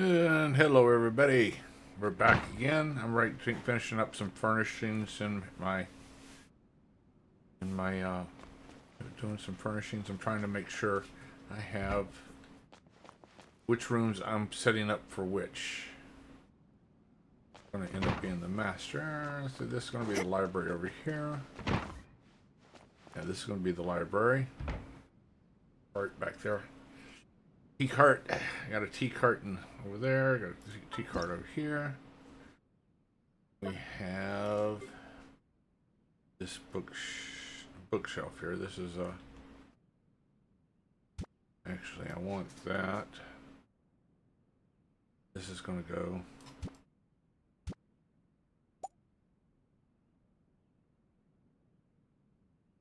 And hello, everybody. We're back again. I'm finishing up some furnishings in my doing some furnishings. I'm trying to make sure I have which rooms I'm setting up for which. Going to end up being the master. So this is going to be the library over here. Yeah, this is going to be the library. Cart back there. Tea cart. I got a tea carton over there. Got a tea cart over here. We have this bookshelf here. This is actually I want that. This is going to go.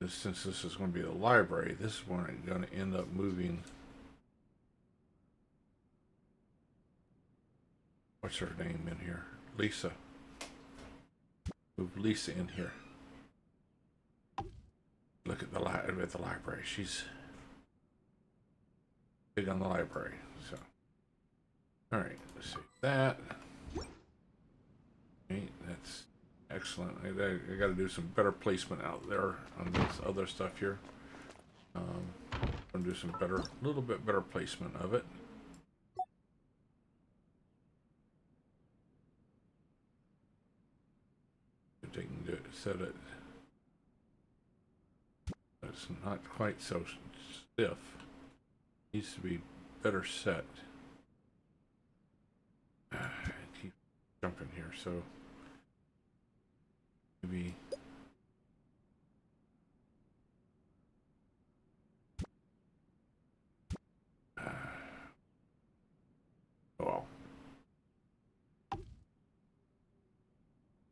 Since this is going to be the library, this is where I'm going to end up moving. What's her name in here? Lisa. Move Lisa in here. Look at the library. She's big on the library. So, all right, let's see that. Okay, that's excellent. I got to do some better placement out there on this other stuff here. I'm gonna do some better, little bit better placement of it. If they can do it, set it. It's not quite so stiff. Needs to be better set. I keep jumping here, so maybe. Oh well.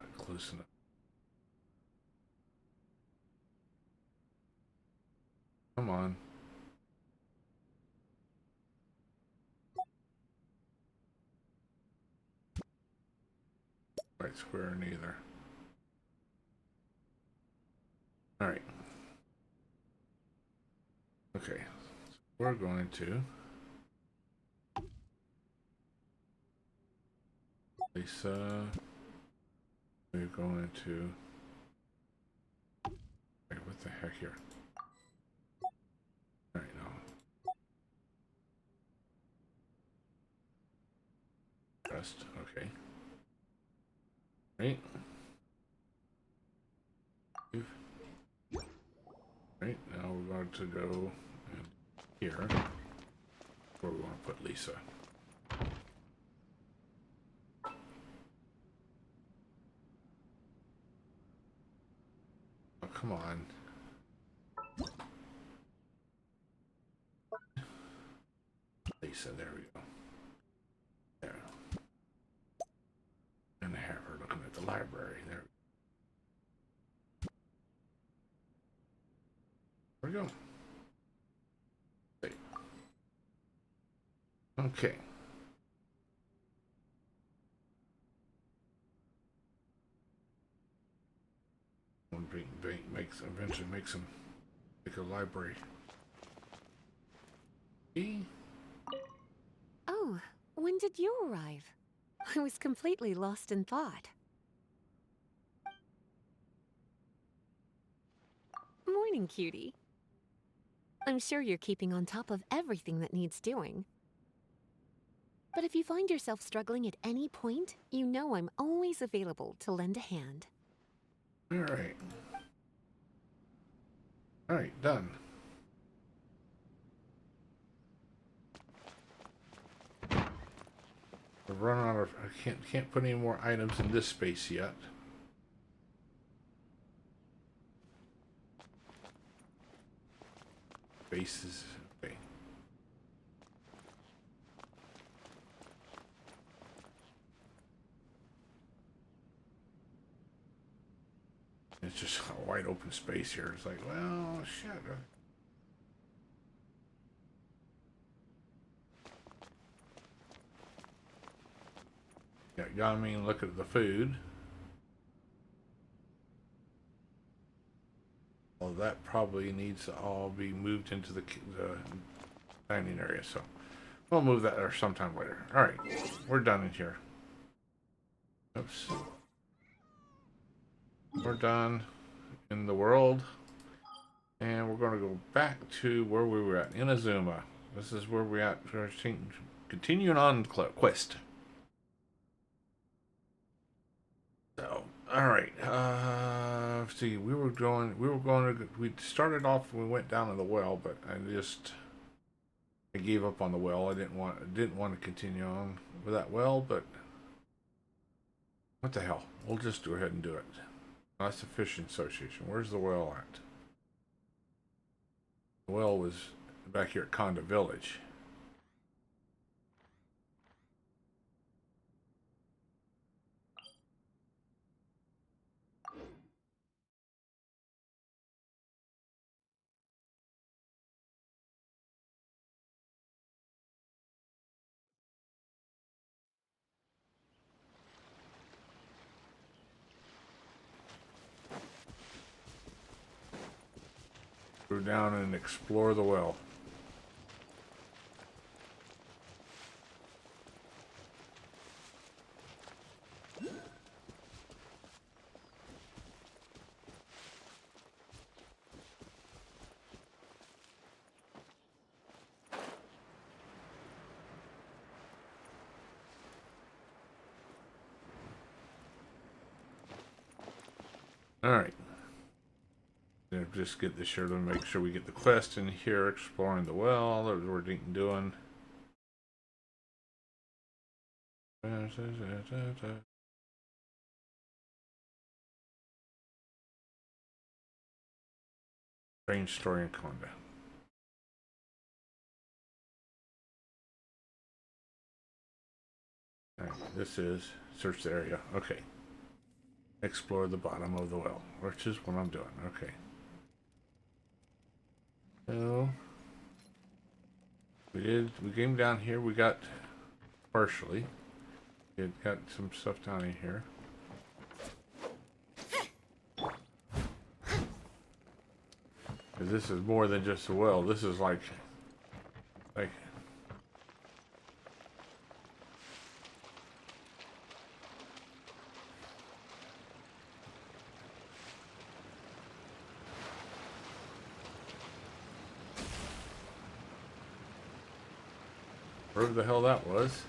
Not close enough. Come on. Right square neither. All right. Okay. So we're going to Lisa. We're going to. Wait, what the heck here? All right, now. Rest. Okay. Right. Right. Now we're going to go here. Where we want to put Lisa. Oh, come on. Lisa, there we go. There. And have her looking at the library. There we go. Okay. Eventually make some, make a library. E? Oh, when did you arrive? I was completely lost in thought. Morning, cutie. I'm sure you're keeping on top of everything that needs doing. But if you find yourself struggling at any point, you know I'm always available to lend a hand. All right. All right, done. I've run out of. I can't put any more items in this space yet. Spaces. Okay. It's just a wide open space here. It's like, well, shit. Yeah, I mean, look at the food. Well, that probably needs to all be moved into the dining area. So We'll move that or sometime later. Alright, we're done in here. Oops. We're done in the world. And we're going to go back to where we were at, Inazuma. This is where we're at. We're continuing on the quest. So, all right. Let's see, we started off. We went down to the well, but I gave up on the well. I didn't want to continue on with that well, but what the hell? We'll just go ahead and do it. That's the fishing association. Where's the well at? The well was back here at Conda Village. Go down and explore the well. Alright. Just get this here to make sure we get the quest in here, exploring the well that we're doing. Strange story in Conda. Alright, this is search the area. Okay. Explore the bottom of the well, which is what I'm doing. Okay. So we came down here, we got partially. We got some stuff down in here. Because this is more than just a well. This is like wherever the hell that was.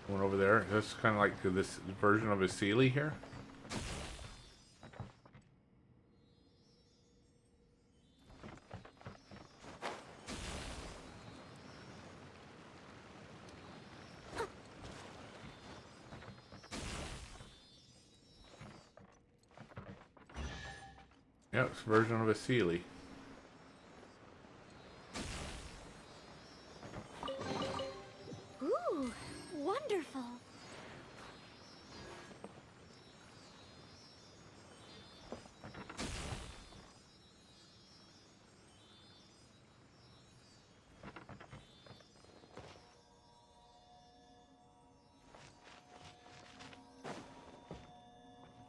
One over there. That's kind of like this version of a Sealy here. Yeah, it's a version of a Sealy. Ooh, wonderful.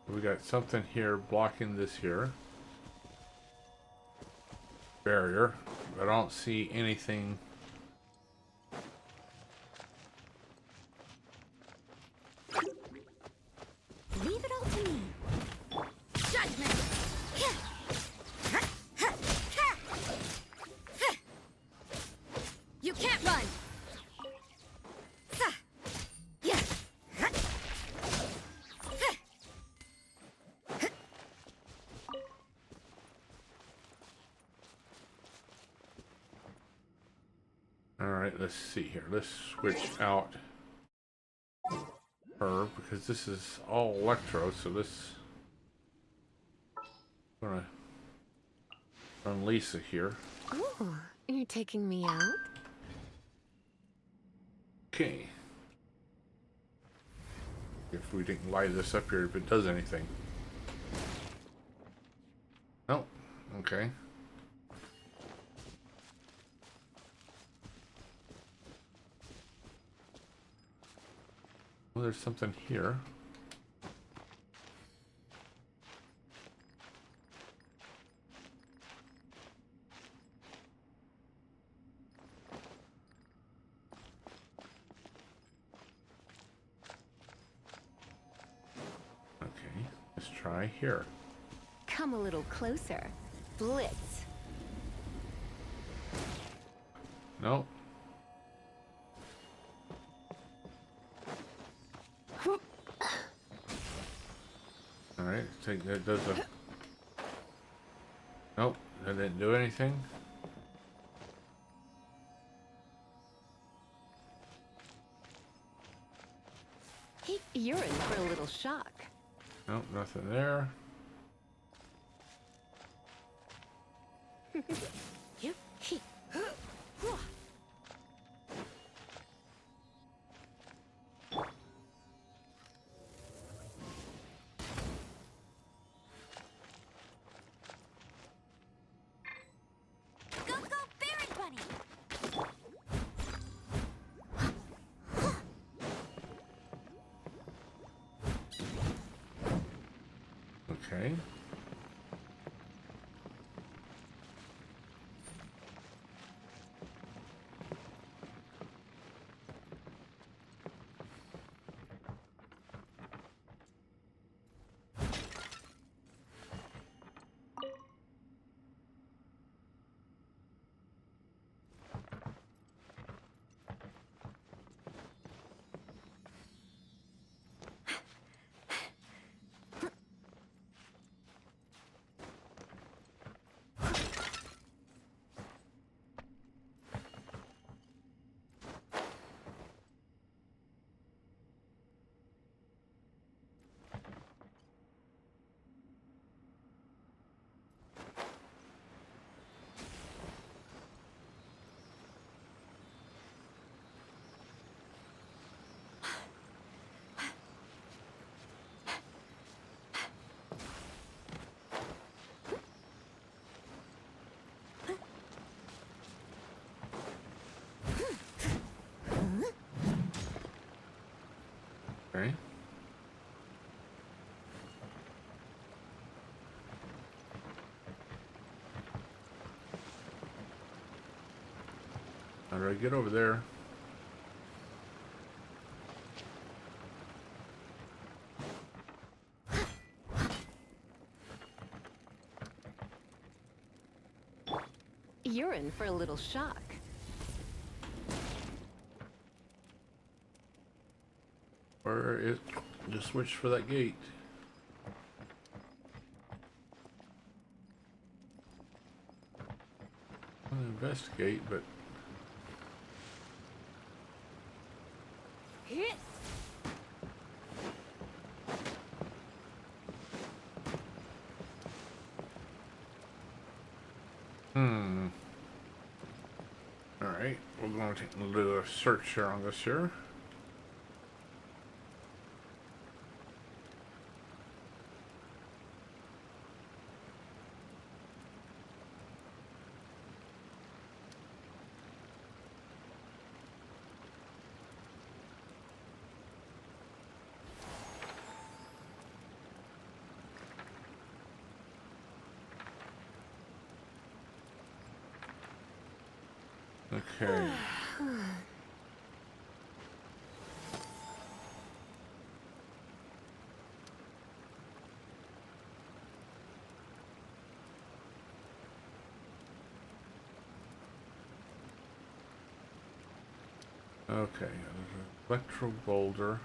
We got something here blocking this here barrier, but I don't see anything. Leave it all to me. Judgment. You can't run. Alright, let's see here. Let's switch out her because this is all electro, so this I'm gonna run Lisa here. Oh, you're taking me out? Okay. If we didn't light this up here, if it does anything. Oh, okay. Well, there's something here. try here. Come a little closer. Blitz. Nope. Alright, take that does a... Nope, that didn't do anything. You're in for a little shock. Nope, nothing there. Go, go, Berry Bunny! Okay. Okay. How do I get over there? You're in for a little shock. Where is... Just switch for that gate. I'm gonna investigate, but... Alright, we're going to do a search here on this here. Okay. Okay, electro boulder.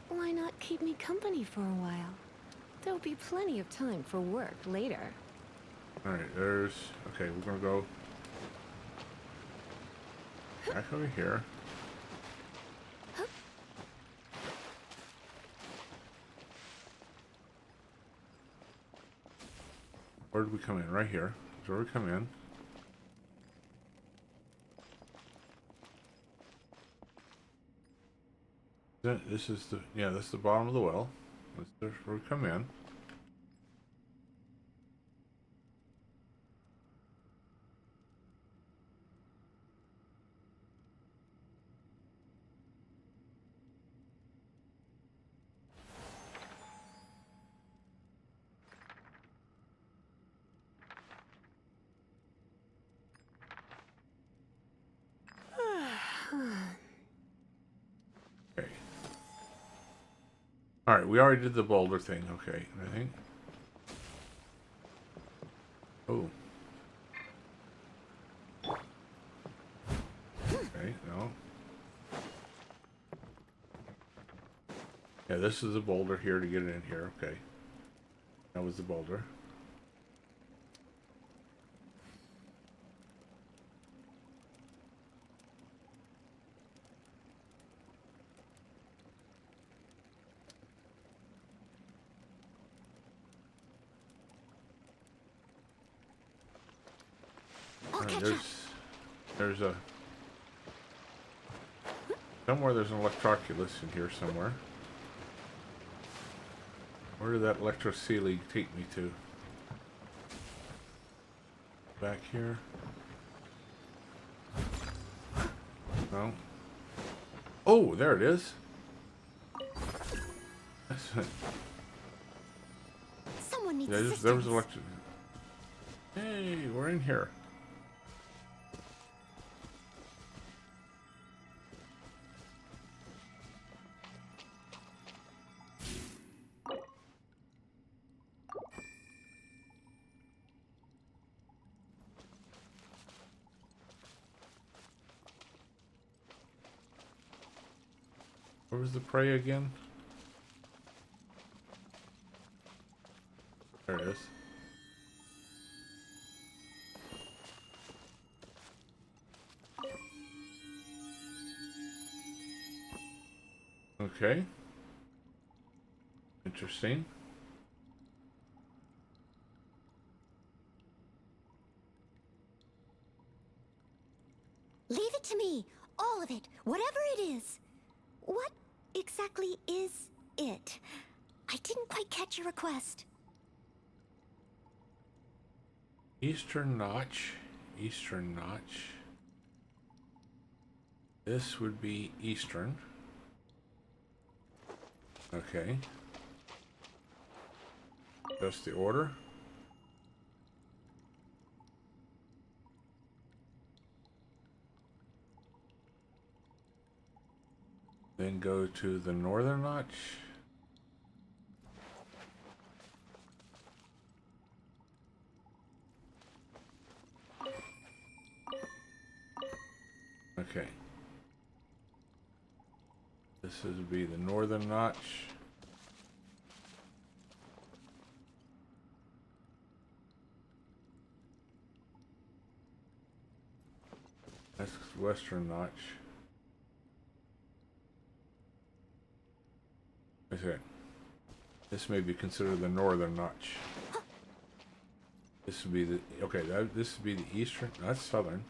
Why not keep me company for a while? There'll be plenty of time for work later. Alright, there's... Okay, we're gonna go back over here. Where did we come in? Right here. That's where we come in. This is the... Yeah, this is the bottom of the well. That's where we come in. Okay. Alright, we already did the boulder thing. Okay, I think. Oh. Okay, no. Yeah, this is the boulder here to get it in here. Okay. That was the boulder. Alright, there's a somewhere there's an electroculus in here somewhere. Where did that electrocelia take me to? Back here? No. Oh, there it is. Someone needs Yeah, assistance. there was electric. Hey, we're in here. Where was the prey again? There it is. Okay. Interesting. Leave it to me. All of it. Whatever it is. What exactly is it? I didn't quite catch your request. Eastern notch. Eastern notch. This would be eastern. Okay. That's the order. Then go to the northern notch. Okay. This would be the northern notch. That's western notch. Okay. This may be considered the northern notch. This would be the okay. This would be the eastern. That's southern.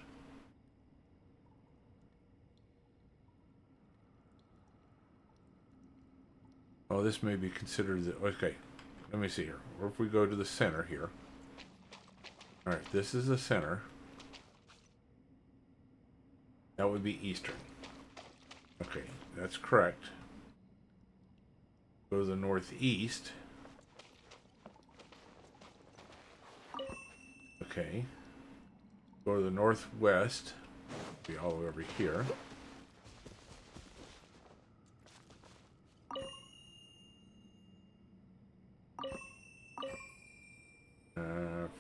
Oh, this may be considered the okay. Let me see here. Or if we go to the center here. All right, this is the center. That would be eastern. Okay, that's correct. Go to the northeast. Okay. Go to the northwest. Be all the way over here.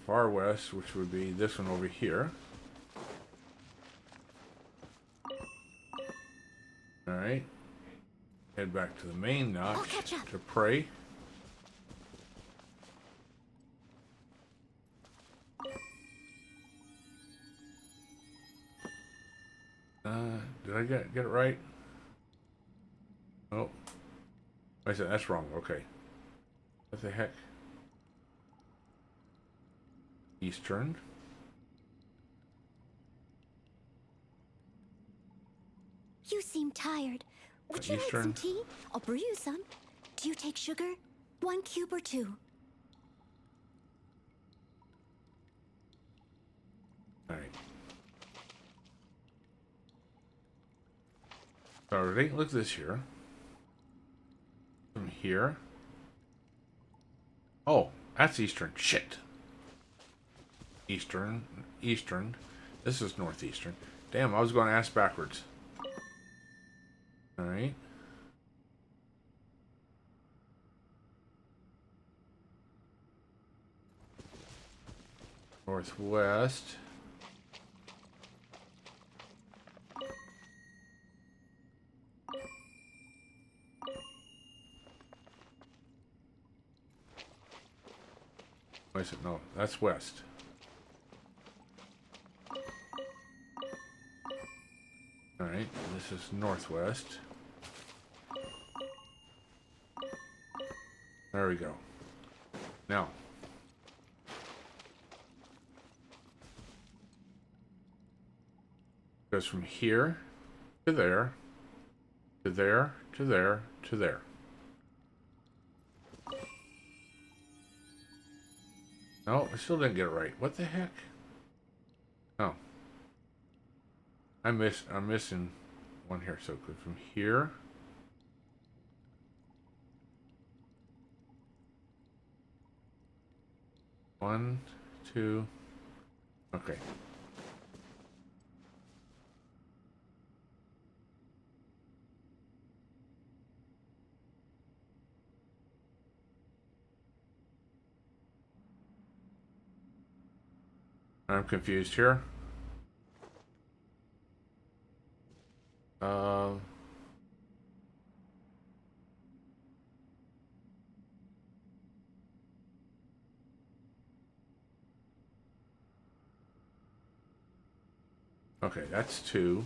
Far west, which would be this one over here. Alright. Head back to the main notch to pray. Did I get it right? Oh. I said that's wrong. Okay. What the heck? Eastern. You seem tired. Would you like some tea? I'll brew you some. Do you take sugar? 1 cube or 2? Alright. So take a look at this here. From here. Oh, that's eastern. Shit. Eastern. Eastern. This is northeastern. Damn, I was going to ask backwards. Alright. Northwest. Wait a second, no, that's west. Alright, this is northwest. There we go. Now. Goes from here to there, to there, to there, to there. No, I still didn't get it right. What the heck? Oh. I'm missing one here. So good from here. One, two. Okay. I'm confused here. Okay, that's 2.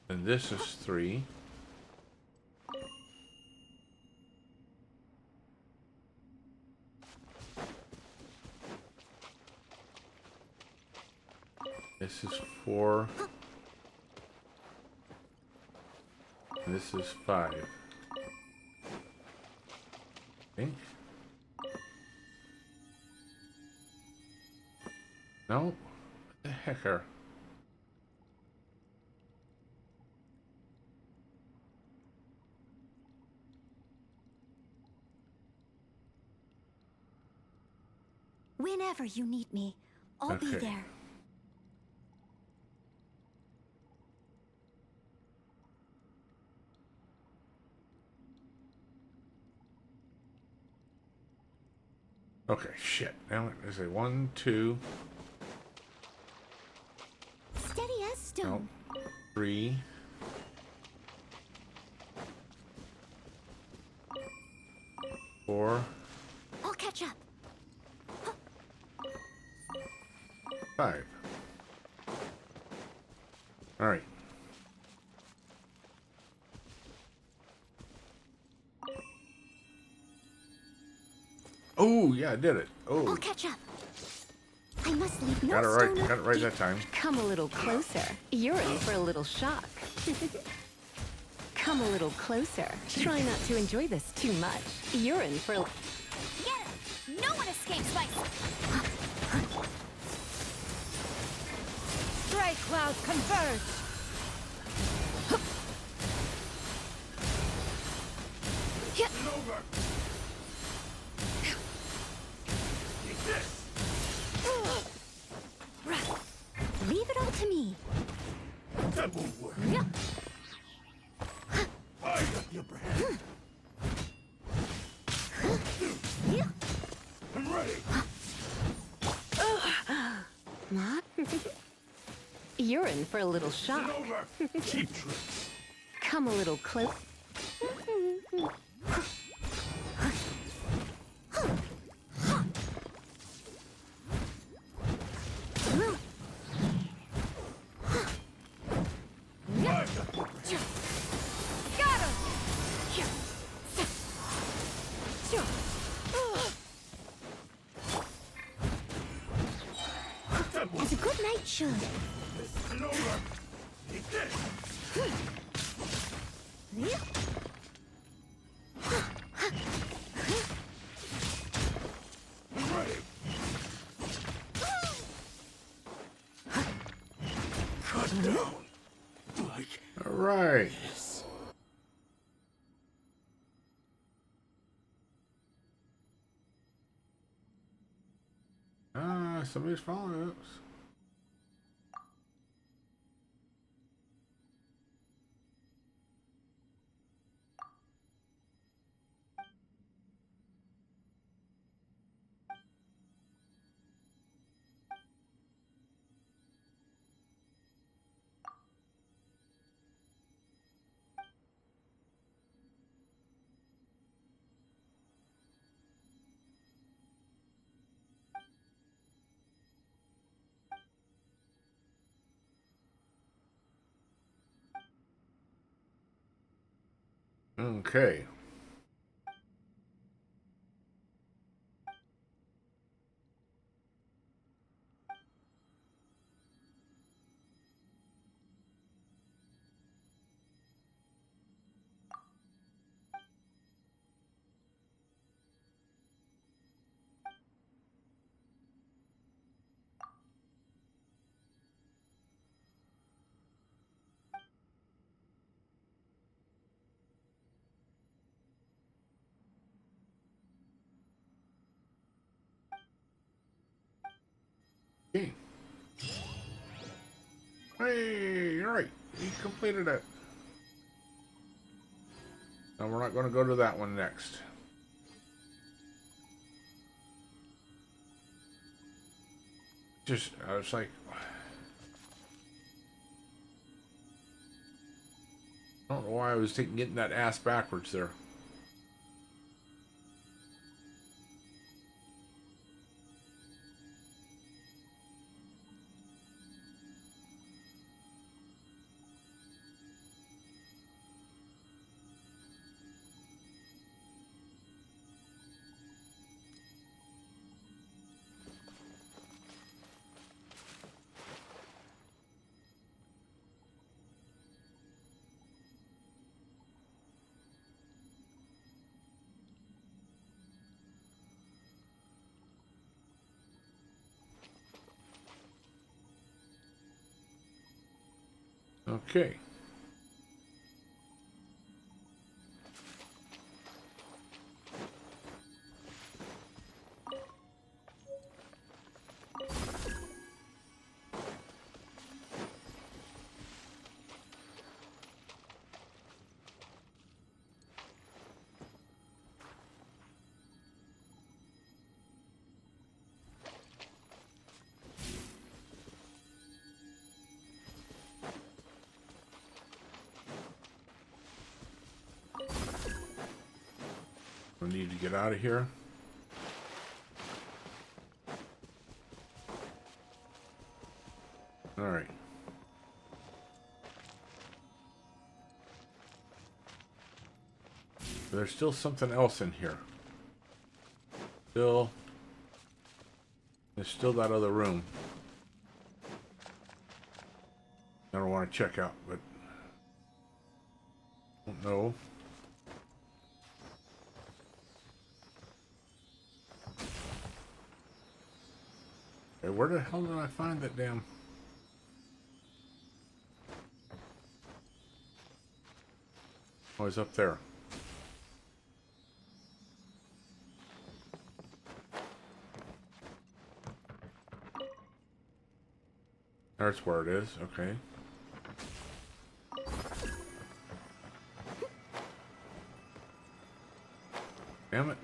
And this is 3. This is 4. And this is 5. I think. No? What the heck are... Whenever you need me, I'll be Okay. there. Okay, shit. Now there's a 1, 2, Steady as stone. no, 3, 4, I'll catch up. 5. All right. Oh, yeah, I did it. I'll Oh, catch up. I must leave no got it right. stone Got it right that time. Come a little closer. You're in for a little shock. Come a little closer. Try not to enjoy this too much. You're in for a... Get him! No one escapes by... Strike clouds converge! Leave it all to me. That won't work. Yeah. I got the upper hand. Yeah. I'm ready. You're in for a little shock. Over. Cheap tricks. Come a little close. I've got the upper hand. Got him! That won't As a good knight should. This is over. Take this. Yeah. I'm ready. Cut down. Like All right. this. Somebody's following us. Okay. Okay. Hey, you're right. We completed it. Now we're not going to go to that one next. I was like, I don't know why I was getting that ass backwards there. Okay. We need to get out of here. All right. There's still something else in here. There's still that other room. I don't want to check out, but I don't know. Hey, where the hell did I find that damn? Oh, it's up there. That's where it is. Okay. Damn it.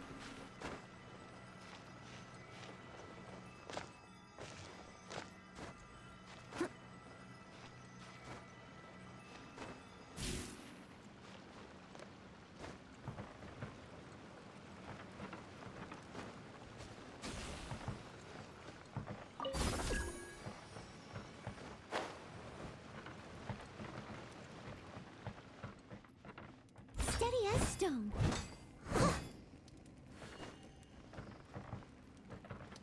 Steady as stone.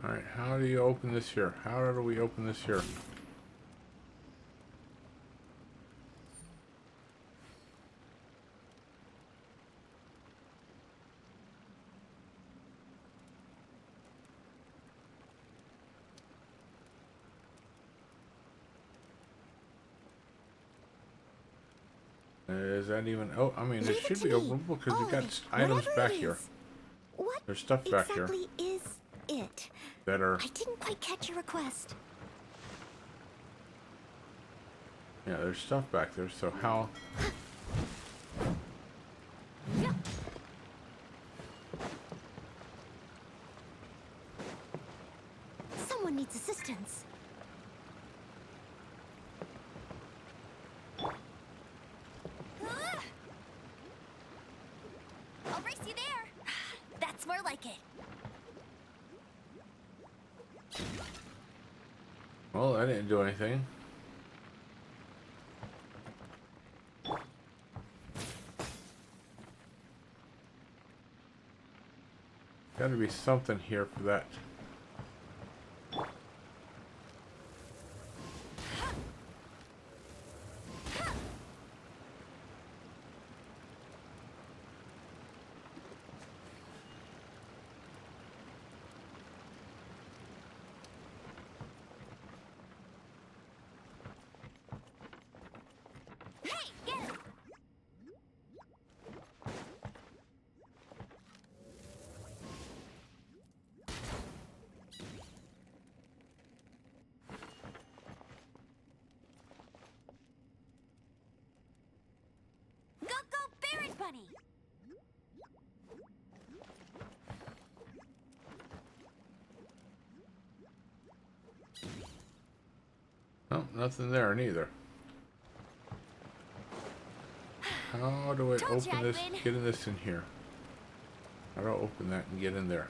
Alright, how do you open this here? How do we open this here? Is that even... Oh, I mean, it Leave it should to be me. openable because All we got of it, items whatever back it here. is. What There's stuff back here exactly is it? that are... I didn't quite catch your request. Yeah, there's stuff back there, so how... Someone needs assistance. I'll race you there. That's more like it. Well, I didn't do anything. Gotta be something here for that. Go, Berry Bunny! Oh, nothing there neither. How do I Told you open I'd this? win. Get in this in here. How do I open that and get in there?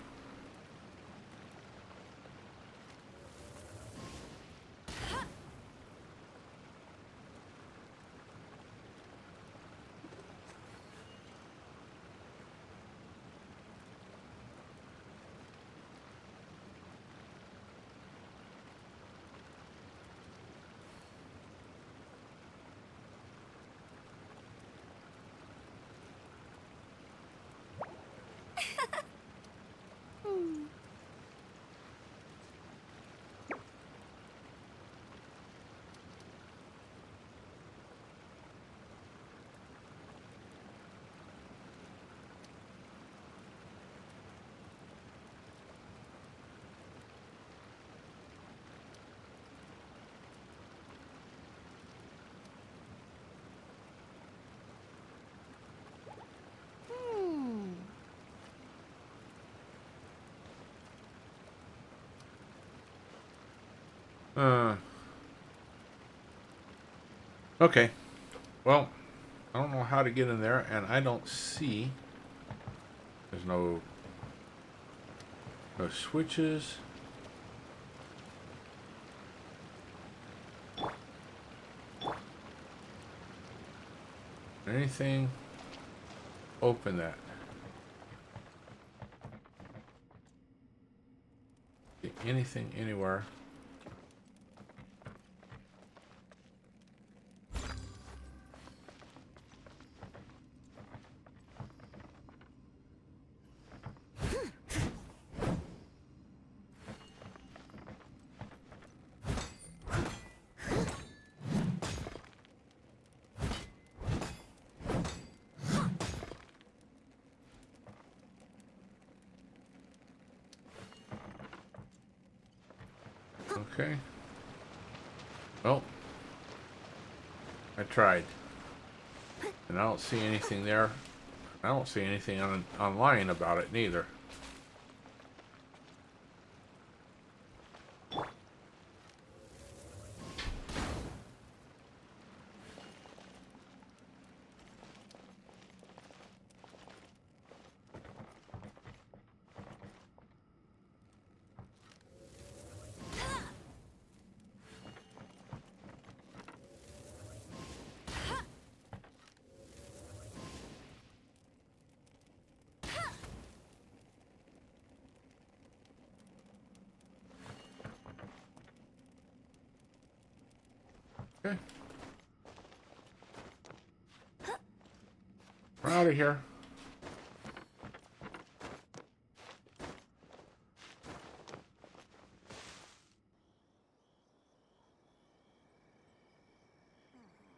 Okay. Well, I don't know how to get in there, and I don't see. There's no switches. Anything? Open that. Anything anywhere? Okay. Well, I tried. And I don't see anything there. I don't see anything online about it neither. Okay. We're out of here.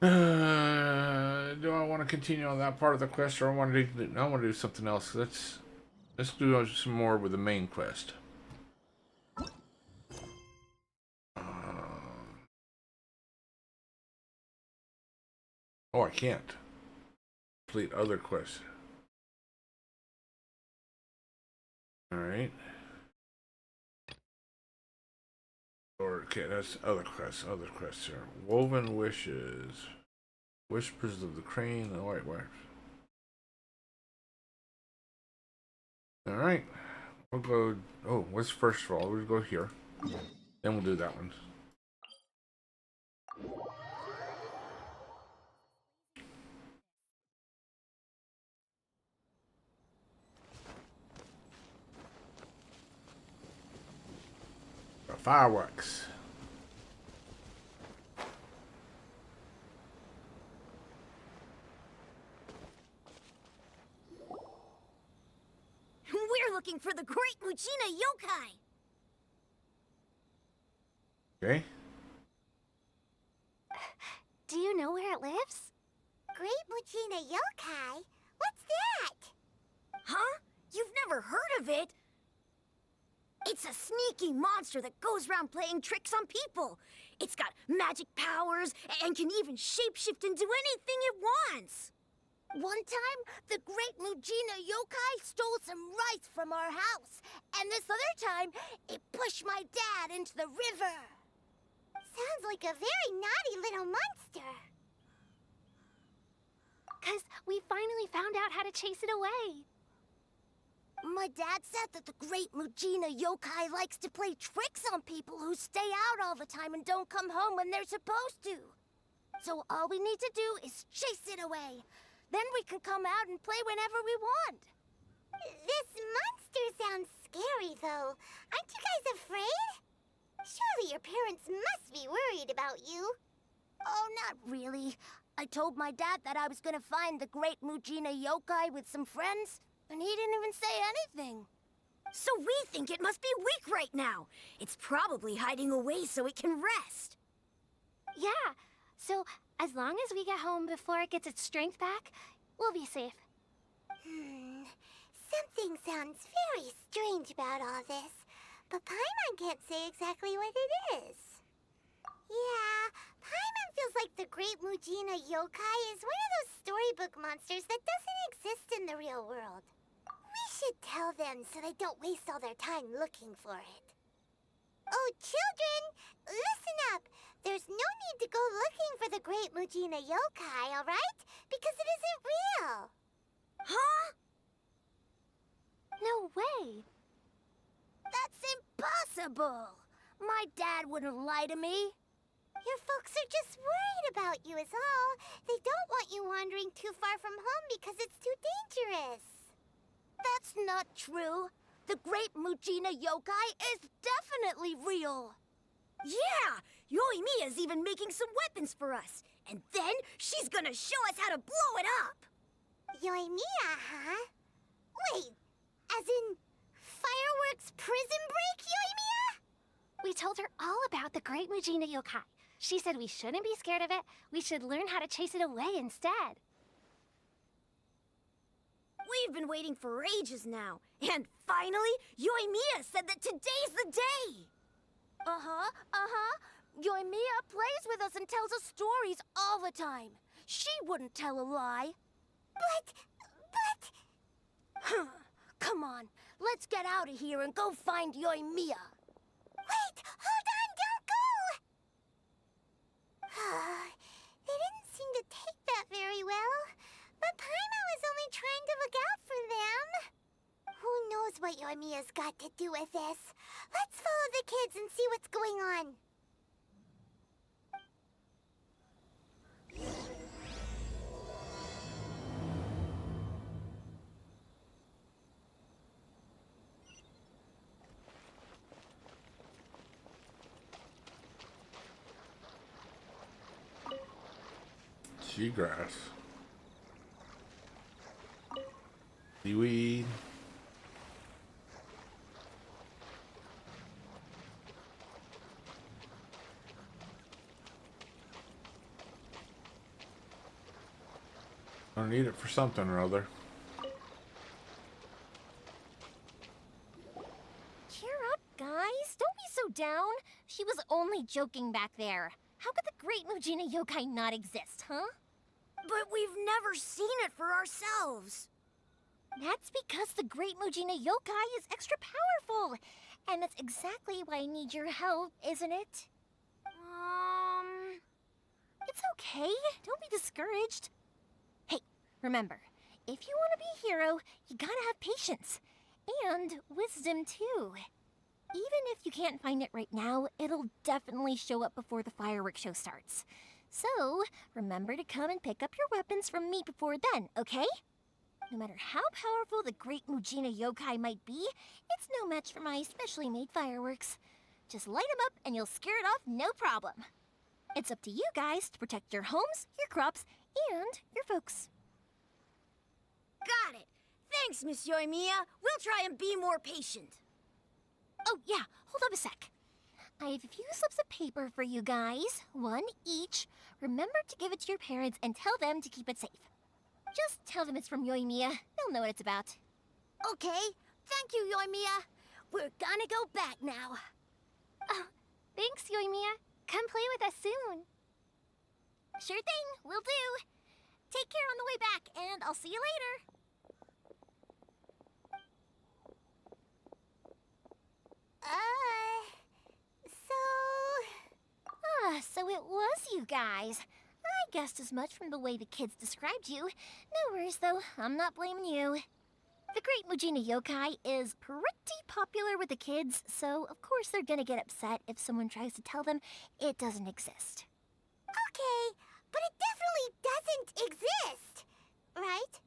Do I want to continue on that part of the quest, or I want to do something else? Let's do some more with the main quest. Oh, I can't complete other quests. All right. Or okay, that's other quests. Other quests here. Woven wishes, whispers of the crane and the white wire. All right. We'll go. Oh, what's first of all? We'll go here. Then we'll do that one. Fireworks. We're looking for the Great Mujina Yokai! Okay. Do you know where it lives? Great Mujina Yokai? What's that? Huh? You've never heard of it? It's a sneaky monster that goes around playing tricks on people. It's got magic powers and can even shapeshift into anything it wants. One time, the Great Mujina Yokai stole some rice from our house. And this other time, it pushed my dad into the river. Sounds like a very naughty little monster. 'Cause we finally found out how to chase it away. My dad said that the Great Mujina Yokai likes to play tricks on people who stay out all the time and don't come home when they're supposed to. So all we need to do is chase it away. Then we can come out and play whenever we want. This monster sounds scary, though. Aren't you guys afraid? Surely your parents must be worried about you. Oh, not really. I told my dad that I was gonna find the Great Mujina Yokai with some friends, and he didn't even say anything. So we think it must be weak right now. It's probably hiding away so it can rest. Yeah, so as long as we get home before it gets its strength back, we'll be safe. Something sounds very strange about all this, but Paimon can't say exactly what it is. Yeah, Paimon feels like the Great Mujina Yokai is one of those storybook monsters that doesn't exist in the real world. We should tell them so they don't waste all their time looking for it. Oh, children, listen up. There's no need to go looking for the Great Mujina Yokai, all right? Because it isn't real. Huh? No way. That's impossible. My dad wouldn't lie to me. Your folks are just worried about you is all. They don't want you wandering too far from home because it's too dangerous. That's not true. The Great Mujina Yokai is definitely real. Yeah! Yoimiya's even making some weapons for us. And then she's gonna show us how to blow it up. Yoimiya, huh? Wait, as in fireworks prison break, Yoimiya? We told her all about the Great Mujina Yokai. She said we shouldn't be scared of it. We should learn how to chase it away instead. We've been waiting for ages now. And finally, Yoimiya said that today's the day. Yoimiya plays with us and tells us stories all the time. She wouldn't tell a lie. But... Come on, let's get out of here and go find Yoimiya. Wait, hold on, don't go! They didn't seem to take that very well. But Paimon was only trying to look out for them. Who knows what Yoimiya's got to do with this? Let's follow the kids and see what's going on. Seagrass. Seaweed. I need it for something or other. Cheer up, guys. Don't be so down. She was only joking back there. How could the Great Mujina Yokai not exist, huh? But we've never seen it for ourselves. That's because the Great Mujina Yokai is extra powerful. And that's exactly why I need your help, isn't it? It's okay. Don't be discouraged. Hey, remember, if you want to be a hero, you gotta have patience. And wisdom, too. Even if you can't find it right now, it'll definitely show up before the fireworks show starts. So, remember to come and pick up your weapons from me before then, okay? No matter how powerful the Great Mujina Yokai might be, it's no match for my specially made fireworks. Just light them up and you'll scare it off no problem. It's up to you guys to protect your homes, your crops, and your folks. Got it. Thanks, Miss Yoimiya. We'll try and be more patient. Oh, yeah, hold up a sec. I have a few slips of paper for you guys, one each. Remember to give it to your parents and tell them to keep it safe. Just tell them it's from Yoimiya. They'll know what it's about. Okay. Thank you, Yoimiya. We're gonna go back now. Oh, thanks, Yoimiya. Come play with us soon. Sure thing, will do. Take care on the way back, and I'll see you later. So it was you guys. I guessed as much from the way the kids described you. No worries, though. I'm not blaming you. The Great Mujina Yokai is pretty popular with the kids, so of course they're gonna get upset if someone tries to tell them it doesn't exist. Okay, but it definitely doesn't exist, right?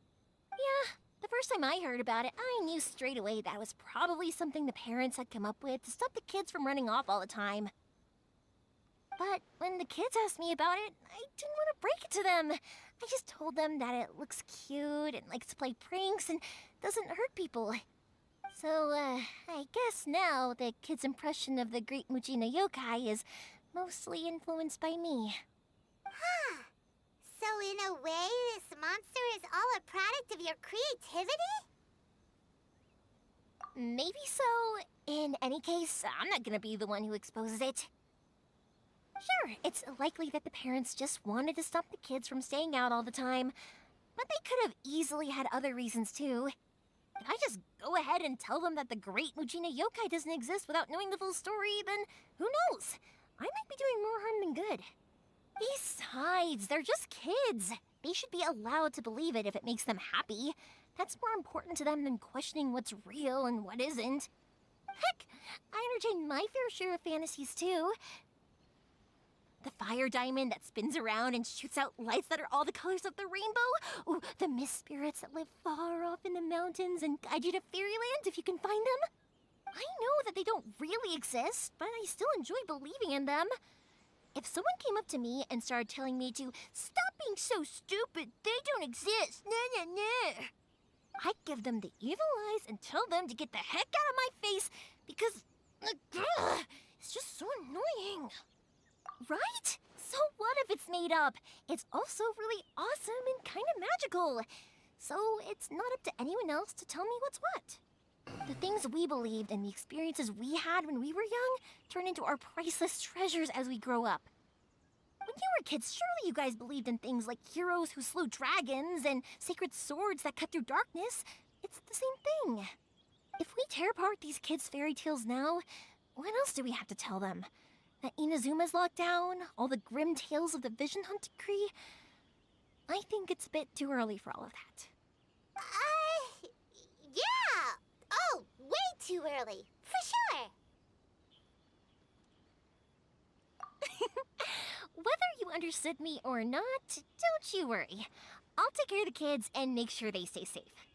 Yeah, the first time I heard about it, I knew straight away that was probably something the parents had come up with to stop the kids from running off all the time. But when the kids asked me about it, I didn't want to break it to them. I just told them that it looks cute and likes to play pranks and doesn't hurt people. So, I guess now the kids' impression of the Great Mujina Yokai is mostly influenced by me. Huh. So in a way, this monster is all a product of your creativity? Maybe so. In any case, I'm not gonna be the one who exposes it. Sure, it's likely that the parents just wanted to stop the kids from staying out all the time, but they could have easily had other reasons too. If I just go ahead and tell them that the Great Mujina Yokai doesn't exist without knowing the full story, then who knows? I might be doing more harm than good. Besides, they're just kids. They should be allowed to believe it if it makes them happy. That's more important to them than questioning what's real and what isn't. Heck, I entertain my fair share of fantasies too. The fire diamond that spins around and shoots out lights that are all the colors of the rainbow. Ooh, the mist spirits that live far off in the mountains and guide you to fairyland if you can find them. I know that they don't really exist, but I still enjoy believing in them. If someone came up to me and started telling me to stop being so stupid, they don't exist, I'd give them the evil eyes and tell them to get the heck out of my face because it's just so annoying. Right? So what if it's made up? It's also really awesome and kind of magical. So it's not up to anyone else to tell me what's what. The things we believed and the experiences we had when we were young turn into our priceless treasures as we grow up. When you were kids, surely you guys believed in things like heroes who slew dragons and sacred swords that cut through darkness. It's the same thing. If we tear apart these kids' fairy tales now, what else do we have to tell them? That Inazuma's locked down, all the grim tales of the Vision Hunt Decree? I think it's a bit too early for all of that. Yeah! Oh, way too early, for sure! Whether you understood me or not, don't you worry. I'll take care of the kids and make sure they stay safe.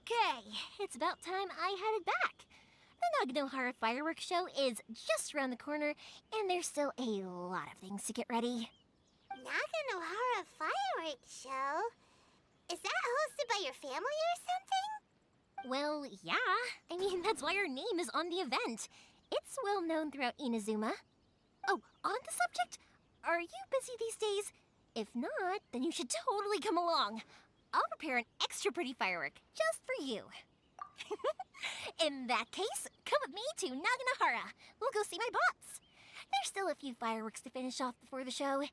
Okay, it's about time I headed back. The Naganohara fireworks show is just around the corner, and there's still a lot of things to get ready. Naganohara fireworks show? Is that hosted by your family or something? Well, yeah. I mean, that's why our name is on the event. It's well known throughout Inazuma. Oh, on the subject, are you busy these days? If not, then you should totally come along. I'll prepare an extra pretty firework just for you. In that case, come with me to Naganohara. We'll go see my bots. There's still a few fireworks to finish off before the show.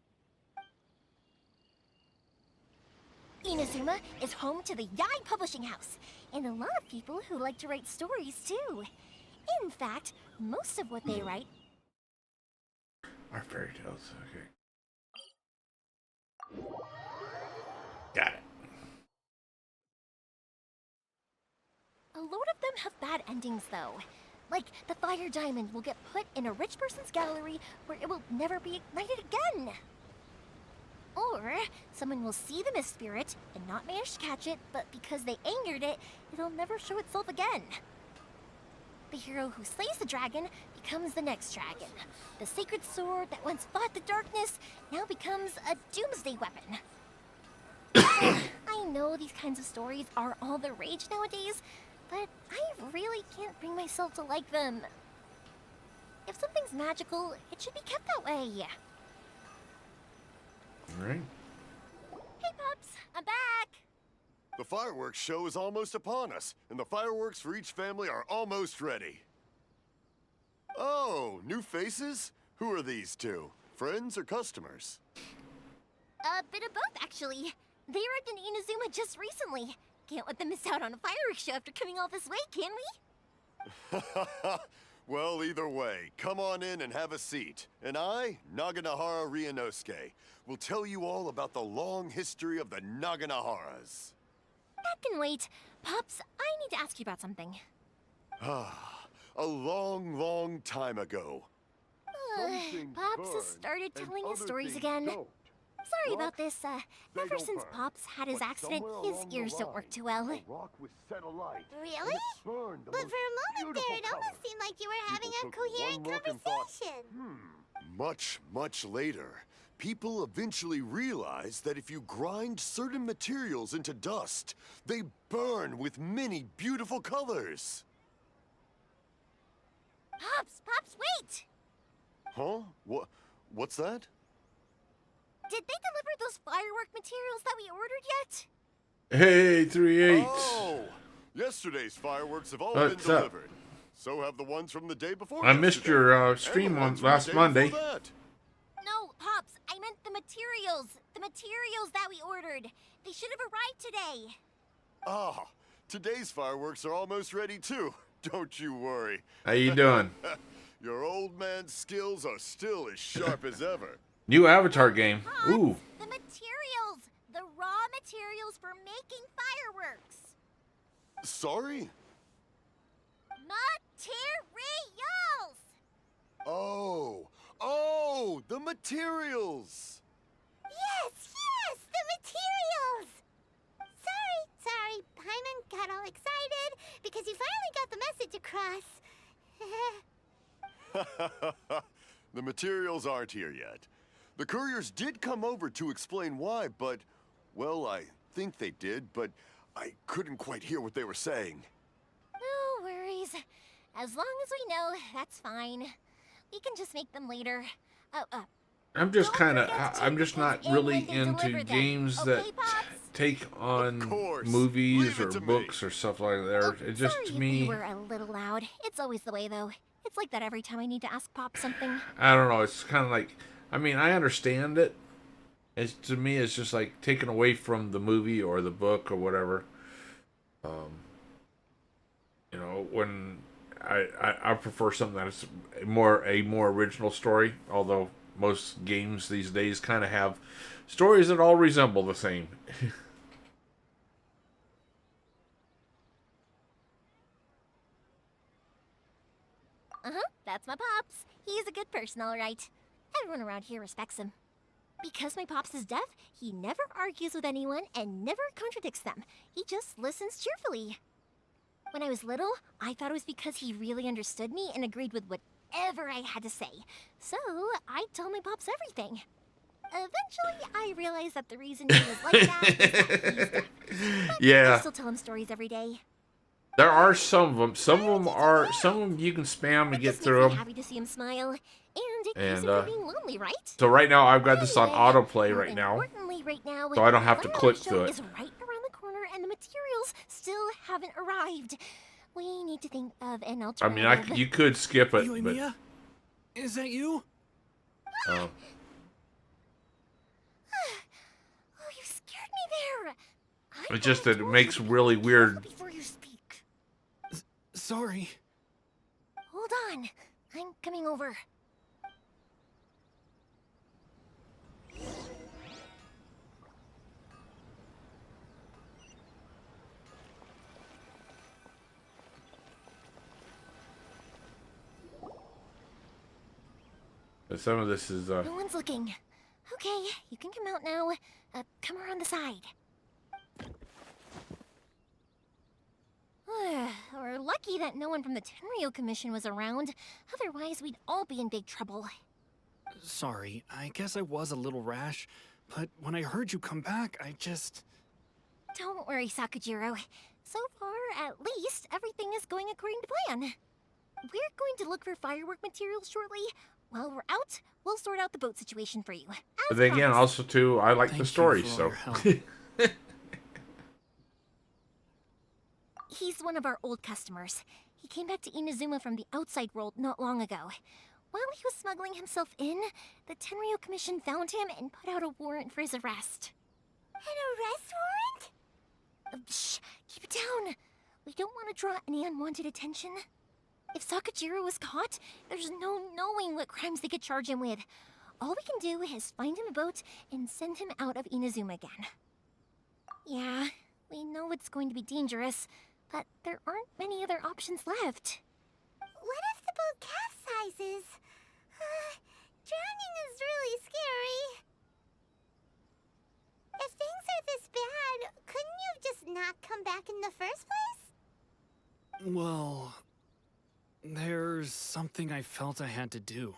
Inazuma is home to the Yai Publishing House, and a lot of people who like to write stories too. In fact, most of what they write Our fairy tales, okay. Got it. A lot of them have bad endings, though. Like, the fire diamond will get put in a rich person's gallery where it will never be ignited again. Or, someone will see the mist spirit and not manage to catch it, but because they angered it, it'll never show itself again. The hero who slays the dragon comes the next dragon. The sacred sword that once fought the darkness now becomes a doomsday weapon. I know these kinds of stories are all the rage nowadays, but I really can't bring myself to like them. If something's magical, it should be kept that way. All right. Hey, Pops, I'm back. The fireworks show is almost upon us, and the fireworks for each family are almost ready. Oh, new faces? Who are these two? Friends or customers? A bit of both, actually. They arrived in Inazuma just recently. Can't let them miss out on a fireworks show after coming all this way, can we? Well, either way, come on in and have a seat. And I, Naganahara Ryunosuke, will tell you all about the long history of the Naganaharas. That can wait. Pops, I need to ask you about something. A long, long time ago. Pops has started telling his stories again. Sorry about this. Ever since Pops had his accident, his ears don't work too well. Really? But for a moment there, it almost seemed like you were having a coherent conversation. Much, much later, people eventually realized that if you grind certain materials into dust, they burn with many beautiful colors. Pops, wait! Huh? What's that? Did they deliver those firework materials that we ordered yet? Hey, 3-8. Oh! Yesterday's fireworks have all What's been up? delivered. So have the ones from the day before I missed yesterday. your And stream the on ones from the last day Monday. before that. No, Pops, I meant the materials. The materials that we ordered. They should have arrived today. Ah, today's fireworks are almost ready too. Don't you worry. How you doing? Your old man's skills are still as sharp as ever. New Avatar game. Pops, Ooh. the materials. The raw materials for making fireworks. Sorry? Materials! Oh, the materials. Yes, the materials! Sorry, Paimon got all excited because he finally got the message across. The materials aren't here yet. The couriers did come over to explain why, but, well, I think they did, but I couldn't quite hear what they were saying. No worries. As long as we know, that's fine. We can just make them later. I'm just Don't kind of, forget to I'm take just the not ones in really when they into deliver them. games Okay, that Pops? take on course. movies Leave it or to me. books or stuff like that. It just, sorry to if me, we were a little loud. It's always the way, though. It's like that every time I need to ask Pop something. I don't know. It's kind of like, I mean, I understand it. It's, to me, it's just like taken away from the movie or the book or whatever. You know, when I prefer something that's a more original story. Although most games these days kind of have stories that all resemble the same. That's my Pops. He's a good person, all right. Everyone around here respects him. Because my Pops is deaf, he never argues with anyone and never contradicts them. He just listens cheerfully. When I was little, I thought it was because he really understood me and agreed with whatever I had to say. So, I told my Pops everything. Eventually, I realized that the reason he was like that is that he's deaf. But I Yeah, still tell him stories every day. there are some of them. Some of them you can spam and It get just through makes me them. happy to see him smile. And it keeps And, him from being lonely, right? So right now I've got this on Anyway, autoplay more right now. importantly right now, So I don't have to the click show through it. is right around the corner and the materials still haven't arrived. We need to think of an I alternative. mean, you could skip it, but Mia? Is that you? Oh, you scared me there. I it's just thought I that it told makes you to be really careful weird. before you speak. Sorry. Hold on. I'm coming over. But some of this is No one's looking. Okay, you can come out now. Come around the side. We're lucky lucky that no one from the Tenryo Commission was around. Otherwise, we'd all be in big trouble. Sorry, I guess I was a little rash, but when I heard you come back, I just... Don't worry, Sakujiro. So far, at least, everything is going according to plan. We're going to look for firework materials shortly. While we're out, we'll sort out the boat situation for you. But then again, also too, I like Thank the you story, for all so. your help. He's one of our old customers. He came back to Inazuma from the outside world not long ago. While he was smuggling himself in, the Tenryo Commission found him and put out a warrant for his arrest. An arrest warrant? Shh! Keep it down! We don't want to draw any unwanted attention. If Sakujiro was caught, there's no knowing what crimes they could charge him with. All we can do is find him a boat and send him out of Inazuma again. Yeah, we know it's going to be dangerous, but there aren't many other options left. What if the boat capsizes? Drowning is really scary. If things are this bad, couldn't you have just not come back in the first place? Well, there's something I felt I had to do.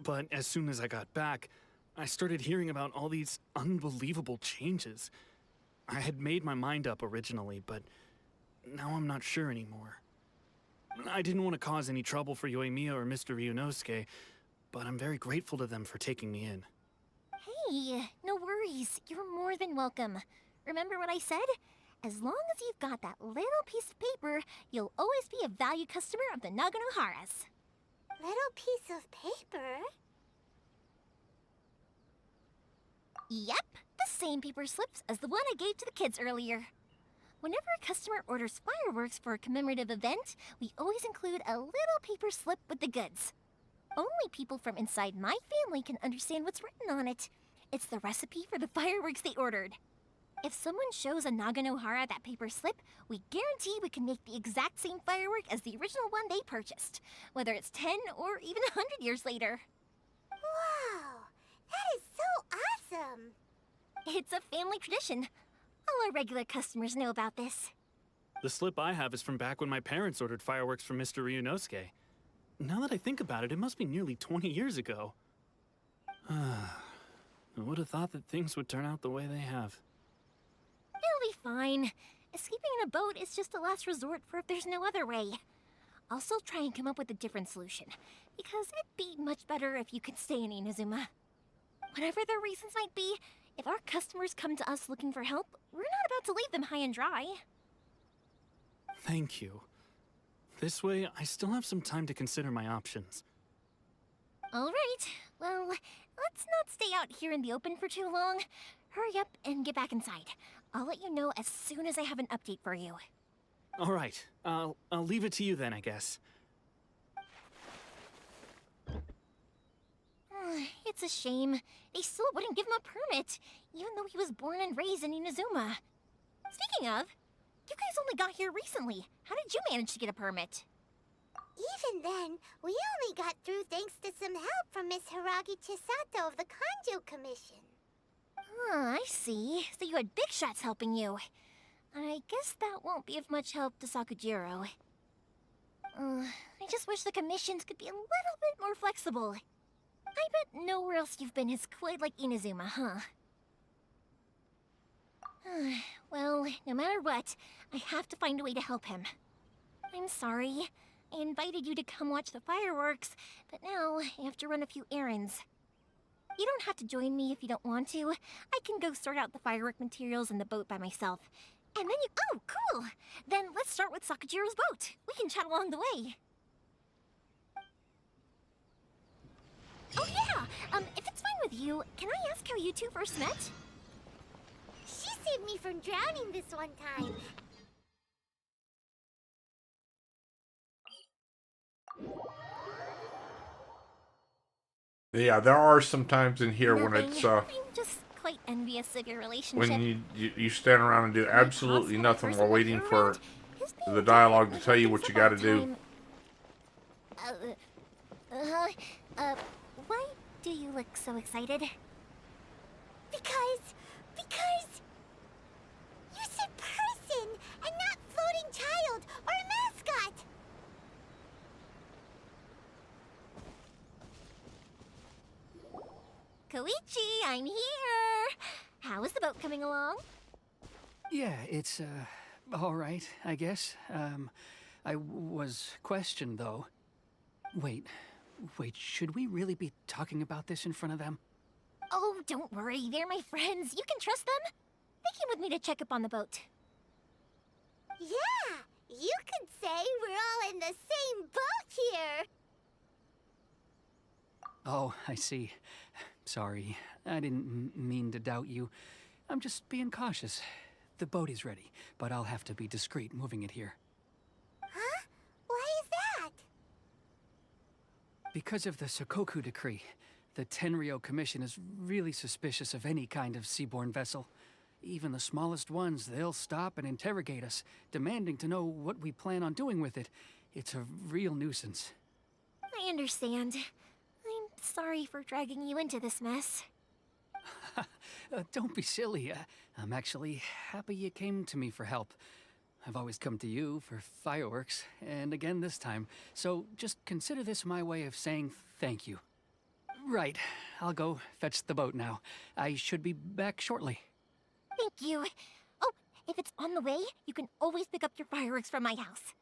But as soon as I got back, I started hearing about all these unbelievable changes. I had made my mind up originally, but now I'm not sure anymore. I didn't want to cause any trouble for Yoimiya or Mr. Ryunosuke, but I'm very grateful to them for taking me in. Hey, no worries. You're more than welcome. Remember what I said? As long as you've got that little piece of paper, you'll always be a valued customer of the Naganoharas. Little piece of paper? Yep, the same paper slips as the one I gave to the kids earlier. Whenever a customer orders fireworks for a commemorative event, we always include a little paper slip with the goods. Only people from inside my family can understand what's written on it. It's the recipe for the fireworks they ordered. If someone shows a Naganohara that paper slip, we guarantee we can make the exact same firework as the original one they purchased, whether it's 10 or even 100 years later. Wow, that is so awesome. It's a family tradition. All our regular customers know about this. The slip I have is from back when my parents ordered fireworks from Mr. Ryunosuke. Now that I think about it, it must be nearly 20 years ago. I would have thought that things would turn out the way they have. It'll be fine. Escaping in a boat is just a last resort for if there's no other way. I'll still try and come up with a different solution, because it'd be much better if you could stay in Inazuma. Whatever their reasons might be, if our customers come to us looking for help, we're not about to leave them high and dry. Thank you. This way, I still have some time to consider my options. All right. Well, let's not stay out here in the open for too long. Hurry up and get back inside. I'll let you know as soon as I have an update for you. All right, I'll leave it to you then, I guess. It's a shame. They still wouldn't give him a permit, even though he was born and raised in Inazuma. Speaking of, you guys only got here recently. How did you manage to get a permit? Even then, we only got through thanks to some help from Miss Hiragi Chisato of the Kanjo Commission. I see. So you had big shots helping you. I guess that won't be of much help to Sakujiro. I just wish the commissions could be a little bit more flexible. I bet nowhere else you've been is quite like Inazuma, huh? Well, no matter what, I have to find a way to help him. I'm sorry. I invited you to come watch the fireworks, but now I have to run a few errands. You don't have to join me if you don't want to. I can go sort out the firework materials in the boat by myself. And then you... Oh, cool! Then let's start with Sakujiro's boat. We can chat along the way. Oh yeah! If it's fine with you, can I ask how you two first met? She saved me from drowning this one time. Yeah, there are some times in here when Nothing. it's I'm just quite envious of your relationship. when you stand around and do absolutely My boss nothing had a while person waiting like for her around. His name the was dialogue to David. tell you He what thinks you got to about do. time- why do you look so excited? Because you said person and not floating child or a Koichi, I'm here! How is the boat coming along? Yeah, it's, all right, I guess. I was questioned, though. Wait, should we really be talking about this in front of them? Oh, don't worry, they're my friends. You can trust them. They came with me to check up on the boat. Yeah, you could say we're all in the same boat here. Oh, I see. Sorry, I didn't mean to doubt you. I'm just being cautious. The boat is ready, but I'll have to be discreet moving it here. Huh? Why is that? Because of the Sokoku decree, the Tenryo Commission is really suspicious of any kind of seaborne vessel. Even the smallest ones, they'll stop and interrogate us, demanding to know what we plan on doing with it. It's a real nuisance. I understand. I'm sorry for dragging you into this mess. Don't be silly. I'm actually happy you came to me for help. I've always come to you for fireworks, and again this time. So just consider this my way of saying thank you. Right, I'll go fetch the boat now. I should be back shortly. Thank you. Oh, if it's on the way, you can always pick up your fireworks from my house.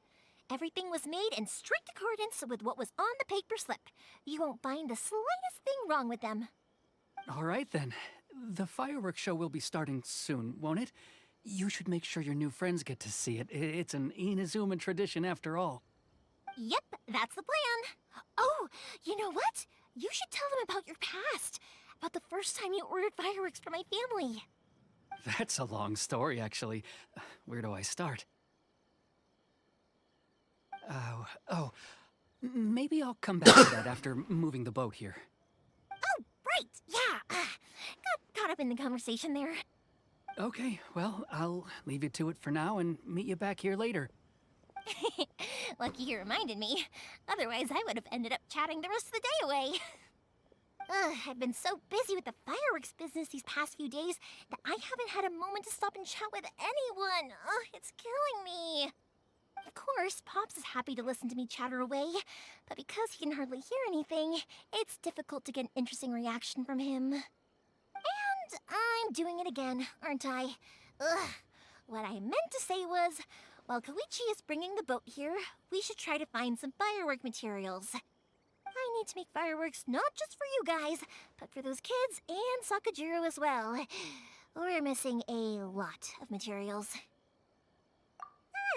Everything was made in strict accordance with what was on the paper slip. You won't find the slightest thing wrong with them. All right then. The fireworks show will be starting soon, won't it? You should make sure your new friends get to see it. It's an Inazuma tradition after all. Yep, that's the plan. Oh, you know what? You should tell them about your past. About the first time you ordered fireworks for my family. That's a long story, actually. Where do I start? Maybe I'll come back to that after moving the boat here. Oh, right, yeah. Got caught up in the conversation there. Okay, well, I'll leave you to it for now and meet you back here later. Lucky you reminded me. Otherwise, I would have ended up chatting the rest of the day away. I've been so busy with the fireworks business these past few days that I haven't had a moment to stop and chat with anyone. It's killing me. Of course, Pops is happy to listen to me chatter away, but because he can hardly hear anything, it's difficult to get an interesting reaction from him. And I'm doing it again, aren't I? What I meant to say was, while Koichi is bringing the boat here, we should try to find some firework materials. I need to make fireworks not just for you guys, but for those kids and Sakajiro as well. We're missing a lot of materials.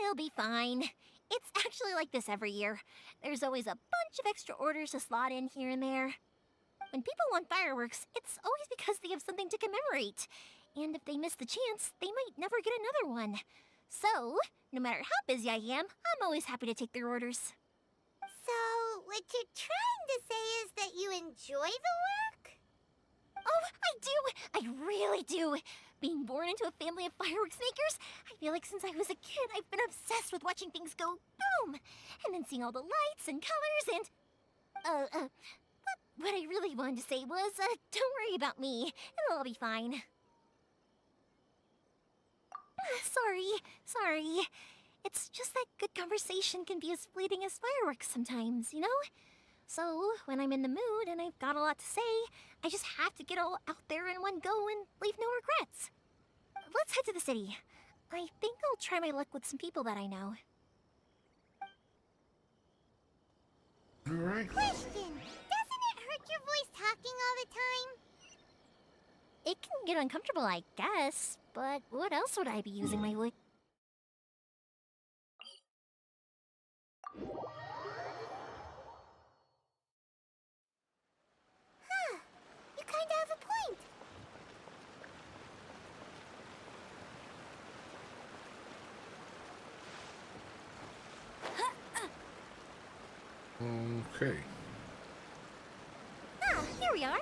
It'll be fine. It's actually like this every year. There's always a bunch of extra orders to slot in here and there. When people want fireworks, it's always because they have something to commemorate. And if they miss the chance, they might never get another one. So, no matter how busy I am, I'm always happy to take their orders. So, what you're trying to say is that you enjoy the work? Oh, I do! I really do! Being born into a family of fireworks makers, I feel like since I was a kid, I've been obsessed with watching things go boom! And then seeing all the lights and colors and... But what I really wanted to say was, don't worry about me. It'll all be fine. Sorry. It's just that good conversation can be as fleeting as fireworks sometimes, you know? So, when I'm in the mood and I've got a lot to say, I just have to get all out there in one go and leave no regrets. Let's head to the city. I think I'll try my luck with some people that I know. All right. Question, doesn't it hurt your voice talking all the time? It can get uncomfortable, I guess, but what else would I be using my voice? You kinda have a point. Okay. Here we are.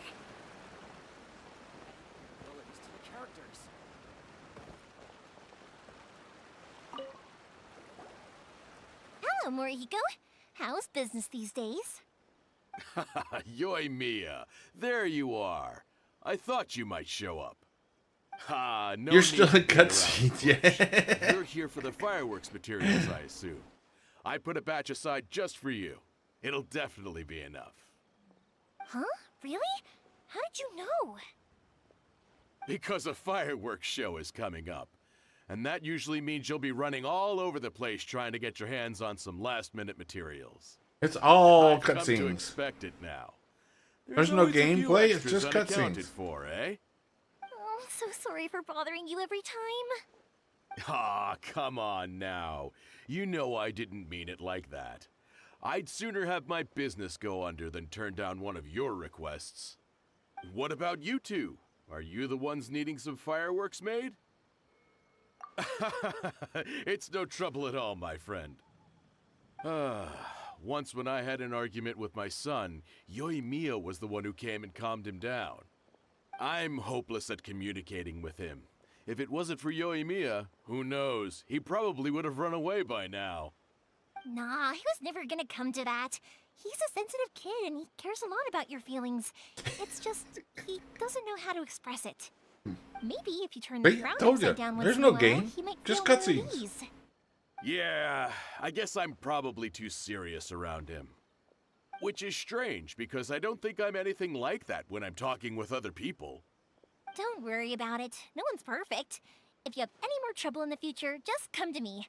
Hello, Morihiko. How's business these days? Yoi Mia, there you are. I thought you might show up. Ha, no You're need still to in beat around cutscenes, the bush. yeah. You're here for the fireworks materials, I assume. I put a batch aside just for you. It'll definitely be enough. Huh? Really? How did you know? Because a fireworks show is coming up. And that usually means you'll be running all over the place trying to get your hands on some last-minute materials. It's all I've come to cutscenes. expect it now. There's no always a few gameplay, it's extras just unaccounted cutscenes. for, eh? Oh, I'm so sorry for bothering you every time. Ah, come on now. You know I didn't mean it like that. I'd sooner have my business go under than turn down one of your requests. What about you two? Are you the ones needing some fireworks made? It's no trouble at all, my friend. Once when I had an argument with my son, Yoimiya was the one who came and calmed him down. I'm hopeless at communicating with him. If it wasn't for Yoimiya, who knows? He probably would have run away by now. Nah, he was never gonna come to that. He's a sensitive kid and he cares a lot about your feelings. It's just, he doesn't know how to express it. Maybe if you turn the See, ground told ya, upside down once there's in no a while, game, he might just feel more at cutscenes. ease. Yeah, I guess I'm probably too serious around him. Which is strange, because I don't think I'm anything like that when I'm talking with other people. Don't worry about it. No one's perfect. If you have any more trouble in the future, just come to me.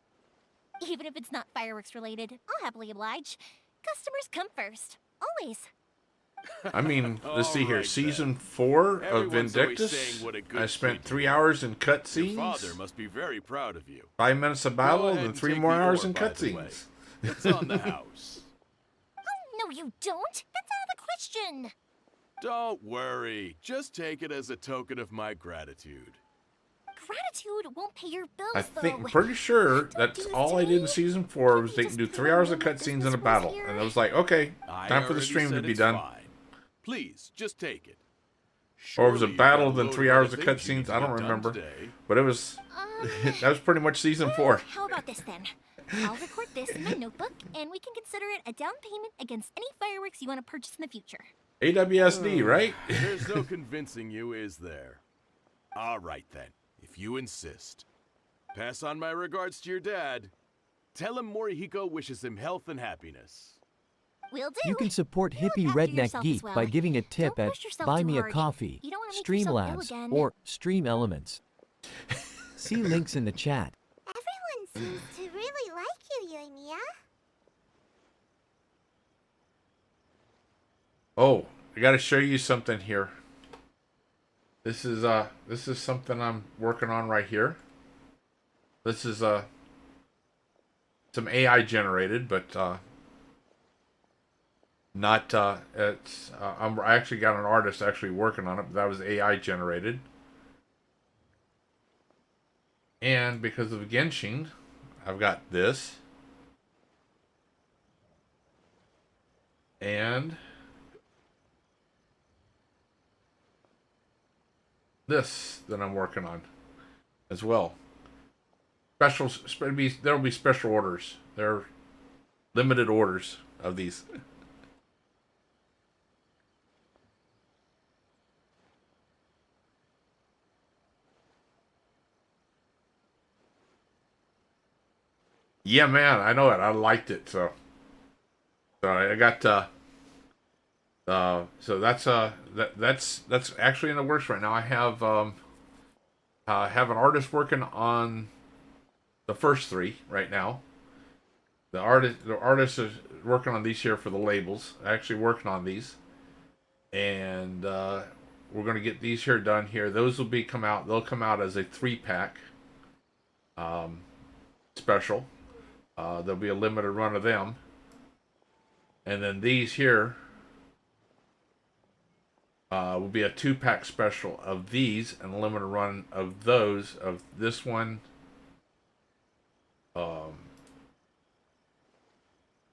Even if it's not fireworks related, I'll happily oblige. Customers come first. Always. I mean, let's see here. Alright, Season then. 4 of Everyone's always Vindictus. saying what a good I spent kid 3 you are. hours in Your father cutscenes, must be very proud of you. 5 minutes of battle, ahead and and 3 take more the hours ore, in by the way. cutscenes. It's on the house. Oh, no, you don't. That's out of the question. Don't worry. Just take it as a token of my gratitude. Gratitude won't pay your bills, I though. think, I'm pretty sure Don't that's do this all to I did in me. Season 4 was Can't they you can do just 3 tell hours me of what cutscenes business and a was battle. here? And I was like, okay, I time for the already stream to said be it's done. fine. Please, just take it. Or it was a Surely you've battle, got then load 3 of hours other of things you need cutscenes. to I don't get done remember. today. But it was, that was pretty much Season 4. Well, how about this then? I'll record this in my notebook, and we can consider it a down payment against any fireworks you want to purchase in the future. AWSD, right? There's no convincing you, is there? All right, then. If you insist. Pass on my regards to your dad. Tell him Morihiko wishes him health and happiness. Will do. You can support You look Hippie after Redneck yourself Geek as well. by giving a tip Don't at push yourself Buy too Me a hard. Coffee, You don't wanna make yourself ill Streamlabs, again. or Stream Elements. See links in the chat. Everyone seems to really like you, Yoimiya. Oh, I got to show you something here. This is something I'm working on right here. This is some AI generated, but not it's I actually got an artist actually working on it, but that was AI generated. And because of Genshin, I've got this. And this that I'm working on as well. There'll be special orders. There are limited orders of these. Yeah, man, I know it. I liked it, so I got so that's actually in the works right now. I have an artist working on the first 3 right now. The artist is working on these here for the labels. Actually working on these, and we're gonna get these here done here. Those will come out. They'll come out as a 3-pack special. There'll be a limited run of them, and then these here will be a 2-pack special of these and a limited run of those, of this one.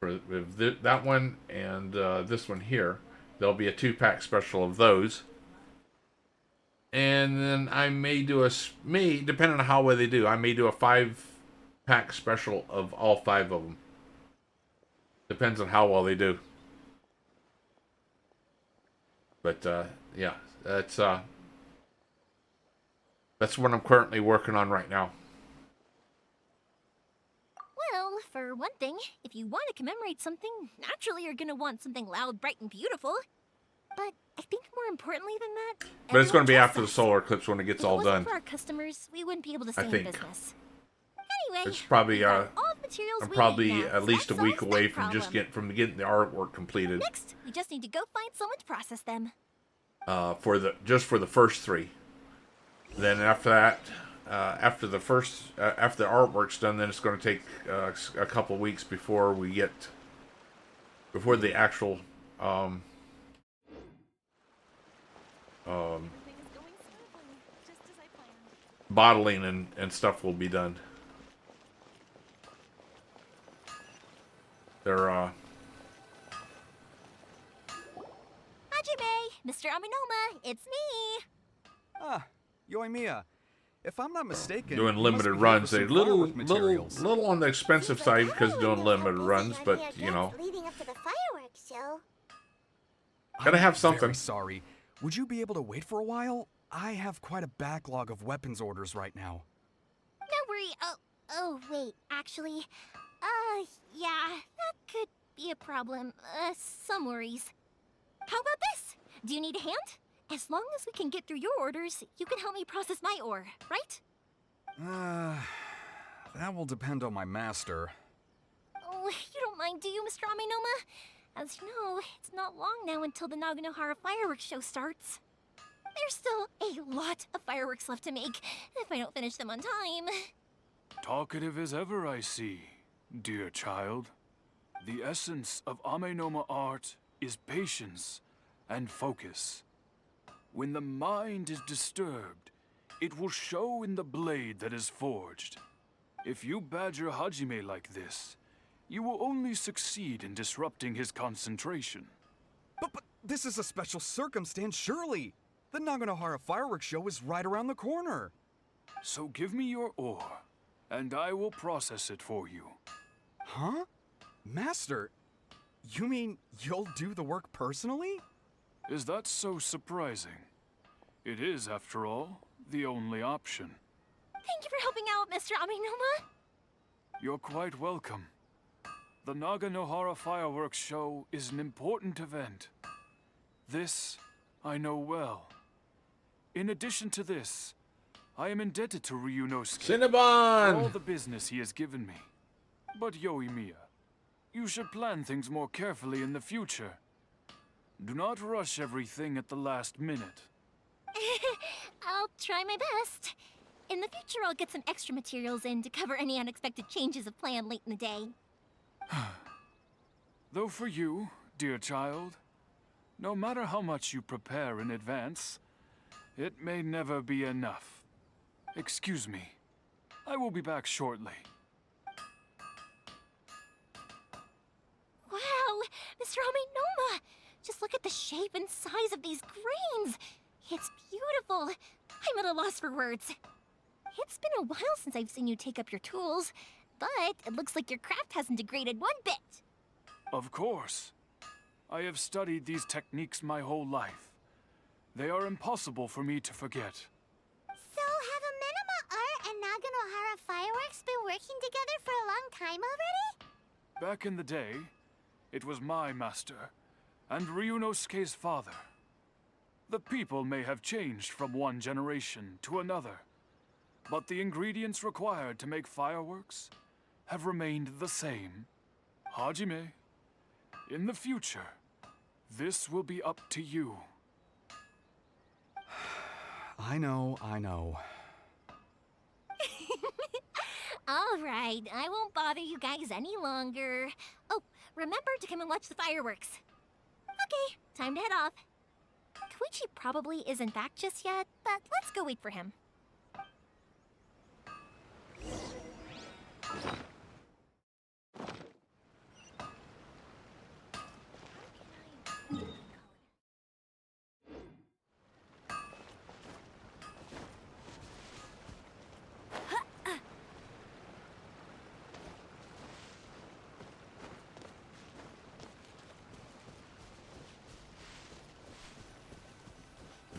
That one and this one here, there'll be a 2-pack special of those. And then I may do depending on how well they do, I may do a 5-pack special of all 5 of them. Depends on how well they do. But yeah, that's what I'm currently working on right now. Well, for one thing, if you want to commemorate something, naturally you're gonna want something loud, bright, and beautiful. But I think more importantly than that, But it's going to be everyone after the trusts us. solar eclipse when it gets If all it wasn't done. for our customers, we wouldn't be able to I stay in think. business. Anyway, It's probably we've got all the materials I'm we probably need now, at so least a that week solves away that from just problem. getting the artwork completed. Next, we just need to go find someone to process them. For the first 3. Then after that, after the artwork's done, then it's going to take a couple weeks before the actual Everything is going smoothly, just as I planned. bottling and stuff will be done. They're Hajime, Mr. Aminoma, it's me. Ah, Yoimiya. If I'm not mistaken, doing you must limited be here runs. for They're some firework materials. little on the expensive side because doing limited runs, but you know, Leading up to the fireworks show. gotta have I'm something. Very sorry. Would you be able to wait for a while? I have quite a backlog of weapons orders right now. No worry. Oh, wait. Actually, yeah, that could be a problem. Some worries. How about this? Do you need a hand? As long as we can get through your orders, you can help me process my ore, right? That will depend on my master. Oh, you don't mind, do you, Mr. Aminoma? As you know, it's not long now until the Naganohara fireworks show starts. There's still a lot of fireworks left to make if I don't finish them on time. Talkative as ever, I see, dear child. The essence of Amenoma art is patience and focus. When the mind is disturbed, it will show in the blade that is forged. If you badger Hajime like this, you will only succeed in disrupting his concentration. But this is a special circumstance, surely. The Naganohara fireworks show is right around the corner. So give me your ore, and I will process it for you. Huh? Master, you mean you'll do the work personally? Is that so surprising? It is, after all, the only option. Thank you for helping out, Mr. Aminoma. You're quite welcome. The Naganohara fireworks show is an important event. This I know well. In addition to this, I am indebted to Ryunosuke for Cinnabon! all the business he has given me. But Yoimiya, you should plan things more carefully in the future. Do not rush everything at the last minute. I'll try my best. In the future, I'll get some extra materials in to cover any unexpected changes of plan late in the day. Though for you, dear child, no matter how much you prepare in advance, it may never be enough. Excuse me. I will be back shortly. Wow, Mr. Aminoma! Just look at the shape and size of these grains. It's beautiful. I'm at a loss for words. It's been a while since I've seen you take up your tools, but it looks like your craft hasn't degraded one bit. Of course. I have studied these techniques my whole life. They are impossible for me to forget. So have Amenoma Art and Naganohara Fireworks been working together for a long time already? Back in the day, it was my master, and Ryunosuke's father. The people may have changed from one generation to another, but the ingredients required to make fireworks have remained the same. Hajime, in the future, this will be up to you. I know. All right, I won't bother you guys any longer. Oh, remember to come and watch the fireworks. Okay, time to head off. Koichi probably isn't back just yet, but let's go wait for him.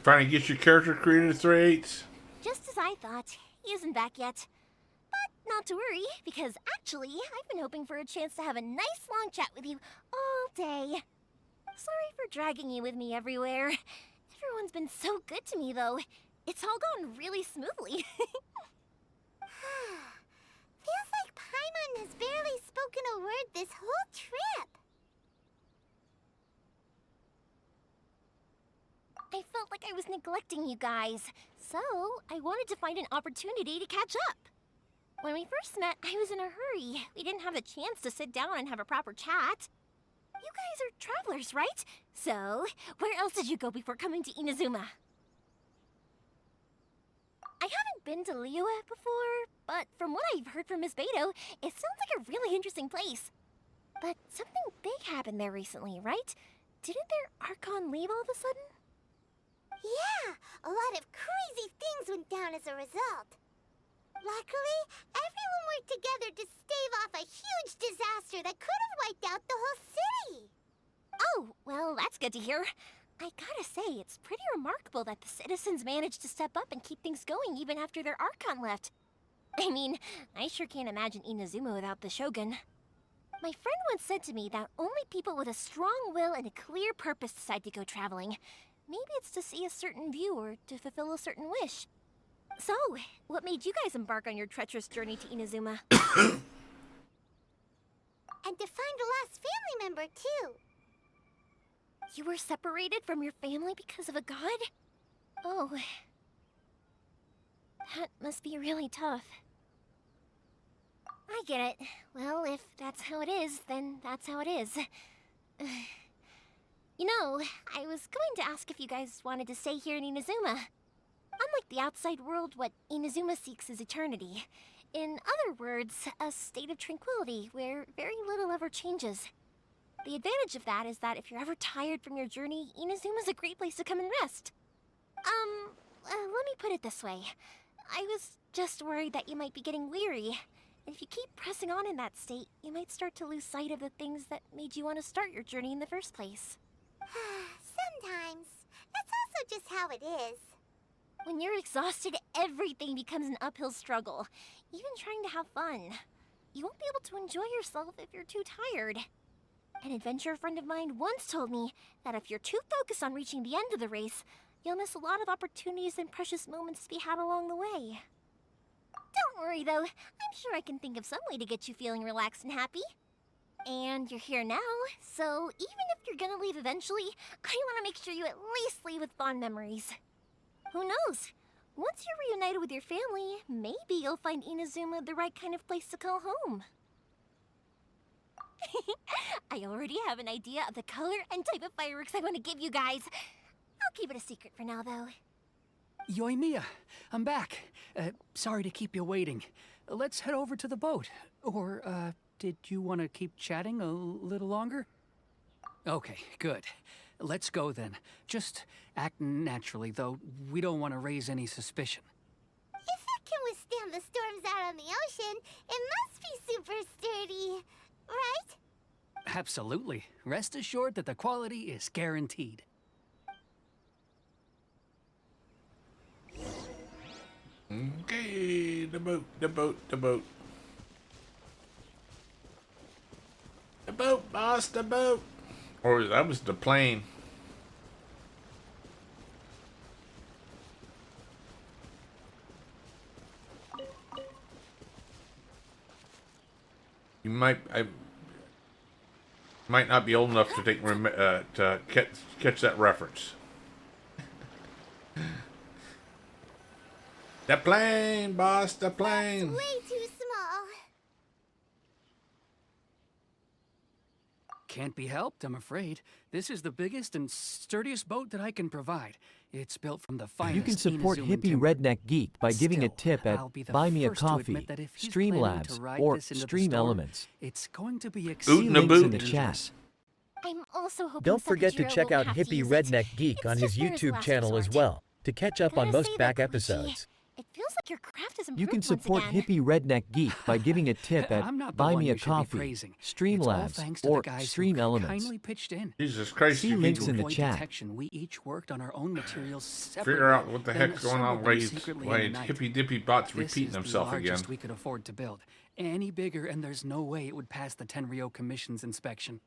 Finally get your character created 3/8. Just as I thought, he isn't back yet. But not to worry, because actually, I've been hoping for a chance to have a nice long chat with you all day. Sorry for dragging you with me everywhere. Everyone's been so good to me, though. It's all gone really smoothly. Feels like Paimon has barely spoken a word this whole trip. I felt like I was neglecting you guys, so I wanted to find an opportunity to catch up. When we first met, I was in a hurry. We didn't have a chance to sit down and have a proper chat. You guys are travelers, right? So, where else did you go before coming to Inazuma? I haven't been to Liyue before, but from what I've heard from Miss Beto, it sounds like a really interesting place. But something big happened there recently, right? Didn't their Archon leave all of a sudden? Yeah, a lot of crazy things went down as a result. Luckily, everyone worked together to stave off a huge disaster that could have wiped out the whole city. Oh, well, that's good to hear. I gotta say, it's pretty remarkable that the citizens managed to step up and keep things going even after their Archon left. I mean, I sure can't imagine Inazuma without the Shogun. My friend once said to me that only people with a strong will and a clear purpose decide to go traveling. Maybe it's to see a certain view or to fulfill a certain wish. So, what made you guys embark on your treacherous journey to Inazuma? And to find a lost family member, too. You were separated from your family because of a god? Oh. That must be really tough. I get it. Well, if that's how it is, then that's how it is. You know, I was going to ask if you guys wanted to stay here in Inazuma. Unlike the outside world, what Inazuma seeks is eternity. In other words, a state of tranquility where very little ever changes. The advantage of that is that if you're ever tired from your journey, Inazuma's a great place to come and rest. Let me put it this way. I was just worried that you might be getting weary. And if you keep pressing on in that state, you might start to lose sight of the things that made you want to start your journey in the first place. Sometimes. That's also just how it is. When you're exhausted, everything becomes an uphill struggle. Even trying to have fun. You won't be able to enjoy yourself if you're too tired. An adventurer friend of mine once told me that if you're too focused on reaching the end of the race, you'll miss a lot of opportunities and precious moments to be had along the way. Don't worry though, I'm sure I can think of some way to get you feeling relaxed and happy. And you're here now, so even if you're gonna leave eventually, I want to make sure you at least leave with fond memories. Who knows? Once you're reunited with your family, maybe you'll find Inazuma the right kind of place to call home. I already have an idea of the color and type of fireworks I want to give you guys. I'll keep it a secret for now, though. Yoimiya, I'm back. Sorry to keep you waiting. Let's head over to the boat. Or, did you want to keep chatting a little longer? Okay, good. Let's go then. Just act naturally, though. We don't want to raise any suspicion. If it can withstand the storms out on the ocean, it must be super sturdy, right? Absolutely. Rest assured that the quality is guaranteed. Okay, the boat, the boat, the boat. The boat, boss, the boat. Or that was the plane. I might not be old enough to to catch that reference. The plane, boss, the plane. That's way too small. Can't be helped, I'm afraid. This is the biggest and sturdiest boat that I can provide. It's built from the finest. You can support Inazuman Hippie timber. Redneck Geek by giving a Still, tip at I'll be the Buy Me a first to Coffee, admit that if he's planning to Streamlabs, ride or this into the Stream storm, Elements. It's going to be See exceedingly links in the dangerous. chat. I'm also hoping Don't forget to Sakajiro check won't out have to Hippie use Redneck it. Geek It's on his just there as a YouTube last channel as resort. well to catch up on Gotta most say, back though, Koichi, episodes. It feels like your craft has improved You can support once again. Hippie Redneck Geek by giving a tip I'm at not the Buy one Me a you should be Coffee, praising. It's all Streamlabs, thanks to or the guys Stream who Elements. kindly pitched in. Jesus Christ, See you links need in to the Avoid chat. detection, we each worked on our own materials separately. figure out what the then heck's going on. assembled them Why secretly in why the night. Hippy Dippy Bot's This repeating is himself the again. largest we could afford to build. Any bigger, and there's no way it would pass the Tenryo Commission's inspection.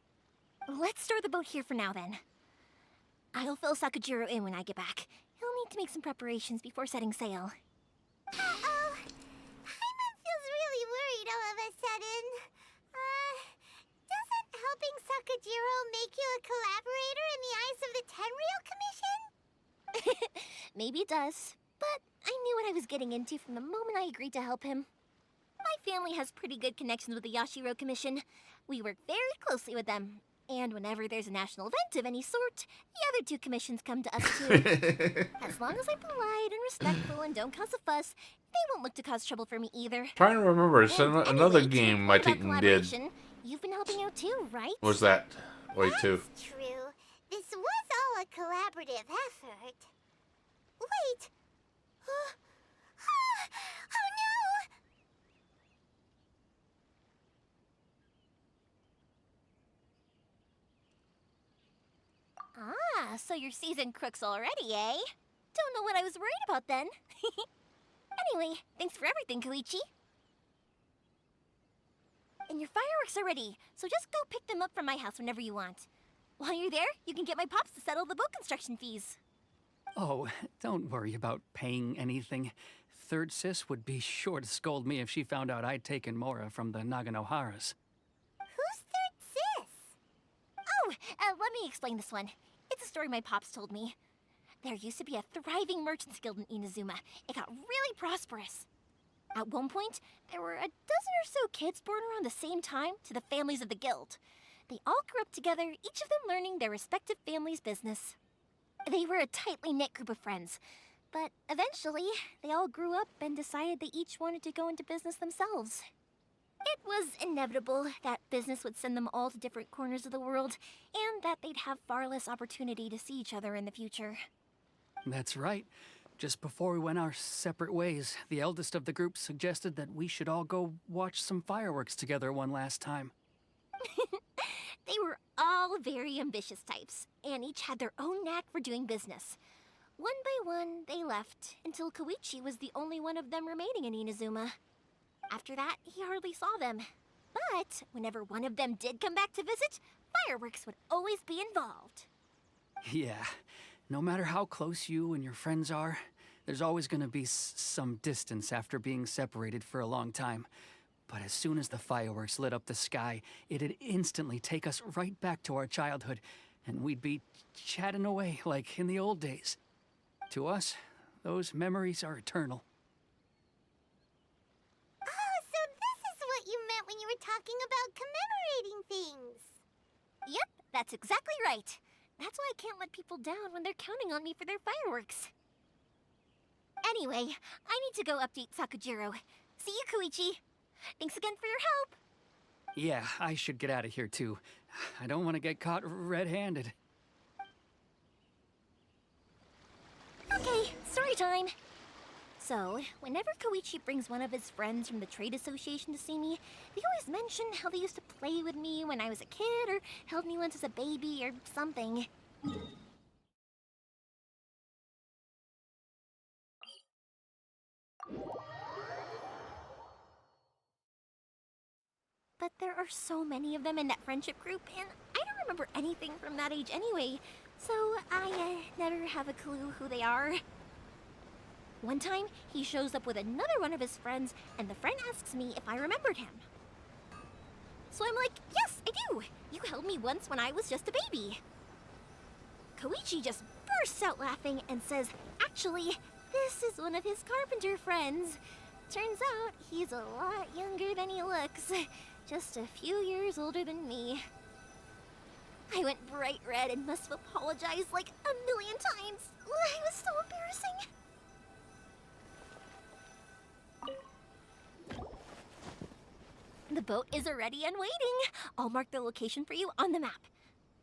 Let's store the boat here for now, then. I'll fill Sakujiro in when I get back. He'll need to make some preparations before setting sail. Uh-oh. Paimon feels really worried all of a sudden. Doesn't helping Sakujiro make you a collaborator in the eyes of the Tenryou Commission? Maybe it does, but I knew what I was getting into from the moment I agreed to help him. My family has pretty good connections with the Yashiro Commission. We work very closely with them. And whenever there's a national event of any sort, the other two commissions come to us too. As long as I'm polite and respectful and don't cause a fuss, they won't look to cause trouble for me either. Trying to remember, it's And another anyway, to your game my point about team did. collaboration, You've been helping out too, right? Was that way too? That's true. This was all a collaborative effort. Wait. Oh no! Ah, so you're seasoned crooks already, eh? Don't know what I was worried about then. Anyway, thanks for everything, Koichi. And your fireworks are ready, so just go pick them up from my house whenever you want. While you're there, you can get my pops to settle the boat construction fees. Oh, don't worry about paying anything. Third Sis would be sure to scold me if she found out I'd taken Mora from the Naganoharas. Who's Third Sis? Oh, let me explain this one. It's a story my pops told me. There used to be a thriving merchants guild in Inazuma. It got really prosperous. At one point, there were a dozen or so kids born around the same time to the families of the guild. They all grew up together, each of them learning their respective family's business. They were a tightly knit group of friends, but eventually, they all grew up and decided they each wanted to go into business themselves. It was inevitable that business would send them all to different corners of the world, and that they'd have far less opportunity to see each other in the future. That's right. Just before we went our separate ways, the eldest of the group suggested that we should all go watch some fireworks together one last time. They were all very ambitious types, and each had their own knack for doing business. One by one, they left, until Koichi was the only one of them remaining in Inazuma. After that, he hardly saw them. But whenever one of them did come back to visit, fireworks would always be involved. Yeah, no matter how close you and your friends are, there's always gonna be some distance after being separated for a long time. But as soon as the fireworks lit up the sky, it'd instantly take us right back to our childhood, and we'd be chatting away like in the old days. To us, those memories are eternal. Oh, so this is what you meant when you were talking about commemorating things. Yep, that's exactly right. That's why I can't let people down when they're counting on me for their fireworks. Anyway, I need to go update Sakujiro. See you, Koichi. Thanks again for your help. Yeah, I should get out of here too. I don't want to get caught red-handed. Okay, story time. So, whenever Koichi brings one of his friends from the trade association to see me, they always mention how they used to play with me when I was a kid, or held me once as a baby, or something. But there are so many of them in that friendship group, and I don't remember anything from that age anyway, so I never have a clue who they are. One time, he shows up with another one of his friends, and the friend asks me if I remembered him. So I'm like, yes, I do! You held me once when I was just a baby. Koichi just bursts out laughing and says, actually, this is one of his carpenter friends. Turns out, he's a lot younger than he looks. Just a few years older than me. I went bright red and must have apologized like a million times. It was so embarrassing. The boat is ready and waiting. I'll mark the location for you on the map.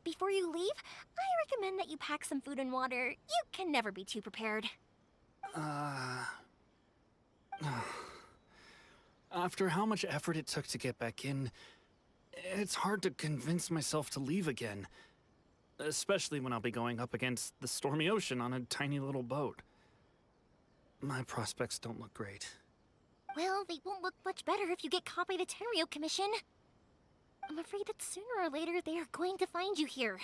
Before you leave, I recommend that you pack some food and water. You can never be too prepared. After how much effort it took to get back in, it's hard to convince myself to leave again. Especially when I'll be going up against the stormy ocean on a tiny little boat. My prospects don't look great. Well, they won't look much better if you get caught by the Tenryou Commission. I'm afraid that sooner or later they are going to find you here.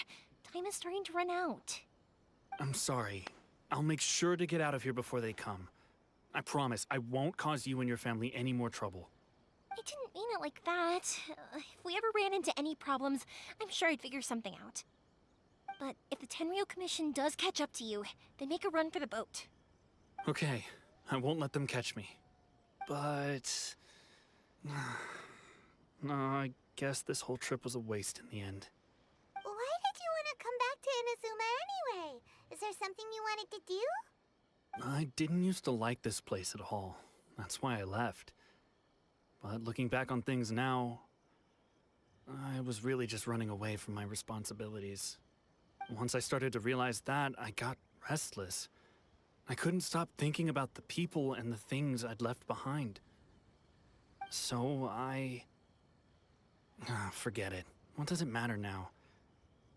Time is starting to run out. I'm sorry. I'll make sure to get out of here before they come. I promise I won't cause you and your family any more trouble. I didn't mean it like that. If we ever ran into any problems, I'm sure I'd figure something out. But if the Tenryo Commission does catch up to you, then make a run for the boat. Okay, I won't let them catch me. But... no, I guess this whole trip was a waste in the end. Why did you want to come back to Inazuma anyway? Is there something you wanted to do? I didn't used to like this place at all. That's why I left. But looking back on things now, I was really just running away from my responsibilities. Once I started to realize that, I got restless. I couldn't stop thinking about the people and the things I'd left behind. So forget it. What does it matter now?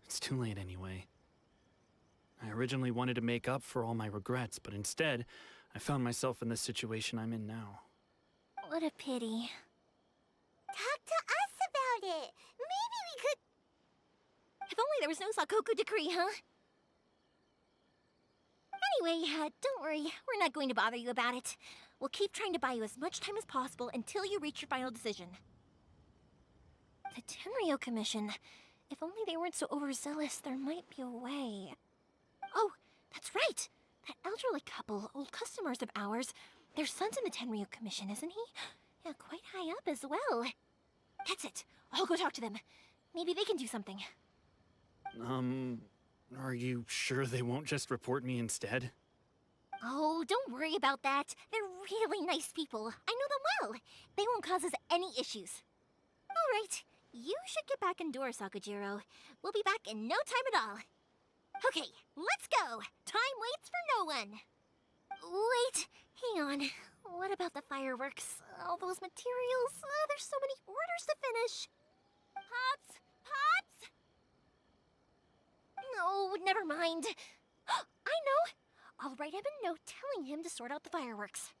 It's too late anyway. I originally wanted to make up for all my regrets, but instead, I found myself in the situation I'm in now. What a pity. Talk to us about it. Maybe we could... If only there was no Sakoku decree, huh? Anyway, don't worry. We're not going to bother you about it. We'll keep trying to buy you as much time as possible until you reach your final decision. The Tenryo Commission. If only they weren't so overzealous, there might be a way. Oh, that's right! That elderly couple, old customers of ours, their son's in the Tenryo Commission, isn't he? Yeah, quite high up as well. That's it. I'll go talk to them. Maybe they can do something. Are you sure they won't just report me instead? Oh, don't worry about that. They're really nice people. I know them well. They won't cause us any issues. All right. You should get back indoors, Sakujiro. We'll be back in no time at all. Okay, let's go. Time waits for no one. Wait, hang on. What about the fireworks? All those materials? There's so many orders to finish. Pops! Pops! No, never mind. I know. I'll write him a note telling him to sort out the fireworks.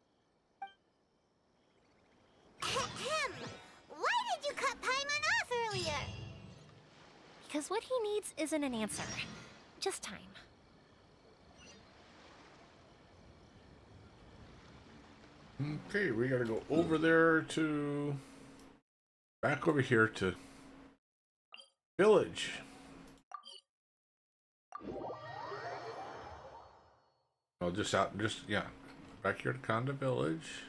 Ahem! Why did you cut Paimon off earlier? Because what he needs isn't an answer. Just time. Okay, we gotta go over there to... back over here to... village. Oh, yeah. Back here to Conda Village.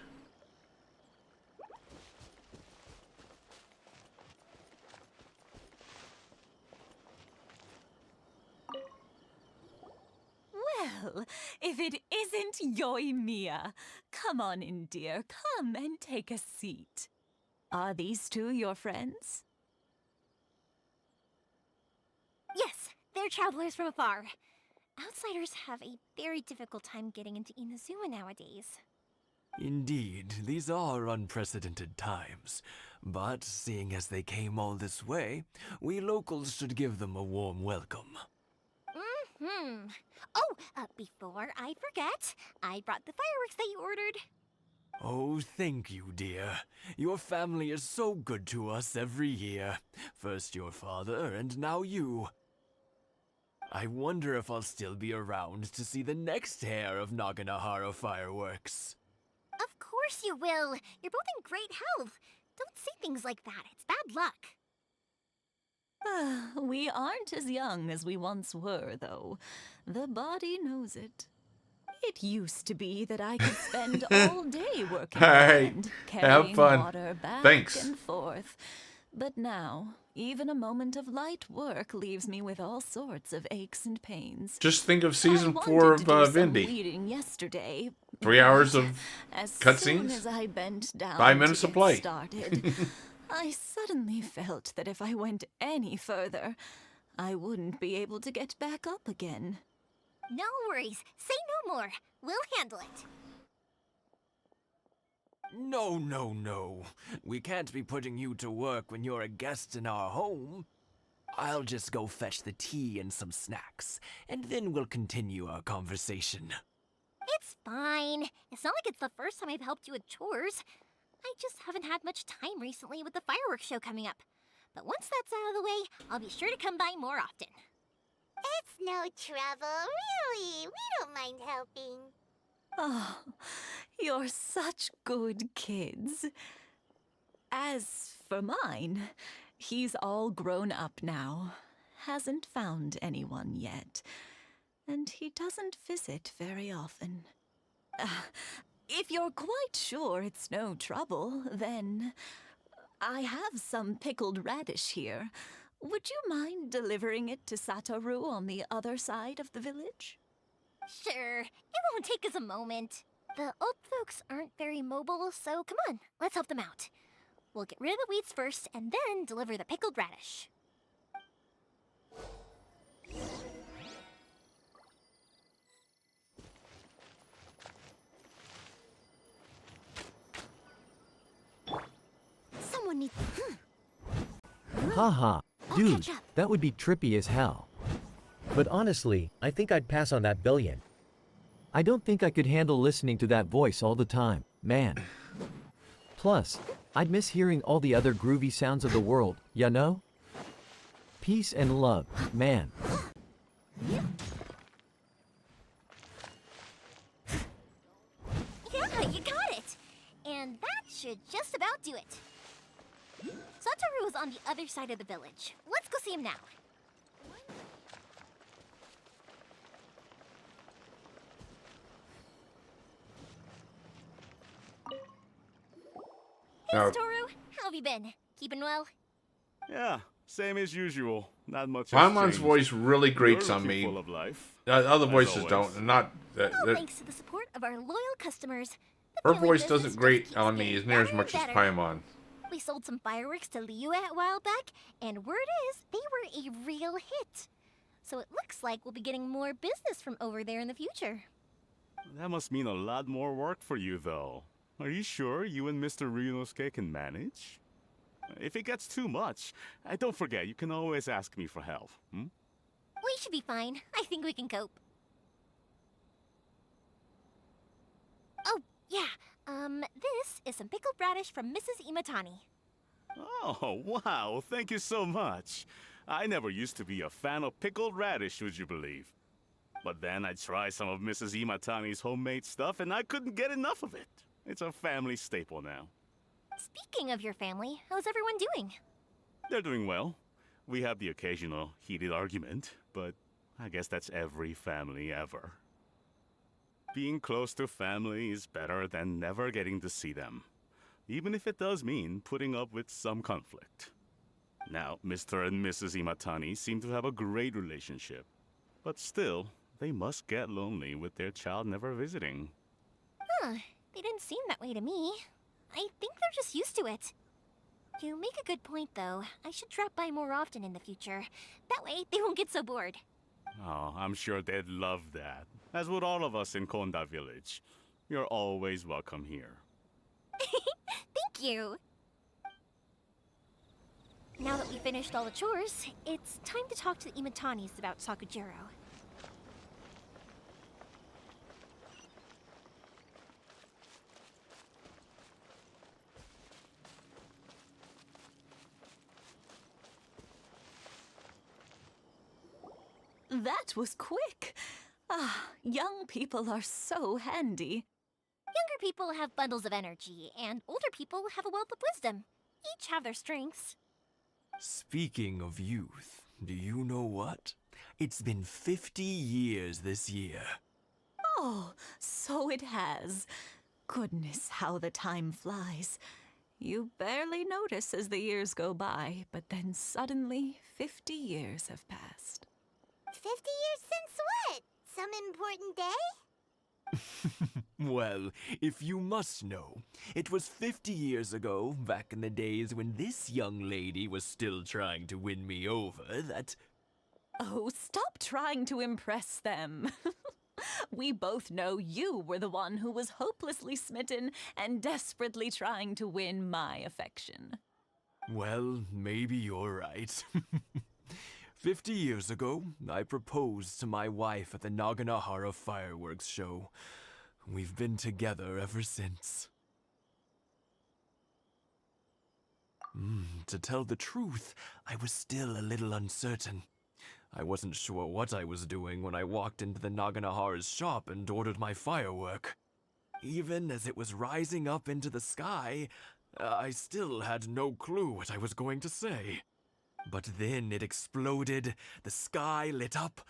Well, if it isn't Yoimiya. Come on in, dear. Come and take a seat. Are these two your friends? Yes, they're travelers from afar. Outsiders have a very difficult time getting into Inazuma nowadays. Indeed, these are unprecedented times. But seeing as they came all this way, we locals should give them a warm welcome. Mm-hmm. Oh, before I forget, I brought the fireworks that you ordered. Oh, thank you, dear. Your family is so good to us every year. First your father, and now you. I wonder if I'll still be around to see the next hair of Naganahara fireworks. Of course you will. You're both in great health. Don't say things like that. It's bad luck. We aren't as young as we once were, though. The body knows it. It used to be that I could spend all day working and carrying have fun. water back Thanks. and forth. But now, even a moment of light work leaves me with all sorts of aches and pains. Just think of I season wanted 4 of to do some Vindy. weeding yesterday. 3 hours of As soon cutscenes, as I bent down 5 minutes to of get play. started, I suddenly felt that if I went any further, I wouldn't be able to get back up again. No worries. Say no more. We'll handle it. No, no, no. We can't be putting you to work when you're a guest in our home. I'll just go fetch the tea and some snacks, and then we'll continue our conversation. It's fine. It's not like it's the first time I've helped you with chores. I just haven't had much time recently with the fireworks show coming up. But once that's out of the way, I'll be sure to come by more often. It's no trouble, really. We don't mind helping. Oh, you're such good kids. As for mine, he's all grown up now. Hasn't found anyone yet. And he doesn't visit very often. If you're quite sure it's no trouble, then I have some pickled radish here. Would you mind delivering it to Satoru on the other side of the village? Sure, it won't take us a moment. The old folks aren't very mobile, so come on, let's help them out. We'll get rid of the weeds first and then deliver the pickled radish. Someone needs... Haha, dude, catch up. that would be trippy as hell. But honestly, I think I'd pass on that billion. I don't think I could handle listening to that voice all the time, man. Plus, I'd miss hearing all the other groovy sounds of the world, ya know? Peace and love, man. Yeah, you got it! And that should just about do it. Satoru is on the other side of the village. Let's go see him now. Hey, Now- Satoru. How have you been? Keeping well? Yeah, same as usual. Not much. Paimon's voice really grates on me. Full of life. Other As voices always. don't. Not that. All thanks to the support of our loyal customers. Her family voice business doesn't just grate keeps on me getting as near as better much and as better. Paimon. We sold some fireworks to Liu a while back, and word is they were a real hit. So it looks like we'll be getting more business from over there in the future. That must mean a lot more work for you, though. Are you sure you and Mr. Ryunosuke can manage? If it gets too much, don't forget, you can always ask me for help. Hmm? We should be fine. I think we can cope. Oh, yeah. This is some pickled radish from Mrs. Imatani. Oh, wow, thank you so much. I never used to be a fan of pickled radish, would you believe? But then I tried some of Mrs. Imatani's homemade stuff and I couldn't get enough of it. It's a family staple now. Speaking of your family, how's everyone doing? They're doing well. We have the occasional heated argument, but I guess that's every family ever. Being close to family is better than never getting to see them, even if it does mean putting up with some conflict. Now, Mr. and Mrs. Imatani seem to have a great relationship, but still, they must get lonely with their child never visiting. Huh, they didn't seem that way to me. I think they're just used to it. You make a good point, though. I should drop by more often in the future. That way, they won't get so bored. Oh, I'm sure they'd love that, as would all of us in Konda Village. You're always welcome here. Thank you! Now that we finished all the chores, it's time to talk to the Imatanis about Sakujiro. That was quick. Ah, young people are so handy. Younger people have bundles of energy, and older people have a wealth of wisdom. Each have their strengths. Speaking of youth, do you know what? It's been 50 years this year. Oh, so it has. Goodness, how the time flies. You barely notice as the years go by, but then suddenly 50 years have passed. 50 years since what? Some important day? Well, if you must know, it was 50 years ago, back in the days when this young lady was still trying to win me over, that... Oh, stop trying to impress them. We both know you were the one who was hopelessly smitten and desperately trying to win my affection. Well, maybe you're right. 50 years ago, I proposed to my wife at the Naganahara fireworks show. We've been together ever since. To tell the truth, I was still a little uncertain. I wasn't sure what I was doing when I walked into the Naganahara's shop and ordered my firework. Even as it was rising up into the sky, I still had no clue what I was going to say. But then it exploded, the sky lit up.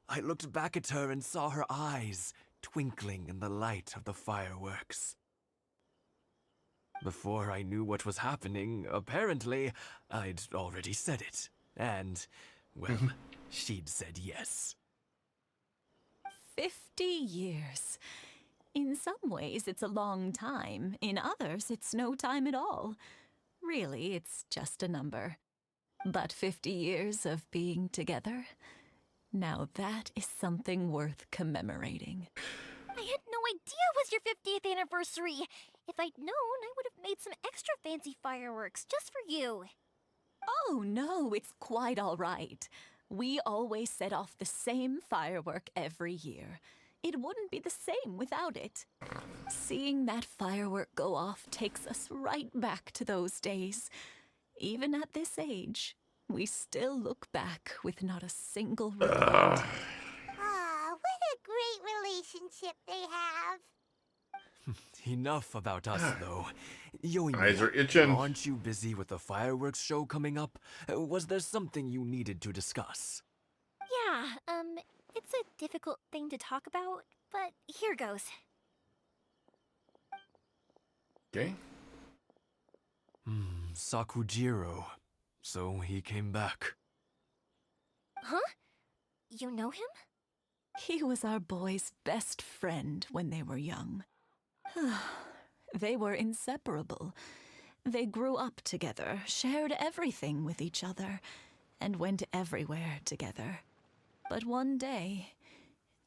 I looked back at her and saw her eyes twinkling in the light of the fireworks. Before I knew what was happening, apparently, I'd already said it. And, well, she'd said yes. 50 years. In some ways, it's a long time. In others, it's no time at all. Really, it's just a number. But 50 years of being together? Now that is something worth commemorating. I had no idea it was your 50th anniversary. If I'd known, I would have made some extra fancy fireworks just for you. Oh, no, it's quite all right. We always set off the same firework every year. It wouldn't be the same without it. Seeing that firework go off takes us right back to those days. Even at this age, we still look back with not a single regret. Aw, what a great relationship they have. Enough about us, though. Eyes are itching. Aren't you busy with the fireworks show coming up? Was there something you needed to discuss? Yeah, it's a difficult thing to talk about, but here goes. Okay. Sakujiro. So he came back. Huh? You know him? He was our boy's best friend when they were young. They were inseparable. They grew up together, shared everything with each other, and went everywhere together. But one day,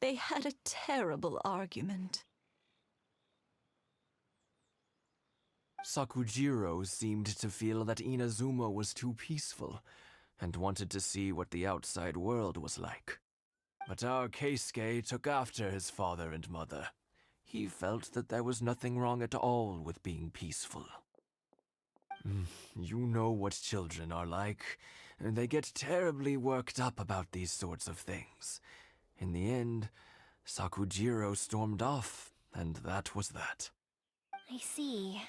they had a terrible argument. Sakujiro seemed to feel that Inazuma was too peaceful, and wanted to see what the outside world was like. But our Keisuke took after his father and mother. He felt that there was nothing wrong at all with being peaceful. You know what children are like. They get terribly worked up about these sorts of things. In the end, Sakujiro stormed off, and that was that. I see.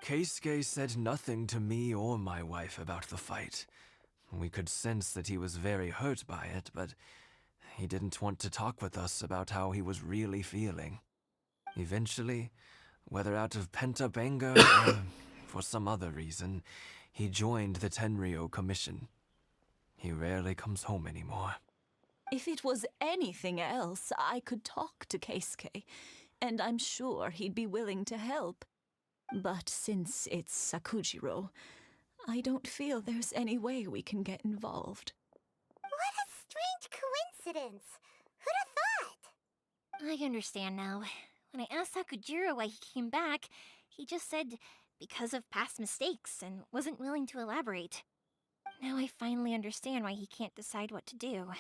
Keisuke said nothing to me or my wife about the fight. We could sense that he was very hurt by it, but he didn't want to talk with us about how he was really feeling. Eventually, whether out of pent-up anger or for some other reason, he joined the Tenryou Commission. He rarely comes home anymore. If it was anything else, I could talk to Keisuke, and I'm sure he'd be willing to help. But since it's Sakujiro, I don't feel there's any way we can get involved. What a strange coincidence. Who'd have thought? I understand now. When I asked Sakujiro why he came back, he just said because of past mistakes and wasn't willing to elaborate. Now I finally understand why he can't decide what to do.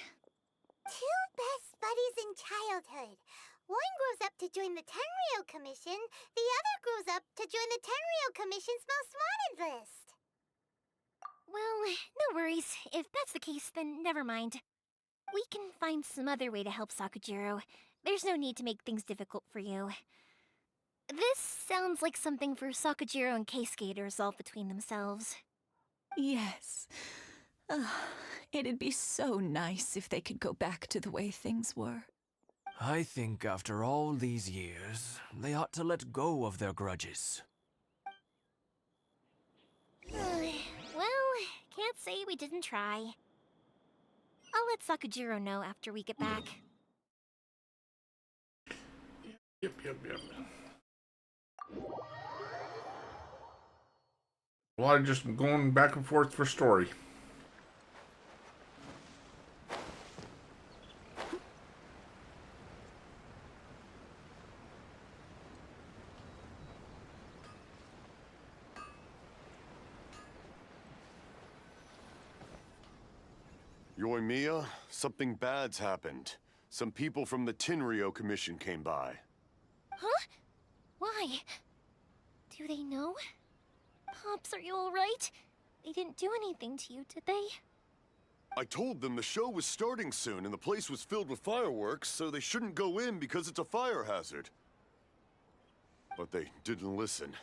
Two best buddies in childhood. One grows up to join the Tenryou Commission, the other grows up to join the Tenryou Commission's most wanted list. Well, no worries. If that's the case, then never mind. We can find some other way to help Sakujiro. There's no need to make things difficult for you. This sounds like something for Sakujiro and Keisuke to resolve between themselves. Yes. It'd be so nice if they could go back to the way things were. I think after all these years, they ought to let go of their grudges. Well, can't say we didn't try. I'll let Sakujiro know after we get back. Yep. A lot of just going back and forth for story. Yoimiya, something bad's happened. Some people from the Tenryou Commission came by. Huh? Why? Do they know? Pops, are you alright? They didn't do anything to you, did they? I told them the show was starting soon and the place was filled with fireworks, so they shouldn't go in because it's a fire hazard. But they didn't listen.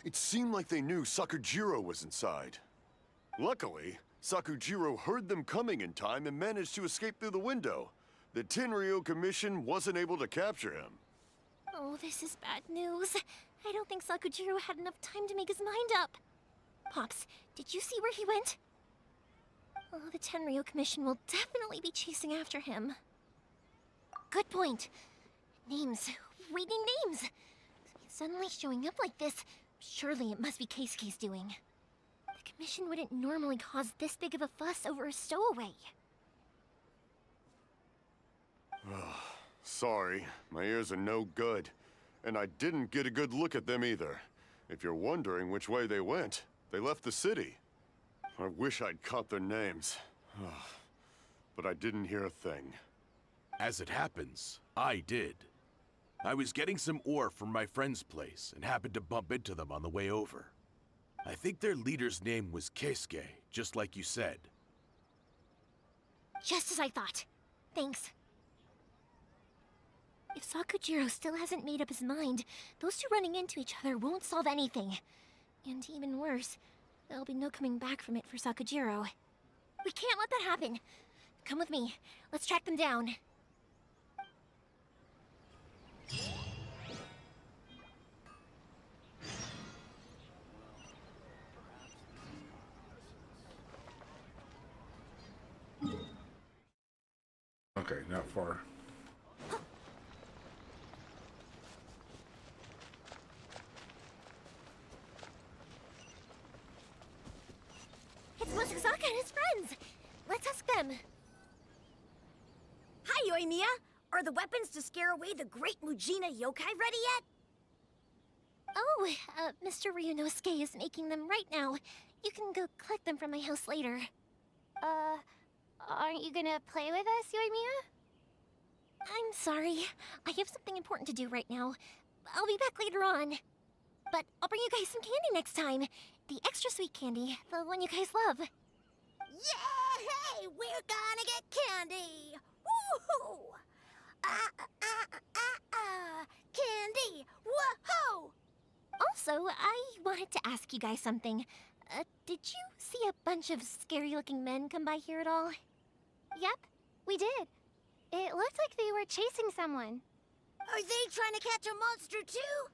It seemed like they knew Sakujiro was inside. Luckily, Sakujiro heard them coming in time and managed to escape through the window. The Tenryo Commission wasn't able to capture him. Oh, this is bad news. I don't think Sakujiro had enough time to make his mind up. Pops, did you see where he went? Oh, the Tenryo Commission will definitely be chasing after him. Good point. Names. We need names. Suddenly showing up like this, surely it must be Keisuke's doing. The Commission wouldn't normally cause this big of a fuss over a stowaway. Sorry, my ears are no good. And I didn't get a good look at them either. If you're wondering which way they went, they left the city. I wish I'd caught their names. But I didn't hear a thing. As it happens, I did. I was getting some ore from my friend's place and happened to bump into them on the way over. I think their leader's name was Keisuke, just like you said. Just as I thought. Thanks. If Sakujiro still hasn't made up his mind, those two running into each other won't solve anything. And even worse, there'll be no coming back from it for Sakujiro. We can't let that happen. Come with me. Let's track them down. Okay, not far. It's Mochizaka and his friends. Let's ask them. Hi, Yoimiya. Are the weapons to scare away the great Mujina yokai ready yet? Oh, Mr. Ryunosuke is making them right now. You can go collect them from my house later. Aren't you gonna play with us, Yoimiya? I'm sorry. I have something important to do right now. I'll be back later on. But I'll bring you guys some candy next time. The extra sweet candy, the one you guys love. Yay! We're gonna get candy! Woohoo! Candy! Woohoo! Also, I wanted to ask you guys something. Did you see a bunch of scary-looking men come by here at all? Yep, we did. It looked like they were chasing someone. Are they trying to catch a monster too?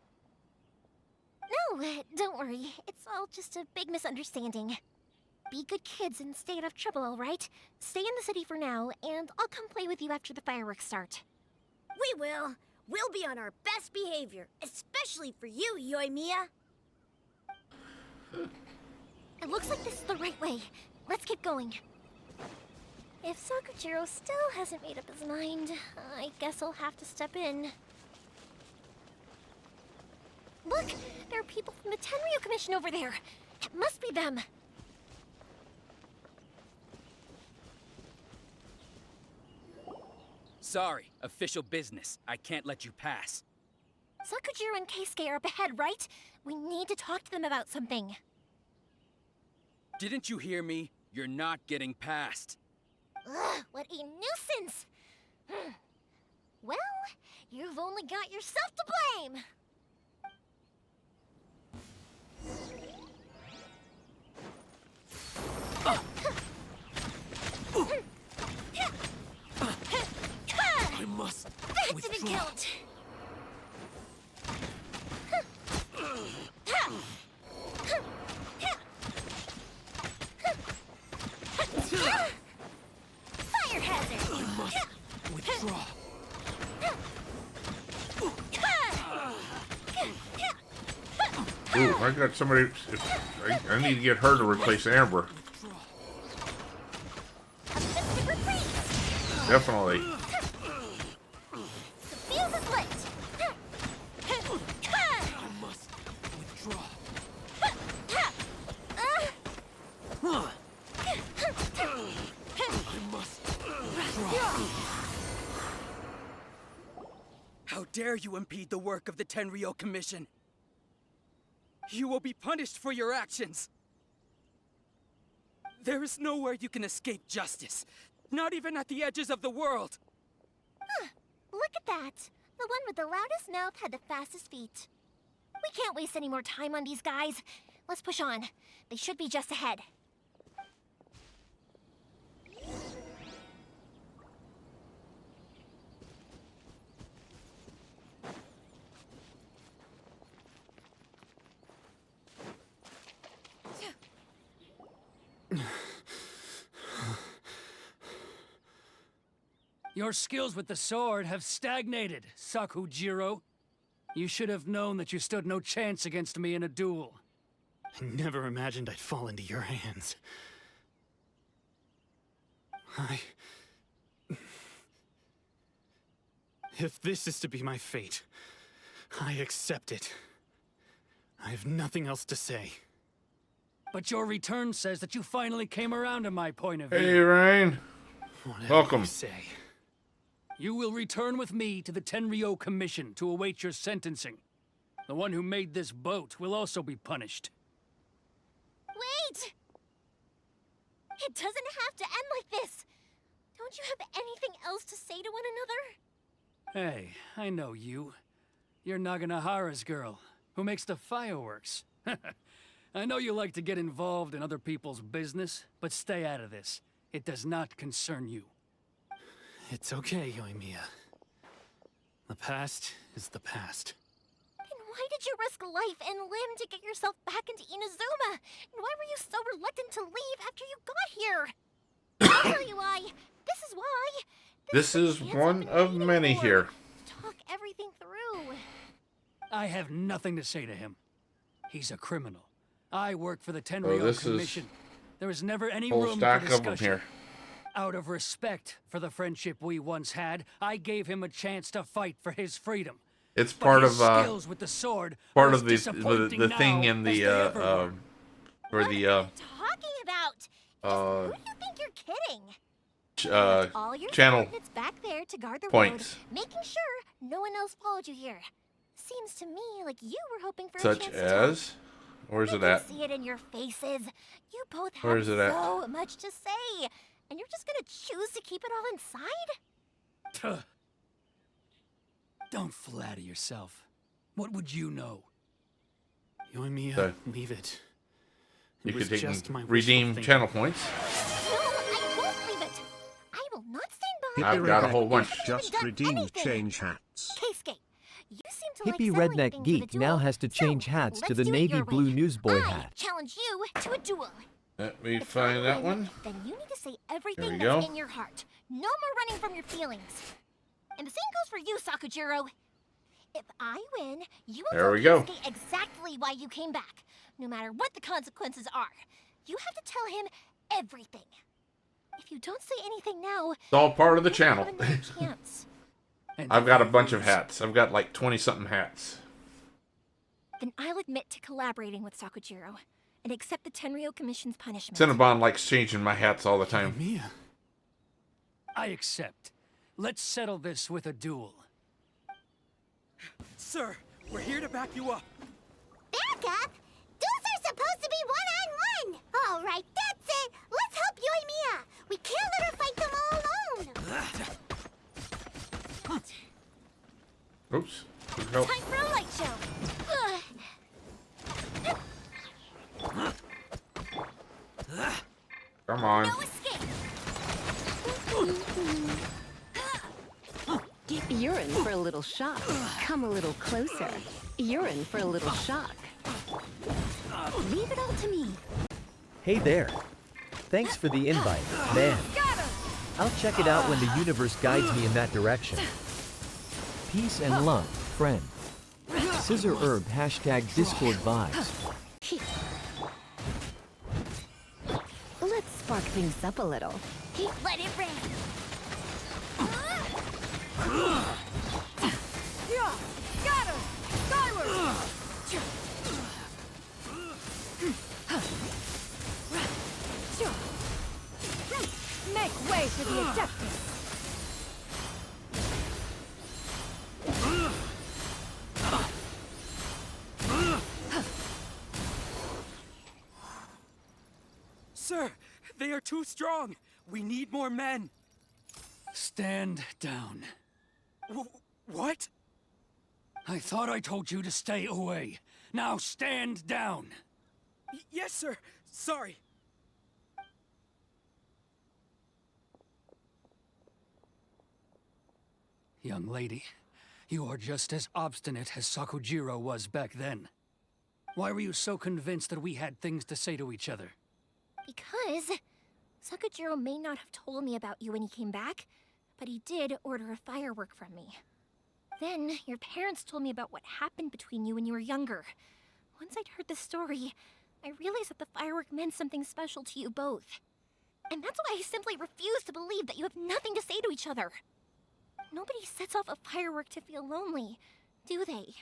No, don't worry. It's all just a big misunderstanding. Be good kids and stay out of trouble, all right? Stay in the city for now, and I'll come play with you after the fireworks start. We will. We'll be on our best behavior, especially for you, Yoimiya. It looks like this is the right way. Let's keep going. If Sakujiro still hasn't made up his mind, I guess I'll have to step in. Look! There are people from the Tenryo Commission over there! It must be them! Sorry, official business. I can't let you pass. Sakujiro and Keisuke are up ahead, right? We need to talk to them about something. Didn't you hear me? You're not getting past. Ugh, what a nuisance! Well, you've only got yourself to blame! I must That withdraw. didn't count! Fire hazard! I must withdraw. Ooh, I got somebody. I need to get her to replace Amber. Definitely. The fuse is lit! I must withdraw. I must withdraw. How dare you impede the work of the Tenryo Commission? You will be punished for your actions. There is nowhere you can escape justice. Not even at the edges of the world. Huh. Look at that. The one with the loudest mouth had the fastest feet. We can't waste any more time on these guys. Let's push on. They should be just ahead. Your skills with the sword have stagnated, Sakujiro. You should have known that you stood no chance against me in a duel. I never imagined I'd fall into your hands. If this is to be my fate, I accept it. I have nothing else to say. But your return says that you finally came around to my point of view. Hey, Rain. Whatever Welcome. you say. You will return with me to the Tenryo Commission to await your sentencing. The one who made this boat will also be punished. Wait! It doesn't have to end like this. Don't you have anything else to say to one another? Hey, I know you. You're Naganahara's girl, who makes the fireworks. I know you like to get involved in other people's business, but stay out of this. It does not concern you. It's okay, Yoimiya. The past is the past. And why did you risk life and limb to get yourself back into Inazuma? And why were you so reluctant to leave after you got here? I'll tell you why. This is why. This is one of many here. Talk everything through. I have nothing to say to him. He's a criminal. I work for the Tenryo this Commission. There is never any whole room for stack of them discussion. here. Out of respect for the friendship we once had, I gave him a chance to fight for his freedom. It's But part his of skills with the sword part are of as the disappointing thing now in as the they ever were. for the Talking about. Who do you think you're kidding? All your channel subordinates back there to guard the points. road, making sure no one else followed you here. Seems to me like you were hoping for a Such chance to as, where's I it can at? see it in your faces. You both have Where is it at? so much to say, and you're just gonna choose to keep it all inside? Tuh. Don't flatter yourself. What would you know? Yoimiya, So, leave it. You It was could take just my and wishful redeem thinking. channel points. No, I won't leave it. I will not stand by. I've got a whole bunch. Just redeemed change hats. Keisuke, you seem to Hippie like settling redneck things with a geek duel. now has to change hats to let's the do it navy your blue way. newsboy I hat. challenge you to a duel. Let me If find I that win, one. Then you need to say There everything we that's go. in your heart. No more running from your feelings. And the same goes for you, Sakujiro. If I win, you will There tell we go. Keisuke exactly why you came back, no matter what the consequences are. You have to tell him everything. If you don't say anything now, It's all part of the you channel. have another chance. I've got a bunch of hats. I've got like 20-something hats. Then I'll admit to collaborating with Sakujiro and accept the Tenryo Commission's punishment. Cinnabon likes changing my hats all the time. Yoimiya. I accept. Let's settle this with a duel. Sir, we're here to back you up. Back up? Duels are supposed to be one-on-one. All right, that's it. Let's help Yoimiya. We can't let her fight them all alone. Oops. Good help. Time for a light show. Come on. No escape. You're in for a little shock. Come a little closer. You're in for a little shock. Leave it all to me. Hey there. Thanks for the invite, man. I'll check it out when the universe guides me in that direction. Peace and love, friend. Scissor Herb # Discord vibes. Let's spark things up a little. Let it rain. Got her! Skyward! Make way for the Adeptus! They are too strong. We need more men. Stand down. What? I thought I told you to stay away. Now stand down. Yes, sir. Sorry. Young lady, you are just as obstinate as Sakujiro was back then. Why were you so convinced that we had things to say to each other? Because Sakujiro may not have told me about you when he came back, but he did order a firework from me. Then, your parents told me about what happened between you when you were younger. Once I'd heard the story, I realized that the firework meant something special to you both. And that's why I simply refuse to believe that you have nothing to say to each other. Nobody sets off a firework to feel lonely, do they?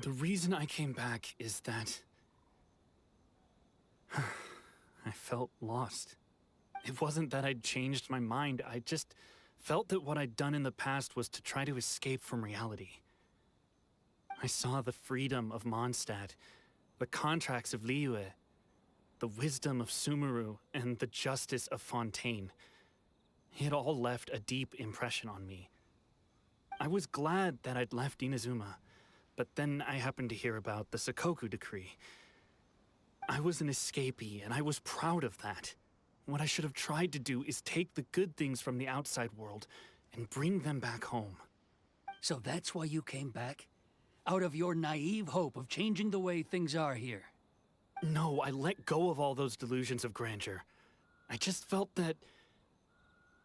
The reason I came back is that I felt lost. It wasn't that I'd changed my mind, I just felt that what I'd done in the past was to try to escape from reality. I saw the freedom of Mondstadt, the contracts of Liyue, the wisdom of Sumeru, and the justice of Fontaine. It all left a deep impression on me. I was glad that I'd left Inazuma, but then I happened to hear about the Sakoku decree. I was an escapee, and I was proud of that. What I should have tried to do is take the good things from the outside world and bring them back home. So that's why you came back? Out of your naive hope of changing the way things are here? No, I let go of all those delusions of grandeur. I just felt that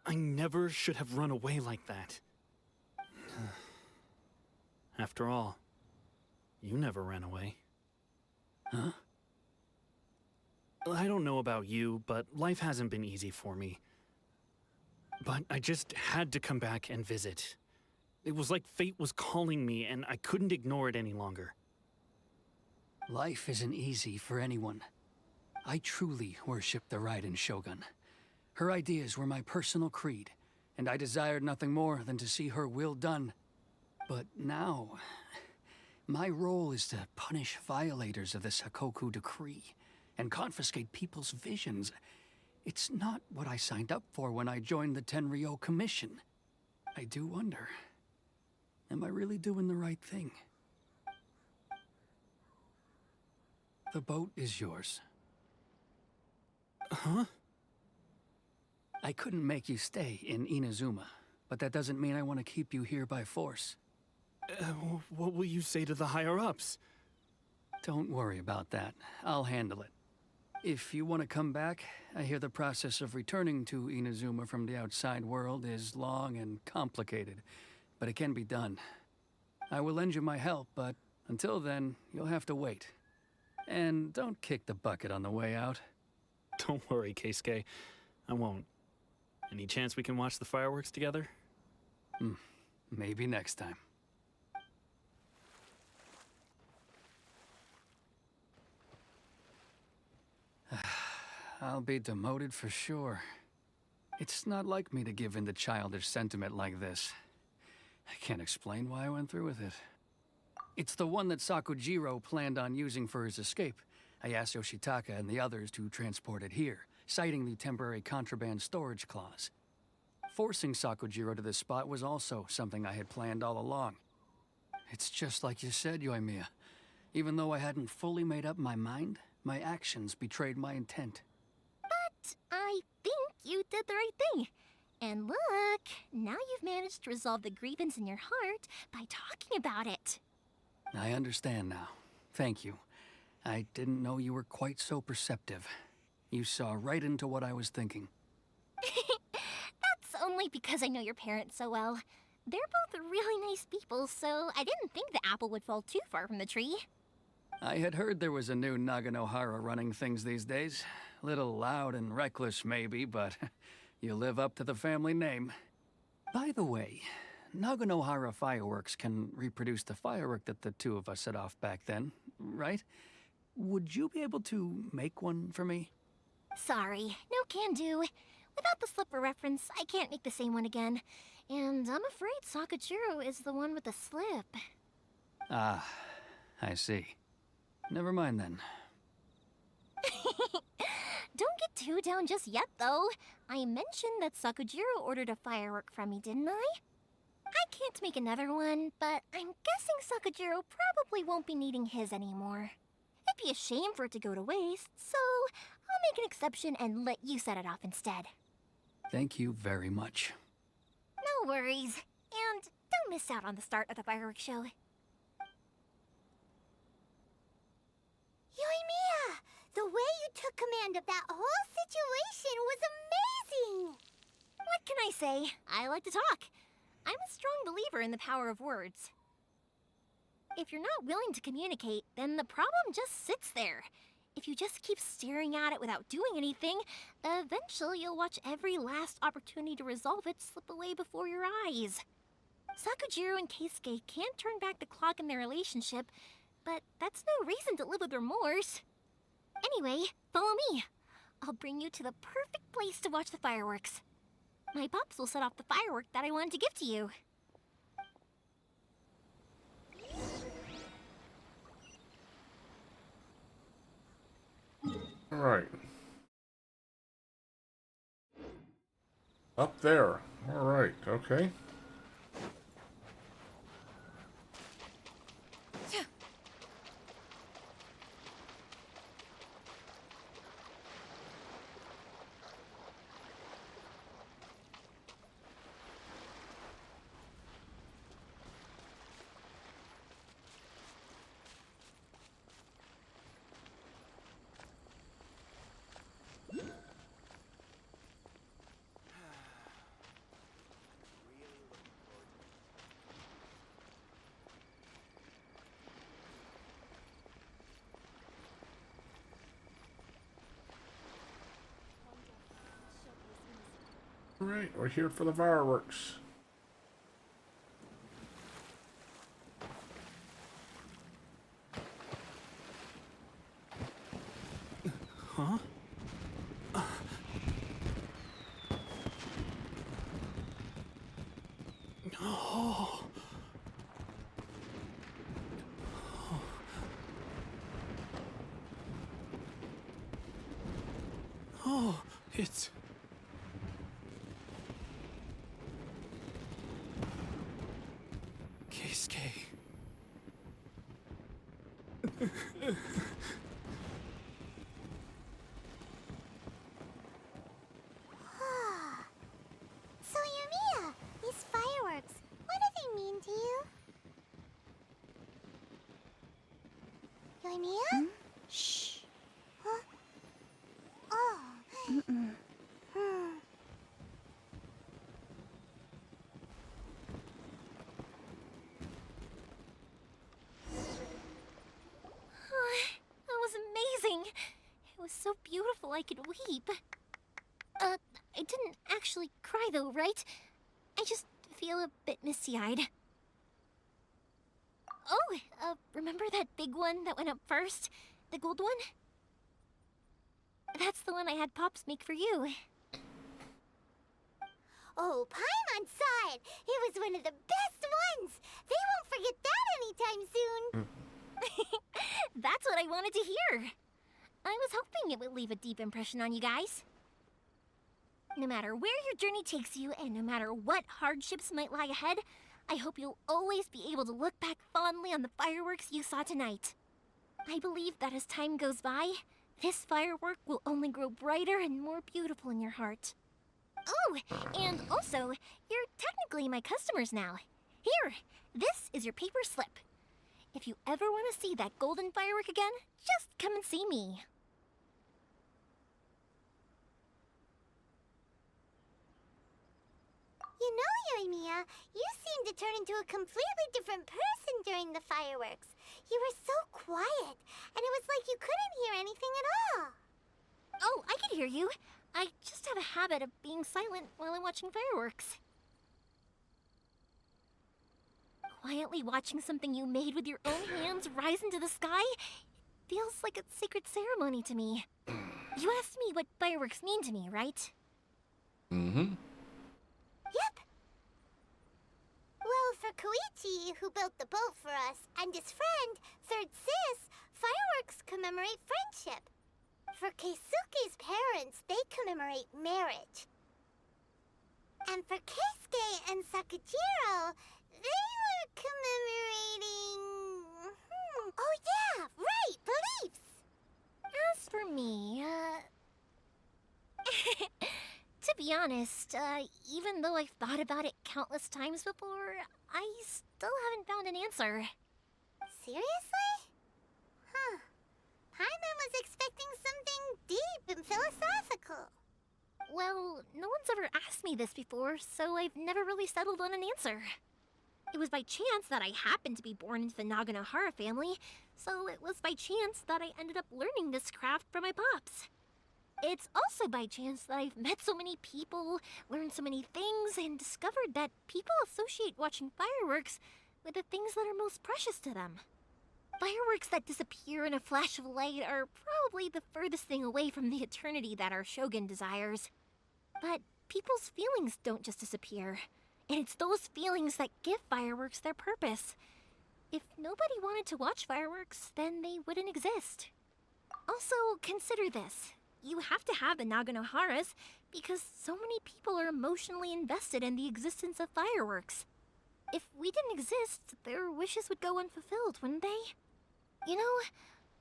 I never should have run away like that. After all, you never ran away. Huh? I don't know about you, but life hasn't been easy for me. But I just had to come back and visit. It was like fate was calling me, and I couldn't ignore it any longer. Life isn't easy for anyone. I truly worship the Raiden Shogun. Her ideas were my personal creed, and I desired nothing more than to see her will done. But now, my role is to punish violators of the Sakoku decree and confiscate people's visions. It's not what I signed up for when I joined the Tenryo Commission. I do wonder, am I really doing the right thing? The boat is yours. Huh? I couldn't make you stay in Inazuma, but that doesn't mean I want to keep you here by force. What will you say to the higher-ups? Don't worry about that. I'll handle it. If you want to come back, I hear the process of returning to Inazuma from the outside world is long and complicated, but it can be done. I will lend you my help, but until then, you'll have to wait. And don't kick the bucket on the way out. Don't worry, Keisuke. I won't. Any chance we can watch the fireworks together? Maybe next time. I'll be demoted for sure. It's not like me to give in to childish sentiment like this. I can't explain why I went through with it. It's the one that Sakujiro planned on using for his escape. I asked Yoshitaka and the others to transport it here, citing the temporary contraband storage clause. Forcing Sakujiro to this spot was also something I had planned all along. It's just like you said, Yoimiya. Even though I hadn't fully made up my mind, my actions betrayed my intent. But I think you did the right thing. And look, now you've managed to resolve the grievance in your heart by talking about it. I understand now. Thank you. I didn't know you were quite so perceptive. You saw right into what I was thinking. That's only because I know your parents so well. They're both really nice people, so I didn't think the apple would fall too far from the tree. I had heard there was a new Naganohara running things these days. Little loud and reckless, maybe, but you live up to the family name. By the way, Naganohara fireworks can reproduce the firework that the two of us set off back then, right? Would you be able to make one for me? Sorry, no can do. Without the slipper reference, I can't make the same one again. And I'm afraid Sakujiro is the one with the slip. Ah, I see. Never mind then. Don't get too down just yet, though. I mentioned that Sakujiro ordered a firework from me, didn't I? I can't make another one, but I'm guessing Sakujiro probably won't be needing his anymore. It'd be a shame for it to go to waste, so I'll make an exception and let you set it off instead. Thank you very much. No worries. And don't miss out on the start of the fireworks show. Yoimiya! The way you took command of that whole situation was amazing! What can I say? I like to talk. I'm a strong believer in the power of words. If you're not willing to communicate, then the problem just sits there. If you just keep staring at it without doing anything, eventually you'll watch every last opportunity to resolve it slip away before your eyes. Sakujiro and Keisuke can't turn back the clock in their relationship, but that's no reason to live with remorse. Anyway, follow me. I'll bring you to the perfect place to watch the fireworks. My pops will set off the firework that I wanted to give to you. All right. Up there. All right. Okay. All right, we're here for the fireworks. Huh? Oh. Oh, it's... Keisuke. So, Yoimiya, these fireworks, what do they mean to you? Yoimiya? Shh. Huh? Oh. That was amazing. It was so beautiful I could weep. I didn't actually cry though, right? I just feel a bit misty-eyed. Oh, remember that big one that went up first? The gold one? That's the one I had Pops make for you. Oh, Paimon saw it! It was one of the best ones! They won't forget that anytime soon! That's what I wanted to hear. I was hoping it would leave a deep impression on you guys. No matter where your journey takes you, and no matter what hardships might lie ahead, I hope you'll always be able to look back fondly on the fireworks you saw tonight. I believe that as time goes by, this firework will only grow brighter and more beautiful in your heart. Oh, and also, you're technically my customers now. Here, this is your paper slip. If you ever want to see that golden firework again, just come and see me. You know, Yoimiya, you seemed to turn into a completely different person during the fireworks. You were so quiet, and it was like you couldn't hear anything at all. Oh, I can hear you. I just have a habit of being silent while I'm watching fireworks. Quietly watching something you made with your own hands rise into the sky feels like a sacred ceremony to me. You asked me what fireworks mean to me, right? Mm-hmm. Yep. Well, for Koichi, who built the boat for us, and his friend, Third Sis, fireworks commemorate friendship. For Keisuke's parents, they commemorate marriage. And for Keisuke and Sakajiro, they were commemorating... Oh yeah, right, beliefs! As for me, to be honest, even though I've thought about it countless times before, I still haven't found an answer. Seriously? Huh. Paimon was expecting something deep and philosophical. Well, no one's ever asked me this before, so I've never really settled on an answer. It was by chance that I happened to be born into the Naganohara family, so it was by chance that I ended up learning this craft from my pops. It's also by chance that I've met so many people, learned so many things, and discovered that people associate watching fireworks with the things that are most precious to them. Fireworks that disappear in a flash of light are probably the furthest thing away from the eternity that our shogun desires. But people's feelings don't just disappear, and it's those feelings that give fireworks their purpose. If nobody wanted to watch fireworks, then they wouldn't exist. Also, consider this. You have to have the Naganoharas because so many people are emotionally invested in the existence of fireworks. If we didn't exist, their wishes would go unfulfilled, wouldn't they? You know,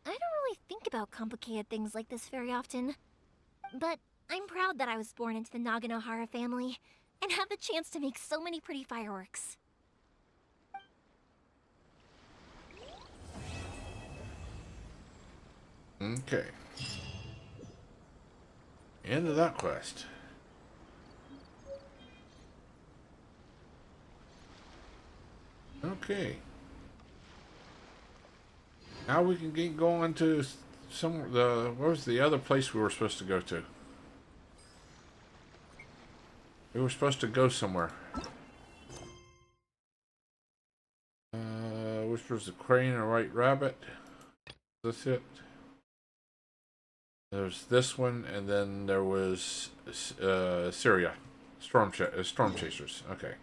I don't really think about complicated things like this very often. But I'm proud that I was born into the Naganohara family and have the chance to make so many pretty fireworks. Okay. End of that quest. Okay. Now we can get going to what was the other place we were supposed to go to? We were supposed to go somewhere. Which was the crane and white rabbit? That's it. There's this one, and then there was Syria, storm chasers. Okay.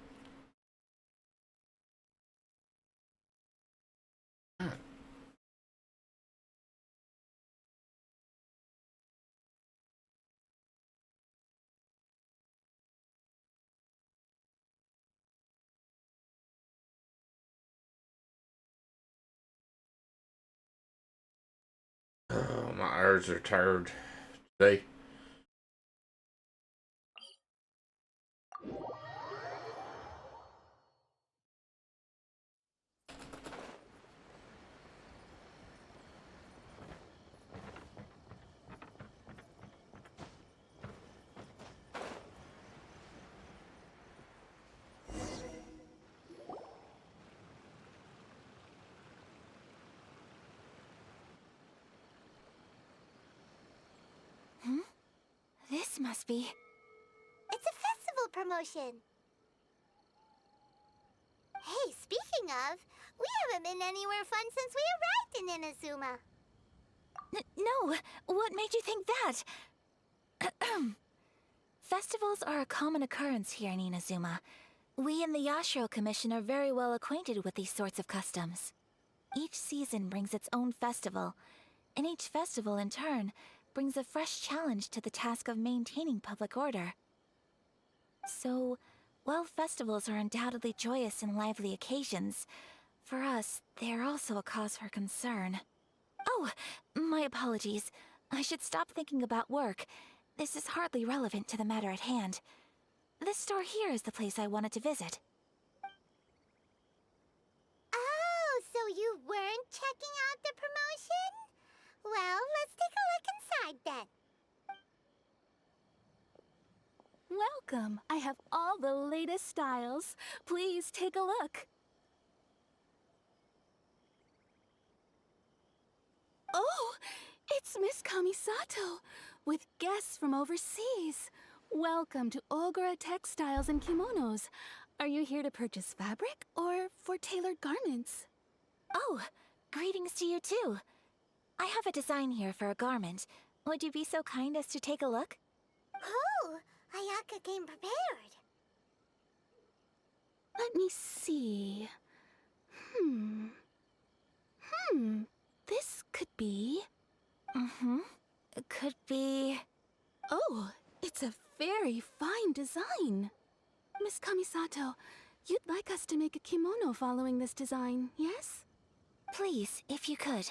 Oh, my eyes are tired today. This must be... It's a festival promotion. Hey, speaking of, we haven't been anywhere fun since we arrived in Inazuma. No, what made you think that? Festivals are a common occurrence here in Inazuma. We in the Yashiro Commission are very well acquainted with these sorts of customs. Each season brings its own festival, and each festival in turn brings a fresh challenge to the task of maintaining public order. So, while festivals are undoubtedly joyous and lively occasions, for us, they are also a cause for concern. Oh, my apologies. I should stop thinking about work. This is hardly relevant to the matter at hand. This store here is the place I wanted to visit. Oh, so you weren't checking out the promotion? Well, let's take a look inside then. Welcome. I have all the latest styles. Please take a look. Oh, it's Miss Kamisato with guests from overseas. Welcome to Ogura Textiles and Kimonos. Are you here to purchase fabric or for tailored garments? Oh, greetings to you too. I have a design here for a garment. Would you be so kind as to take a look? Oh, Ayaka came prepared. Let me see. This could be... could be... Oh, it's a very fine design. Miss Kamisato, you'd like us to make a kimono following this design, yes? Please, if you could.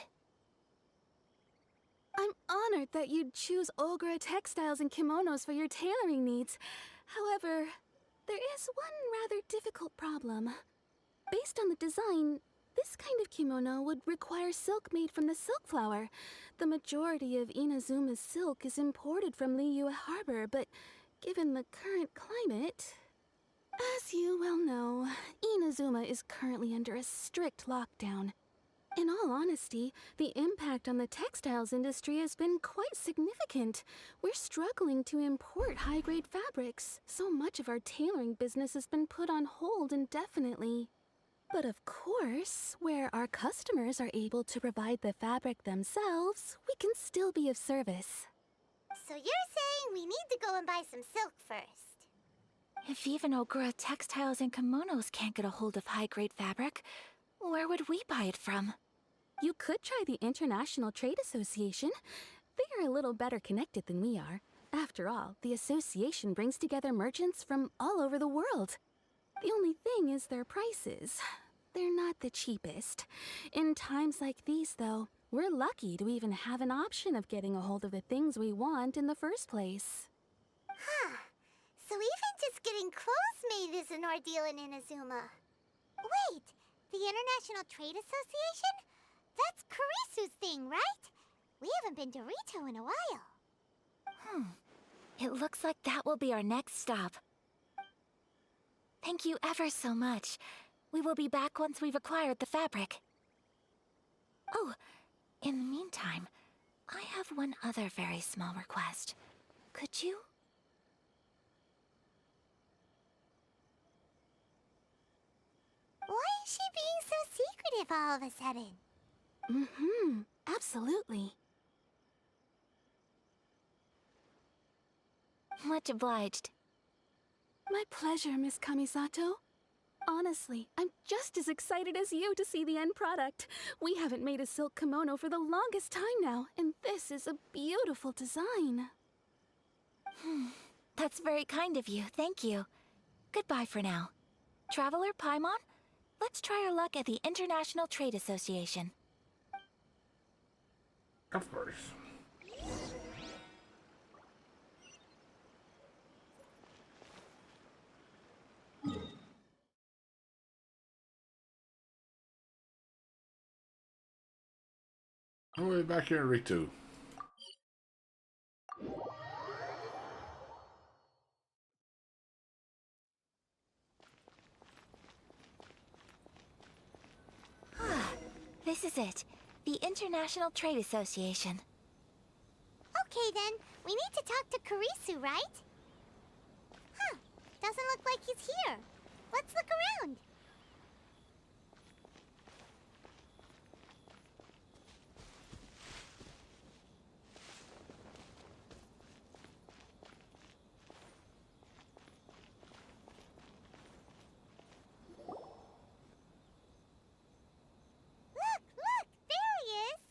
I'm honored that you'd choose Ogura textiles and kimonos for your tailoring needs. However, there is one rather difficult problem. Based on the design, this kind of kimono would require silk made from the silk flower. The majority of Inazuma's silk is imported from Liyue Harbor, but given the current climate... As you well know, Inazuma is currently under a strict lockdown. In all honesty, the impact on the textiles industry has been quite significant. We're struggling to import high-grade fabrics. So much of our tailoring business has been put on hold indefinitely. But of course, where our customers are able to provide the fabric themselves, we can still be of service. So you're saying we need to go and buy some silk first? If even Ogura textiles and kimonos can't get a hold of high-grade fabric, where would we buy it from? You could try the International Trade Association. They are a little better connected than we are. After all, the association brings together merchants from all over the world. The only thing is their prices. They're not the cheapest. In times like these, though, we're lucky to even have an option of getting a hold of the things we want in the first place. Huh. So even just getting clothes made is an ordeal in Inazuma. Wait, the International Trade Association? That's Kurisu's thing, right? We haven't been to Rito in a while. It looks like that will be our next stop. Thank you ever so much. We will be back once we've acquired the fabric. Oh, in the meantime, I have one other very small request. Could you? Why is she being so secretive all of a sudden? Absolutely. Much obliged. My pleasure, Miss Kamisato. Honestly, I'm just as excited as you to see the end product. We haven't made a silk kimono for the longest time now, and this is a beautiful design. That's very kind of you, thank you. Goodbye for now. Traveler Paimon, let's try our luck at the International Trade Association. Of course. All the way back here in Ritu. This is it. The International Trade Association. Okay then, we need to talk to Kurisu, right? Huh, doesn't look like he's here. Let's look around. Look, there he is.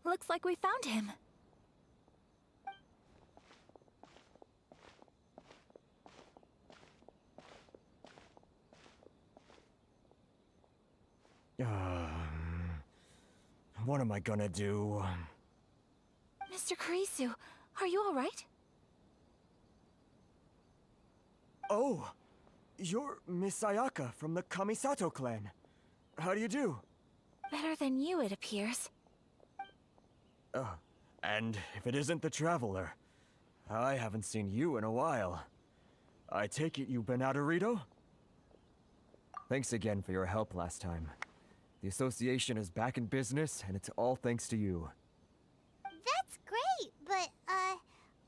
Looks like we found him. What am I gonna do? Mr. Kurisu, are you all right? Oh, you're Miss Ayaka from the Kamisato clan. How do you do? Better than you, it appears. And if it isn't the Traveler, I haven't seen you in a while. I take it you've been out of Rito? Thanks again for your help last time. The association is back in business, and it's all thanks to you. That's great, but,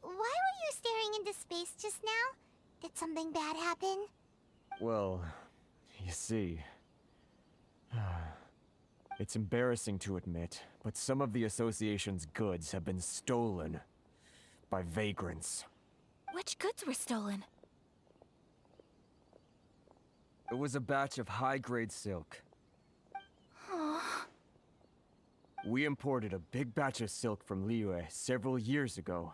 why were you staring into space just now? Did something bad happen? Well, you see... It's embarrassing to admit, but some of the association's goods have been stolen by vagrants. Which goods were stolen? It was a batch of high-grade silk. We imported a big batch of silk from Liyue several years ago.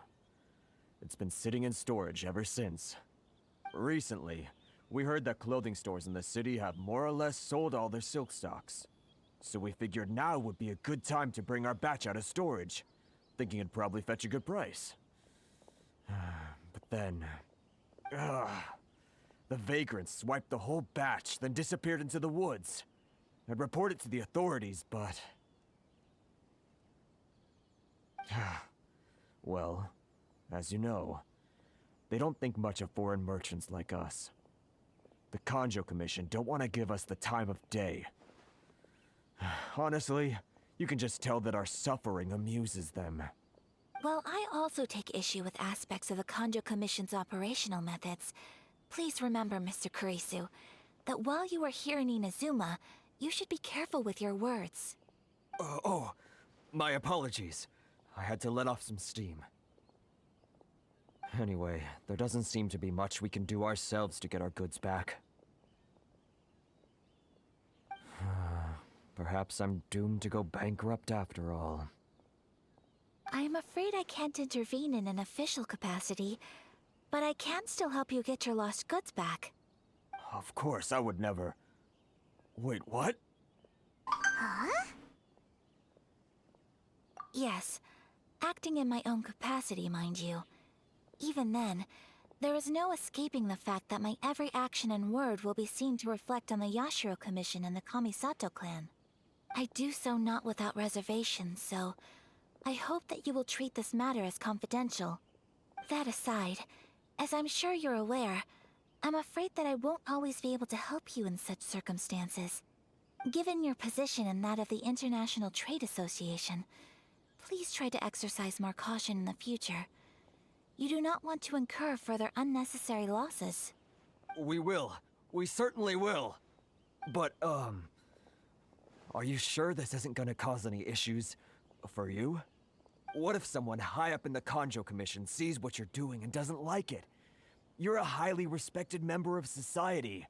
It's been sitting in storage ever since. Recently, we heard that clothing stores in the city have more or less sold all their silk stocks. So we figured now would be a good time to bring our batch out of storage, thinking it'd probably fetch a good price. But then... the vagrants swiped the whole batch, then disappeared into the woods. I'd report it to the authorities, but... well, as you know, they don't think much of foreign merchants like us. The Kanjo Commission don't want to give us the time of day. Honestly, you can just tell that our suffering amuses them. Well, I also take issue with aspects of the Kanjo Commission's operational methods. Please remember, Mr. Kurisu, that while you are here in Inazuma, you should be careful with your words. Oh, my apologies. I had to let off some steam. Anyway, there doesn't seem to be much we can do ourselves to get our goods back. Perhaps I'm doomed to go bankrupt after all. I am afraid I can't intervene in an official capacity, but I can still help you get your lost goods back. Of course, I would never... Wait, what? Huh? Yes, acting in my own capacity, mind you. Even then, there is no escaping the fact that my every action and word will be seen to reflect on the Yashiro Commission and the Kamisato clan. I do so not without reservation, so I hope that you will treat this matter as confidential. That aside, as I'm sure you're aware, I'm afraid that I won't always be able to help you in such circumstances. Given your position and that of the International Trade Association, please try to exercise more caution in the future. You do not want to incur further unnecessary losses. We will. We certainly will. But, are you sure this isn't gonna cause any issues for you? What if someone high up in the Kanjo Commission sees what you're doing and doesn't like it? You're a highly respected member of society.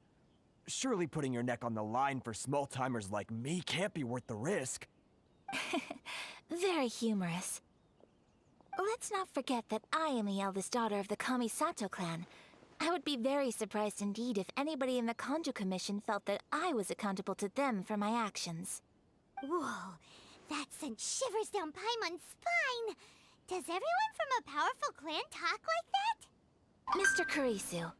Surely putting your neck on the line for small-timers like me can't be worth the risk. Very humorous. Let's not forget that I am the eldest daughter of the Kamisato clan. I would be very surprised indeed if anybody in the Kanjo Commission felt that I was accountable to them for my actions. Whoa, that sent shivers down Paimon's spine. Does everyone from a powerful clan talk like that? Mr. Kurisu,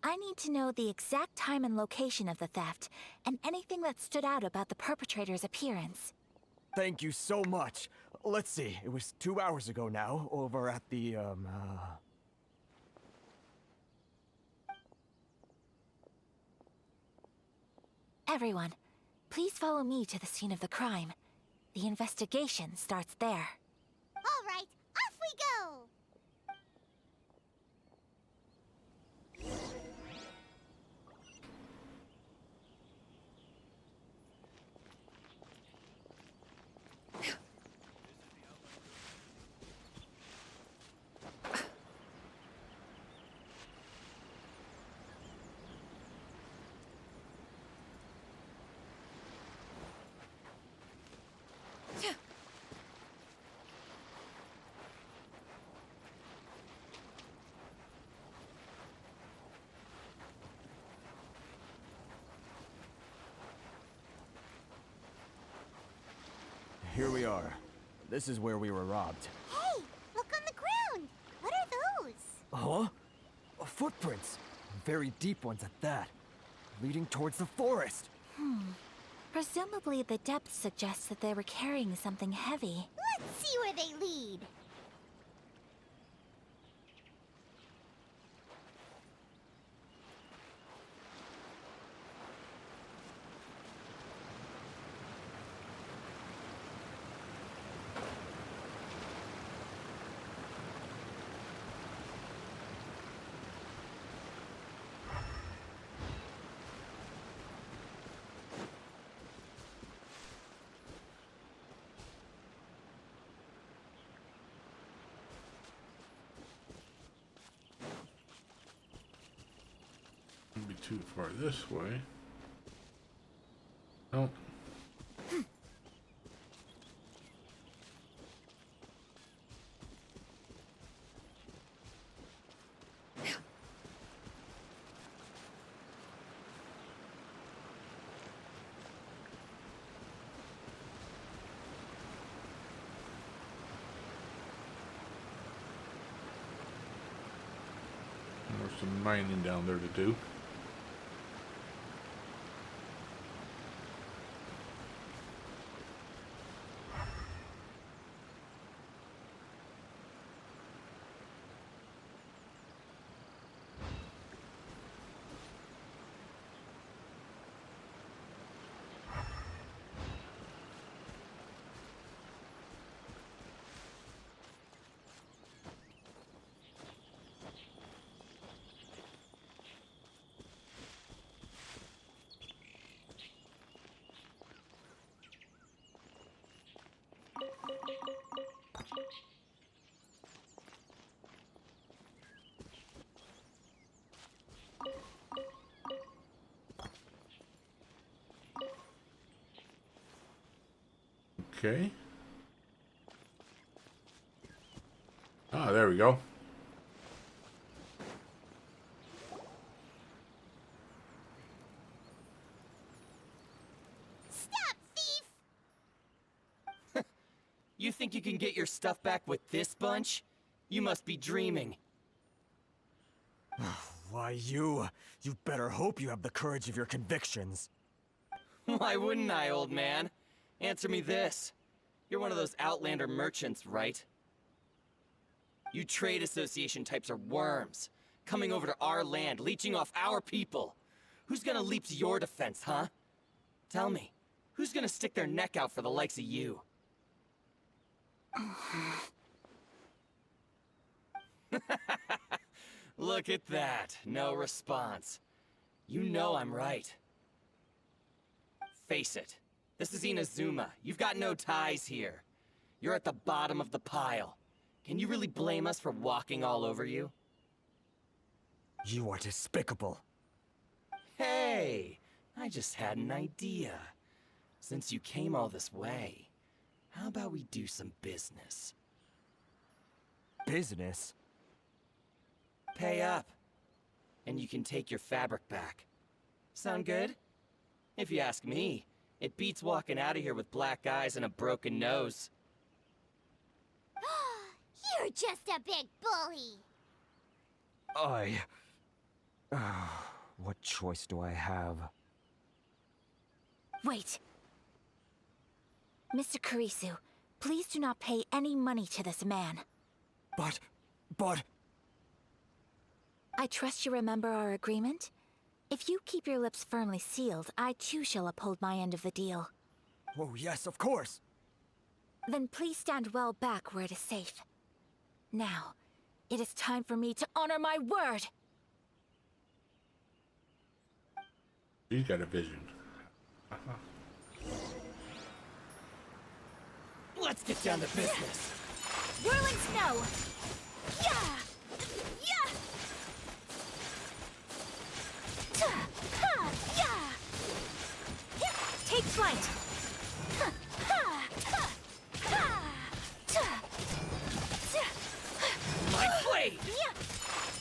I need to know the exact time and location of the theft, and anything that stood out about the perpetrator's appearance. Thank you so much. Let's see, it was 2 hours ago now, over at the, Everyone, please follow me to the scene of the crime. The investigation starts there. All right, off we go! Here we are. This is where we were robbed. Hey, look on the ground! What are those? Huh? Footprints. Very deep ones at that. Leading towards the forest. Presumably the depth suggests that they were carrying something heavy. Let's see where they lead. Wouldn't be too far this way. Oh. some mining down there to do. Okay. Ah, there we go. You think you can get your stuff back with this bunch? You must be dreaming. Why, you better hope you have the courage of your convictions. Why wouldn't I, old man? Answer me this. You're one of those Outlander merchants, right? You trade association types are worms. Coming over to our land, leeching off our people. Who's gonna leap to your defense, huh? Tell me, who's gonna stick their neck out for the likes of you? Look at that. No response. You know I'm right. Face it. This is Inazuma. You've got no ties here. You're at the bottom of the pile. Can you really blame us for walking all over you? You are despicable. Hey! I just had an idea. Since you came all this way, how about we do some business? Business? Pay up. And you can take your fabric back. Sound good? If you ask me, it beats walking out of here with black eyes and a broken nose. You're just a big bully. What choice do I have? Wait. Mr. Kurisu, please do not pay any money to this man. But... I trust you remember our agreement? If you keep your lips firmly sealed, I too shall uphold my end of the deal. Oh, yes, of course. Then please stand well back where it is safe. Now, it is time for me to honor my word! He's got a vision. Let's get down to business. Whirling snow! Yeah! Yeah! Yeah! Take flight! My blade!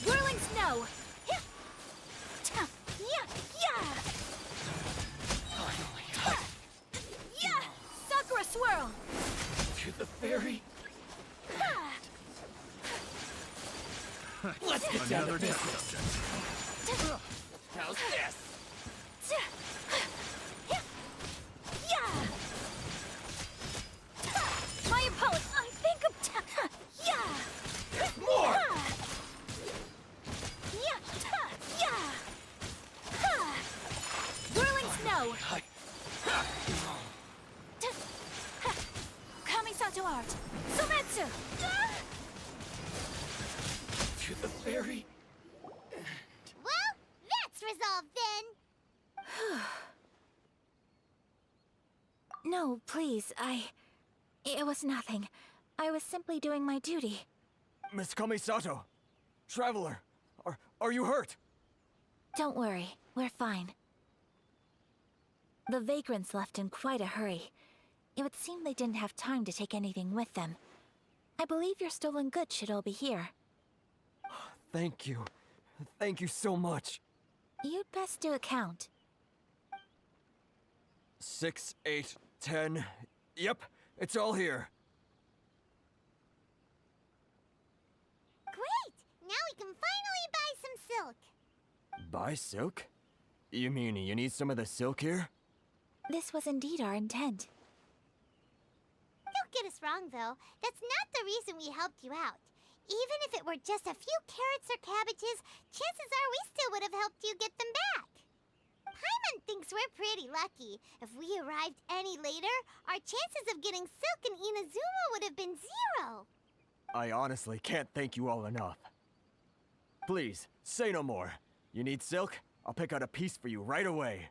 Whirling snow! Yeah! Sakura swirl! To the ferry. Let's get down to business. How's this? My opponent, I think of More! Whirling snow! Kamisato art! Sometsu! To the ferry. Well, that's resolved then. No, please, It was nothing. I was simply doing my duty. Miss Kamisato! Traveler! Are you hurt? Don't worry, we're fine. The vagrants left in quite a hurry. It would seem they didn't have time to take anything with them. I believe your stolen goods should all be here. Thank you. Thank you so much. You'd best do a count. 6, 8, 10. Yep, it's all here. Great! Now we can finally buy some silk. Buy silk? You mean you need some of the silk here? This was indeed our intent. Don't get us wrong, though. That's not the reason we helped you out. Even if it were just a few carrots or cabbages, chances are we still would have helped you get them back. Paimon thinks we're pretty lucky. If we arrived any later, our chances of getting silk in Inazuma would have been 0. I honestly can't thank you all enough. Please, say no more. You need silk? I'll pick out a piece for you right away.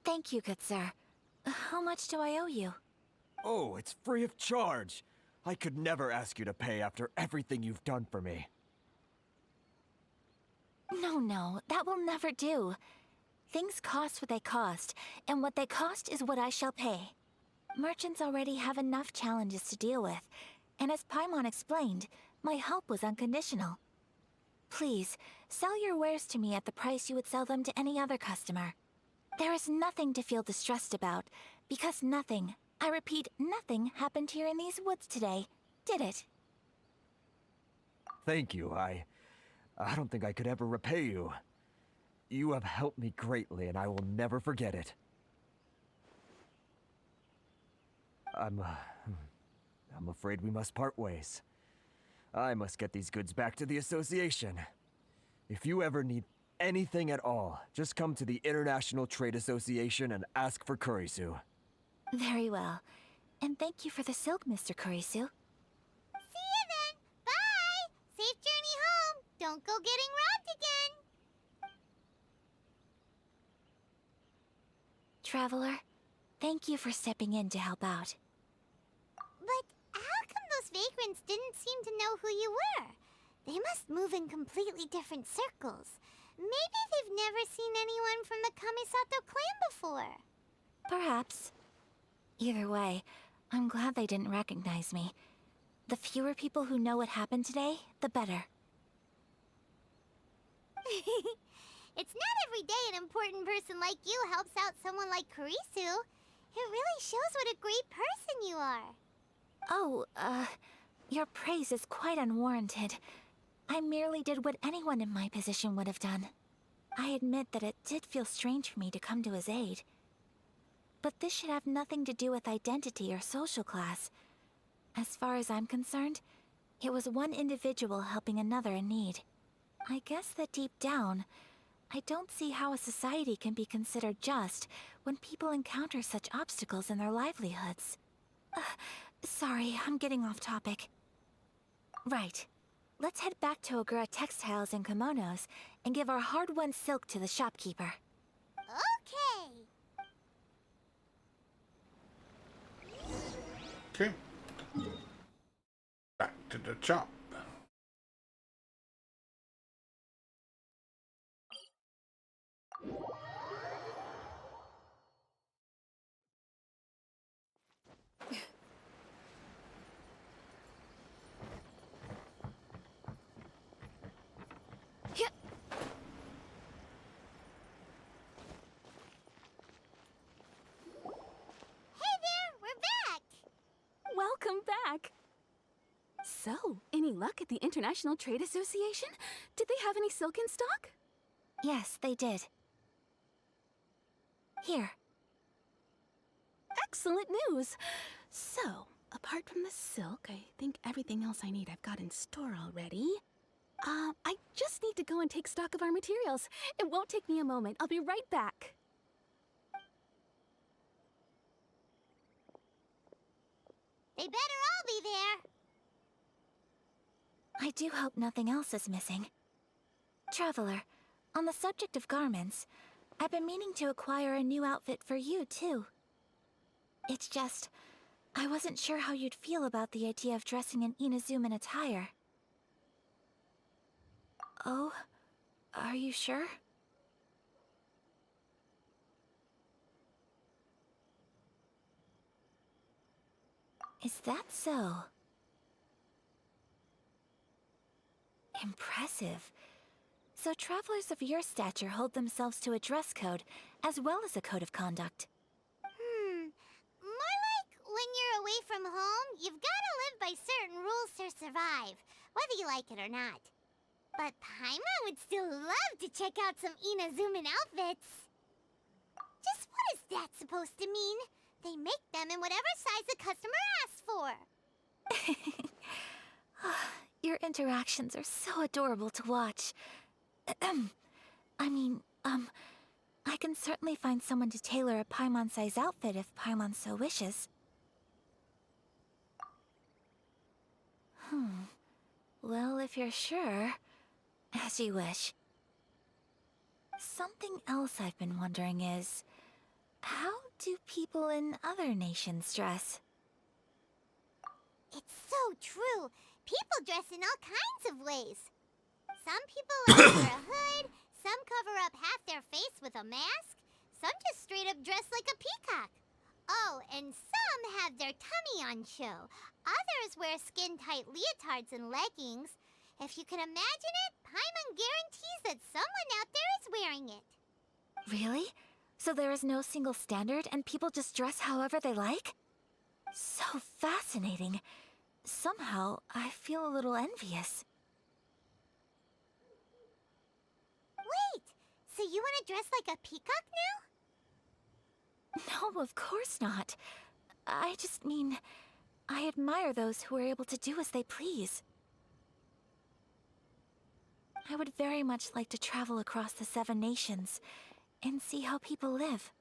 Thank you, good sir. How much do I owe you? Oh, it's free of charge. I could never ask you to pay after everything you've done for me. No, that will never do. Things cost what they cost, and what they cost is what I shall pay. Merchants already have enough challenges to deal with, and as Paimon explained, my help was unconditional. Please, sell your wares to me at the price you would sell them to any other customer. There is nothing to feel distressed about, because nothing, I repeat, nothing happened here in these woods today, did it? Thank you. I don't think I could ever repay you. You have helped me greatly, and I will never forget it. I'm afraid we must part ways. I must get these goods back to the association. If you ever need anything at all, just come to the International Trade Association and ask for Kurisu. Very well. And thank you for the silk, Mr. Kurisu. See you then. Bye. Safe journey home. Don't go getting robbed again. Traveler, thank you for stepping in to help out. But how come those vagrants didn't seem to know who you were? They must move in completely different circles. Maybe they've never seen anyone from the Kamisato clan before. Perhaps. Either way, I'm glad they didn't recognize me. The fewer people who know what happened today, the better. It's not every day an important person like you helps out someone like Kurisu. It really shows what a great person you are. Oh, your praise is quite unwarranted. I merely did what anyone in my position would have done. I admit that it did feel strange for me to come to his aid. But this should have nothing to do with identity or social class. As far as I'm concerned, it was one individual helping another in need. I guess that deep down, I don't see how a society can be considered just when people encounter such obstacles in their livelihoods. Sorry, I'm getting off topic. Right. Let's head back to Ogura Textiles and Kimonos and give our hard-won silk to the shopkeeper. Okay. Okay. Back to the shop. Welcome back! So, any luck at the International Trade Association? Did they have any silk in stock? Yes, they did. Here. Excellent news! So, apart from the silk, I think everything else I need I've got in store already. I just need to go and take stock of our materials. It won't take me a moment. I'll be right back. They better all be there. I do hope nothing else is missing. Traveler, on the subject of garments, I've been meaning to acquire a new outfit for you, too. It's just, I wasn't sure how you'd feel about the idea of dressing in Inazuman attire. Oh, are you sure? Is that so? Impressive. So travelers of your stature hold themselves to a dress code, as well as a code of conduct. More like when you're away come home, you've gotta live by certain rules to survive, whether you like it or not. But Paimon would still love to check out some Inazuman outfits. Just what is that supposed to mean? They make them in whatever size the customer asks for. Your interactions are so adorable to watch. I mean, I can certainly find someone to tailor a Paimon-size outfit if Paimon so wishes. Well, if you're sure, as you wish. Something else I've been wondering is, how do people in other nations dress? It's so true. People dress in all kinds of ways. Some people like to wear a hood, some cover up half their face with a mask, some just straight up dress like a peacock. Oh, and some have their tummy on show. Others wear skin-tight leotards and leggings. If you can imagine it, Paimon guarantees that someone out there is wearing it. Really? So there is no single standard and people just dress however they like? So fascinating. Somehow, I feel a little envious. Wait, so you want to dress like a peacock now? No, of course not. I just mean, I admire those who are able to do as they please. I would very much like to travel across the 7 nations and see how people live.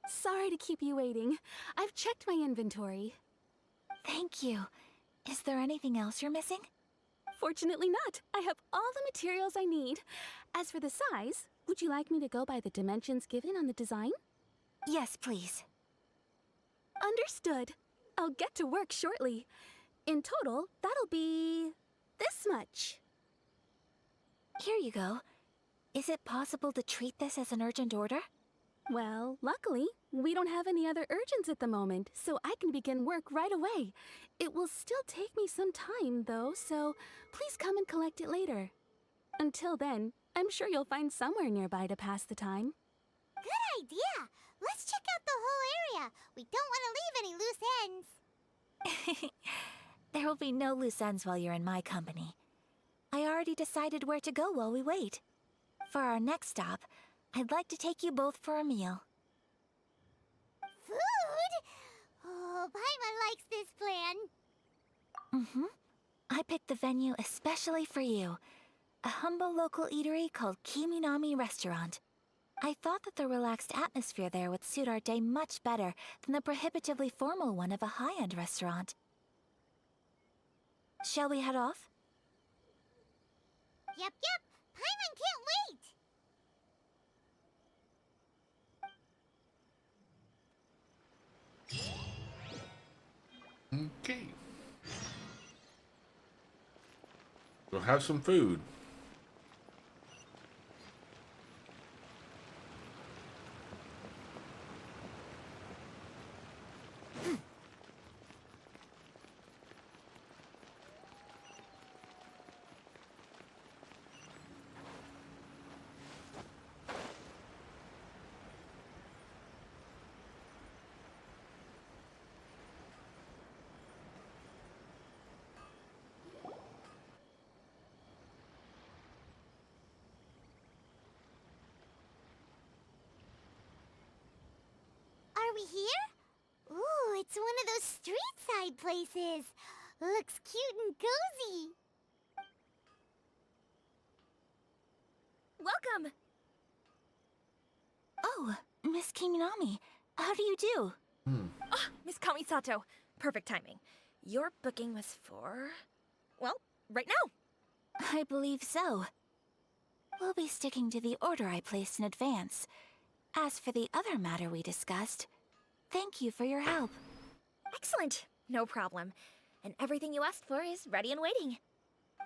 Sorry to keep you waiting. I've checked my inventory. Thank you. Is there anything else you're missing? Fortunately not. I have all the materials I need. As for the size, would you like me to go by the dimensions given on the design? Yes, please. Understood. I'll get to work shortly. In total, that'll be this much. Here you go. Is it possible to treat this as an urgent order? Well, luckily, we don't have any other urgents at the moment, so I can begin work right away. It will still take me some time, though, so please come and collect it later. Until then, I'm sure you'll find somewhere nearby to pass the time. Good idea! Let's check out the whole area. We don't want to leave any loose ends. There will be no loose ends while you're in my company. I already decided where to go while we wait. For our next stop, I'd like to take you both for a meal. Food? Oh, Paimon likes this plan. I picked the venue especially for you. A humble local eatery called Kiminami Restaurant. I thought that the relaxed atmosphere there would suit our day much better than the prohibitively formal one of a high-end restaurant. Shall we head off? Yep. Paimon can't wait. Okay. We'll have some food. Are we here? Ooh, it's one of those street-side places. Looks cute and cozy. Welcome! Oh, Miss Kiminami, how do you do? Ah, Miss Kamisato. Perfect timing. Your booking was for... well, right now. I believe so. We'll be sticking to the order I placed in advance. As for the other matter we discussed, thank you for your help. Excellent. No problem. And everything you asked for is ready and waiting.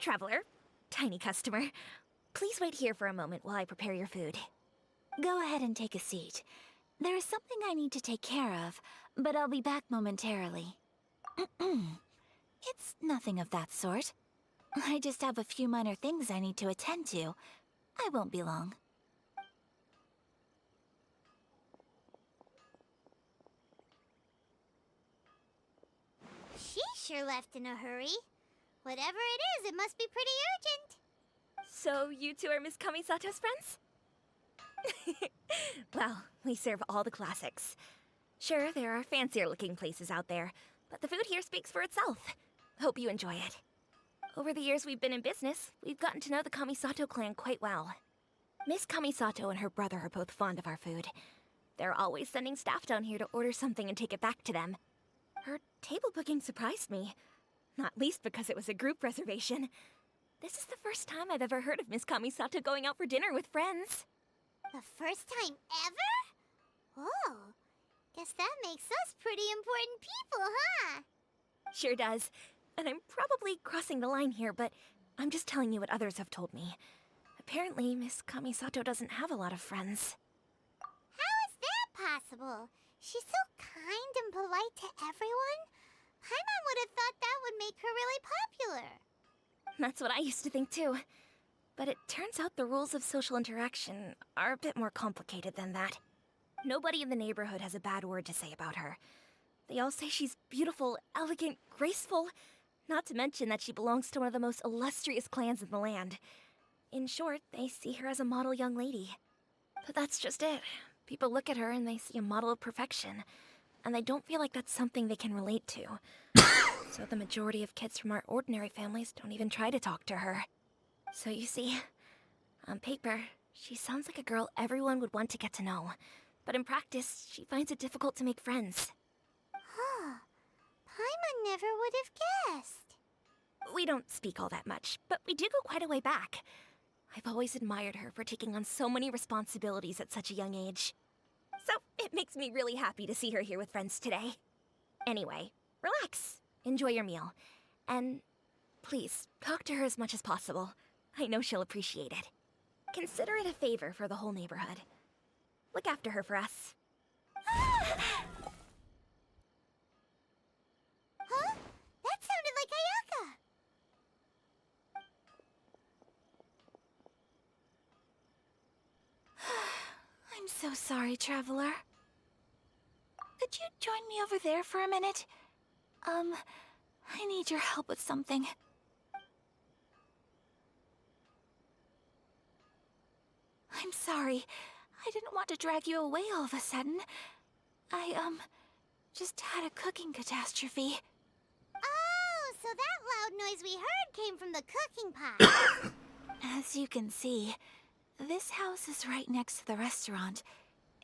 Traveler, tiny customer, please wait here for a moment while I prepare your food. Go ahead and take a seat. There is something I need to take care of, but I'll be back momentarily. It's nothing of that sort. I just have a few minor things I need to attend to. I won't be long. sure left in a hurry. Whatever it is, it must be pretty urgent. So you two are Miss Kamisato's friends? Well, we serve all the classics. Sure, there are fancier looking places out there, but the food here speaks for itself. Hope you enjoy it. Over the years we've been in business, we've gotten to know the Kamisato clan quite well. Miss Kamisato and her brother are both fond of our food. They're always sending staff down here to order something and take it back to them. Her table booking surprised me, not least because it was a group reservation. This is the first time I've ever heard of Miss Kamisato going out for dinner with friends. The first time ever? Oh, guess that makes us pretty important people, huh? Sure does. And I'm probably crossing the line here, but I'm just telling you what others have told me. Apparently, Miss Kamisato doesn't have a lot of friends. How is that possible? She's so kind and polite to everyone. Paimon would have thought that would make her really popular. That's what I used to think too. But it turns out the rules of social interaction are a bit more complicated than that. Nobody in the neighborhood has a bad word to say about her. They all say she's beautiful, elegant, graceful, not to mention that she belongs to one of the most illustrious clans in the land. In short, they see her as a model young lady. But that's just it. People look at her and they see a model of perfection, and they don't feel like that's something they can relate to. So the majority of kids from our ordinary families don't even try to talk to her. So you see, on paper, she sounds like a girl everyone would want to get to know. But in practice, she finds it difficult to make friends. Huh. Paimon never would have guessed. We don't speak all that much, but we do go quite a way back. I've always admired her for taking on so many responsibilities at such a young age. So it makes me really happy to see her here with friends today. Anyway, relax. Enjoy your meal. And please, talk to her as much as possible. I know she'll appreciate it. Consider it a favor for the whole neighborhood. Look after her for us. Huh? That sounded like Ayaka! I'm so sorry, Traveler. Could you join me over there for a minute? I need your help with something. I'm sorry. I didn't want to drag you away all of a sudden. I, just had a cooking catastrophe. Oh, so that loud noise we heard came from the cooking pot. As you can see, this house is right next to the restaurant.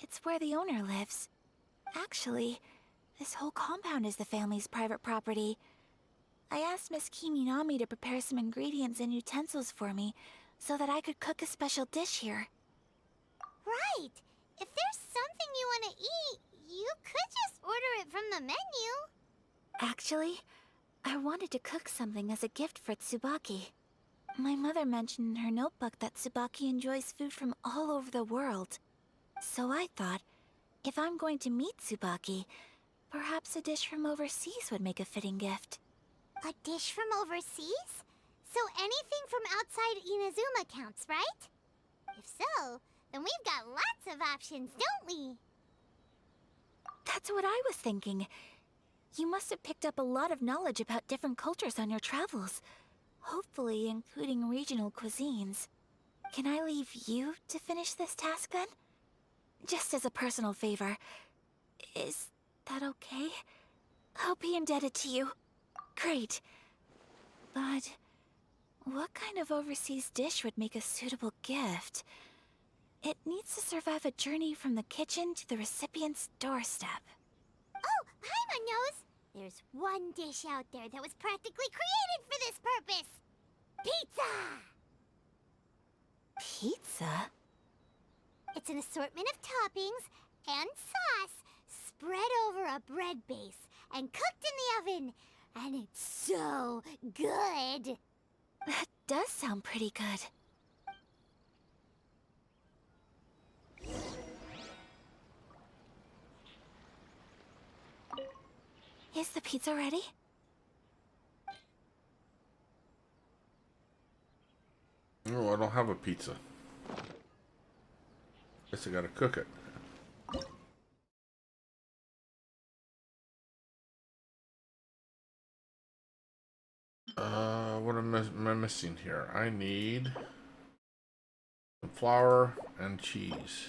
It's where the owner lives. Actually, this whole compound is the family's private property. I asked Miss Kiminami to prepare some ingredients and utensils for me so that I could cook a special dish here. Right. If there's something you want to eat, you could just order it from the menu. Actually, I wanted to cook something as a gift for Tsubaki. My mother mentioned in her notebook that Tsubaki enjoys food from all over the world. So I thought, if I'm going to meet Tsubaki, perhaps a dish from overseas would make a fitting gift. A dish from overseas? So anything from outside Inazuma counts, right? If so, then we've got lots of options, don't we? That's what I was thinking. You must have picked up a lot of knowledge about different cultures on your travels, hopefully including regional cuisines. Can I leave you to finish this task then? Just as a personal favor. Is that okay? I'll be indebted to you. Great. But what kind of overseas dish would make a suitable gift? It needs to survive a journey from the kitchen to the recipient's doorstep. Oh, Paimon knows! There's one dish out there that was practically created for this purpose! Pizza! Pizza? It's an assortment of toppings and sauce spread over a bread base and cooked in the oven. And it's so good! That does sound pretty good. Is the pizza ready? Oh, I don't have a pizza. Guess I gotta cook it. What am I missing here? I need some flour and cheese.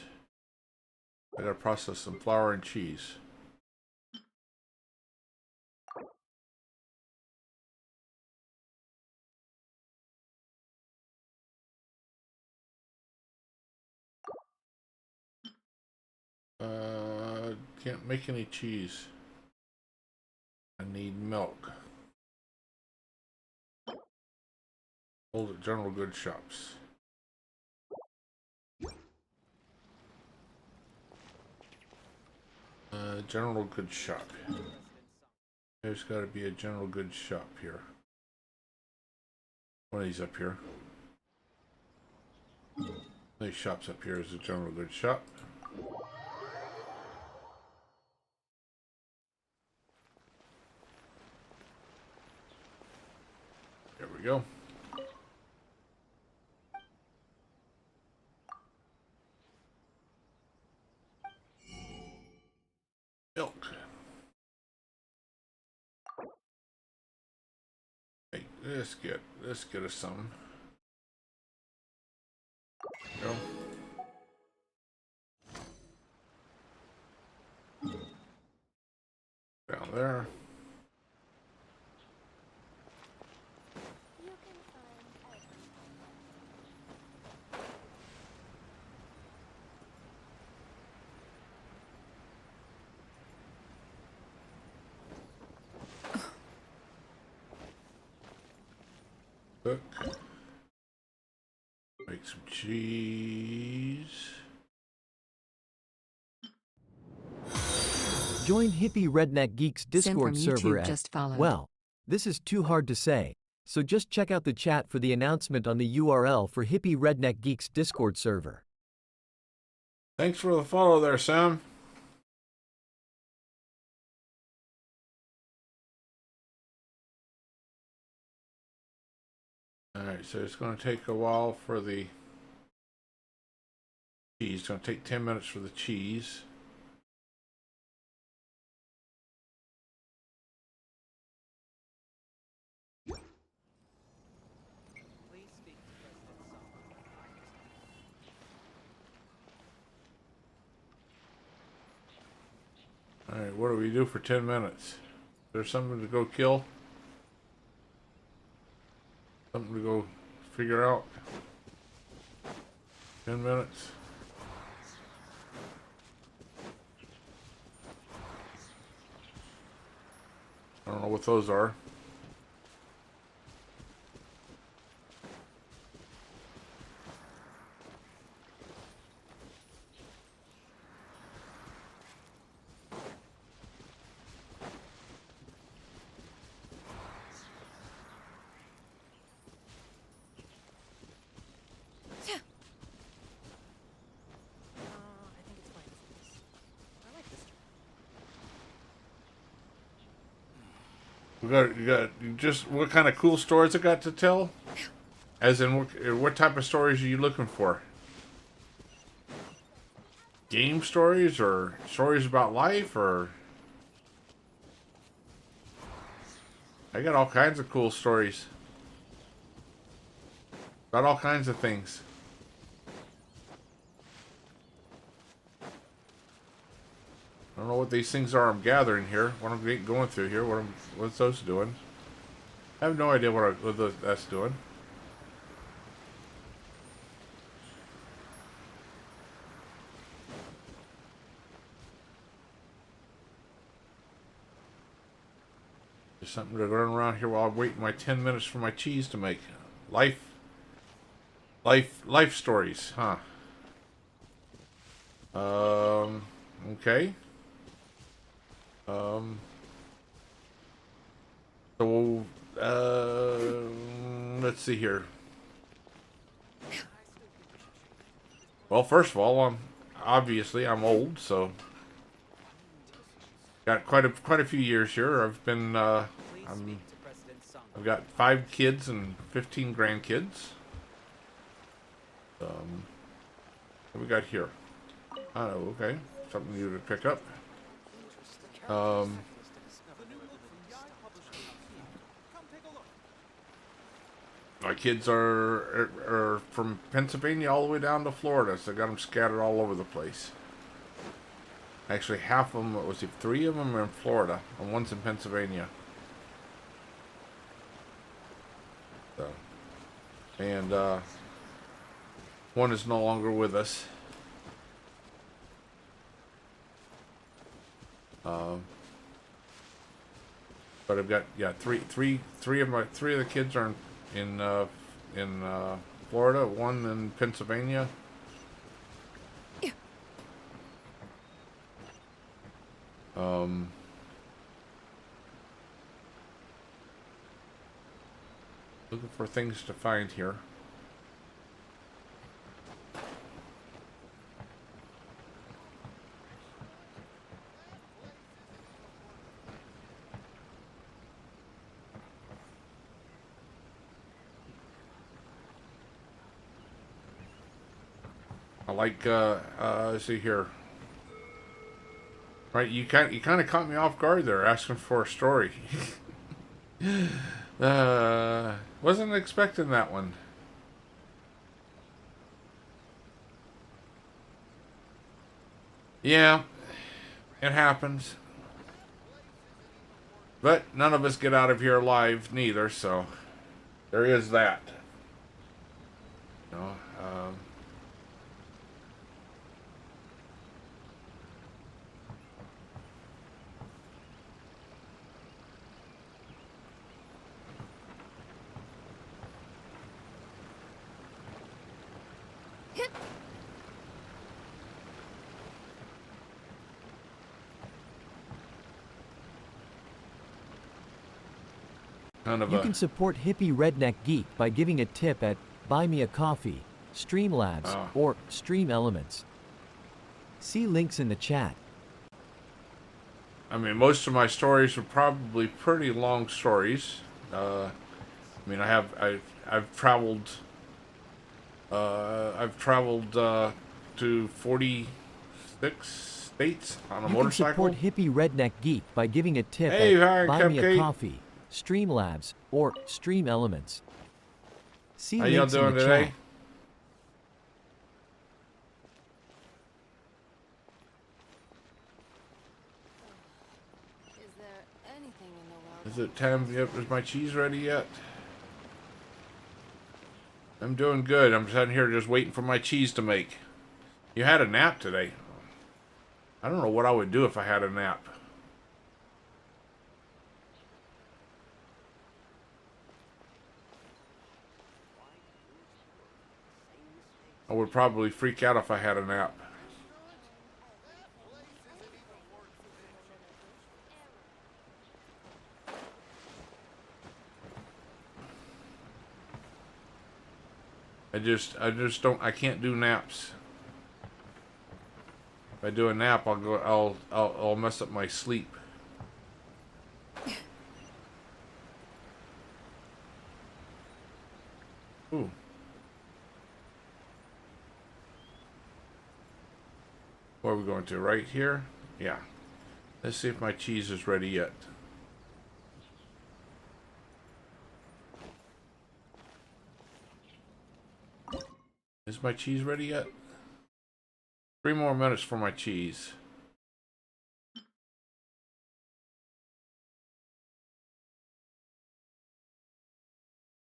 I gotta process some flour and cheese. Can't make any cheese. I need milk. Sold at general goods shops. General goods shop. There's got to be a general goods shop here. One of these up here. These shops up here is a general goods shop. There we go. Milk. Hey, let's get us some. Go. Down there. Cook. Make some cheese. Join Hippie Redneck Geeks Discord from server YouTube at, just followed. well, this is too hard to say, so just check out the chat for the announcement on the URL for Hippie Redneck Geeks Discord server. Thanks for the follow there, Sam. Alright, so it's going to take a while for the cheese. It's going to take 10 minutes for the cheese. Alright, what do we do for 10 minutes? Is there something to go kill? Something to go figure out? 10 minutes. I don't know what those are. You got just what kind of cool stories I got to tell? As in, what type of stories are you looking for? Game stories or stories about life or? I got all kinds of cool stories. About all kinds of things. I don't know what these things are I'm gathering here. What I'm going through here. What's those doing? I have no idea what that's doing. There's something to run around here while I'm waiting my 10 minutes for my cheese to make. Life stories, huh? Okay. So, let's see here. Well, first of all, obviously I'm old, so got quite a few years here. I've got 5 kids and 15 grandkids. What we got here? Oh, okay, something new to pick up. My kids are from Pennsylvania all the way down to Florida, so I got them scattered all over the place. Actually, half of them, was it 3 of them are in Florida, and one's in Pennsylvania. So, and one is no longer with us. But I've got three of the kids are in Florida, one in Pennsylvania. Looking for things to find here. I like let's see here. Right, you kind of caught me off guard there, asking for a story. Wasn't expecting that one. Yeah, it happens. But none of us get out of here alive, neither. So there is that. You know, You can support Hippie Redneck Geek by giving a tip at Buy Me a Coffee, Streamlabs, or Stream Elements. See links in the chat. I mean, most of my stories are probably pretty long stories. I mean, I've traveled to 46 states on a motorcycle. You can support Hippie Redneck Geek by giving a tip Hey, at hi, Buy Me a Cupcake. Coffee, Streamlabs, or Stream Elements. See How y'all links in doing the today? chat. Is it time? Yep. Is my cheese ready yet? I'm doing good. I'm sitting here just waiting for my cheese to make. You had a nap today. I don't know what I would do if I had a nap. I would probably freak out if I had a nap. I can't do naps. If I do a nap, I'll mess up my sleep. Ooh. Where are we going to? Right here? Yeah. Let's see if my cheese is ready yet. Is my cheese ready yet? 3 more minutes for my cheese.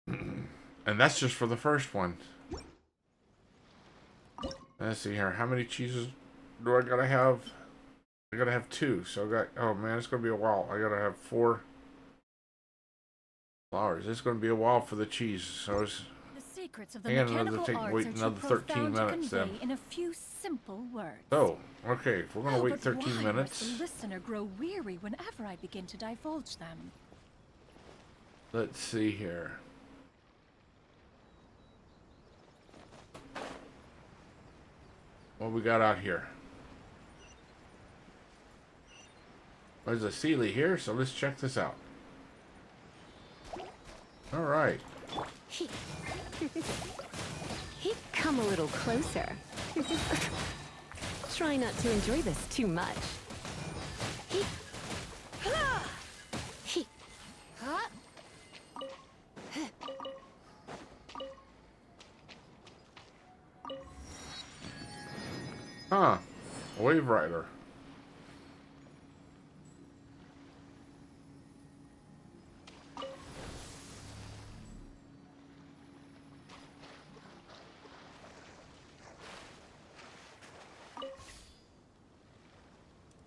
And that's just for the first one. Let's see here. How many cheeses do I gotta have? I gotta have 2. So I got... Oh man, it's gonna be a while. I gotta have 4 flowers. It's gonna be a while for the cheese. So it's... The secrets of the And mechanical arts wait are another too 13 profound minutes to then. convey in a few simple words. So, okay, if we're gonna Oh, wait but 13 why minutes. must the listener grow weary whenever I begin to divulge them? Let's see here. What we got out here? There's a Sealy here, so let's check this out. All right. Come a little closer. Try not to enjoy this too much. Smooth Rider.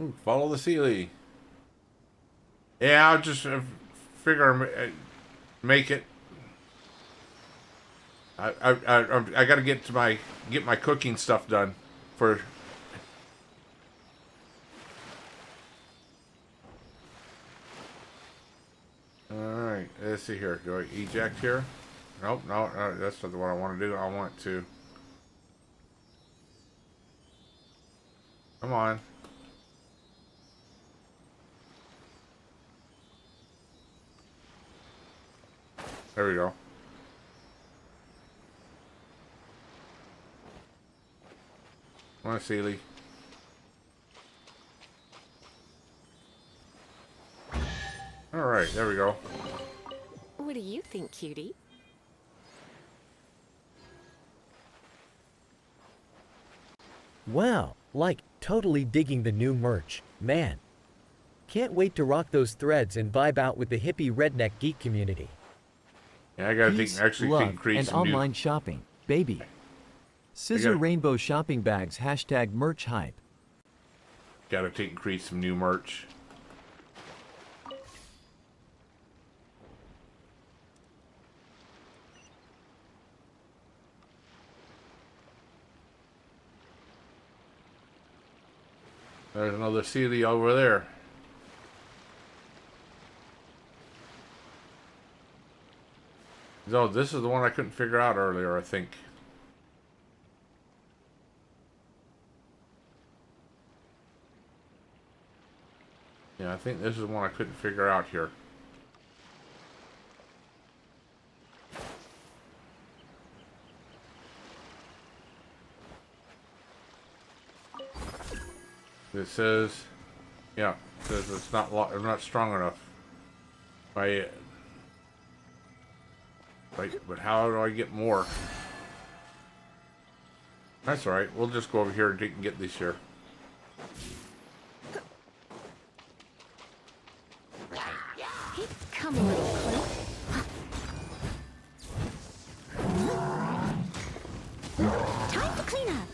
Ooh, follow the Sealy. Yeah, I'll just figure make it. I got to get my cooking stuff done for. All right, let's see here. Do I eject here? Nope, no, that's not what I want to do. I want to. Come on. There we go. Come on, Sealy. Alright, there we go. What do you think, cutie? Wow, like totally digging the new merch, man. Can't wait to rock those threads and vibe out with the hippie redneck geek community. Yeah, I gotta Peace, actually love, create and some new. online shopping, baby. Scissor Rainbow shopping bags, hashtag merch hype. Gotta create some new merch. There's another Sealy over there. No, this is the one I couldn't figure out earlier, I think. Yeah, I think this is one I couldn't figure out here. It says, yeah, it says it's not strong enough. But how do I get more? That's alright. We'll just go over here and get these here. Come a little close. Time to clean up.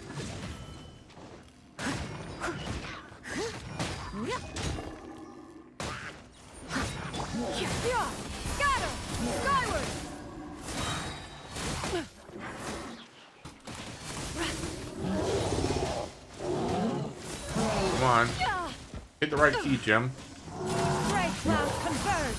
Got her! Skyward! Come on. Hit the right key, Jim. Gray clouds converge!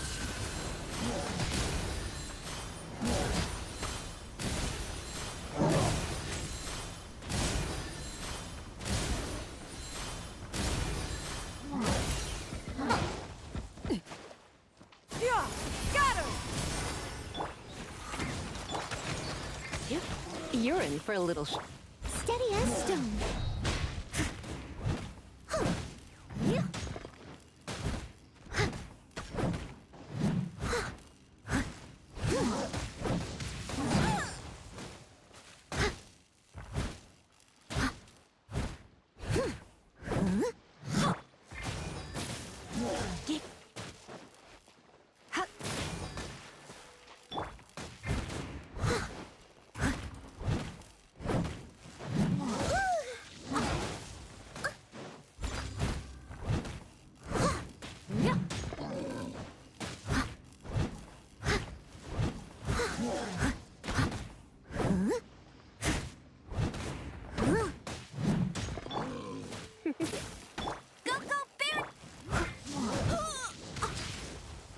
Yeah, got her! You're in for a little Steady as stone.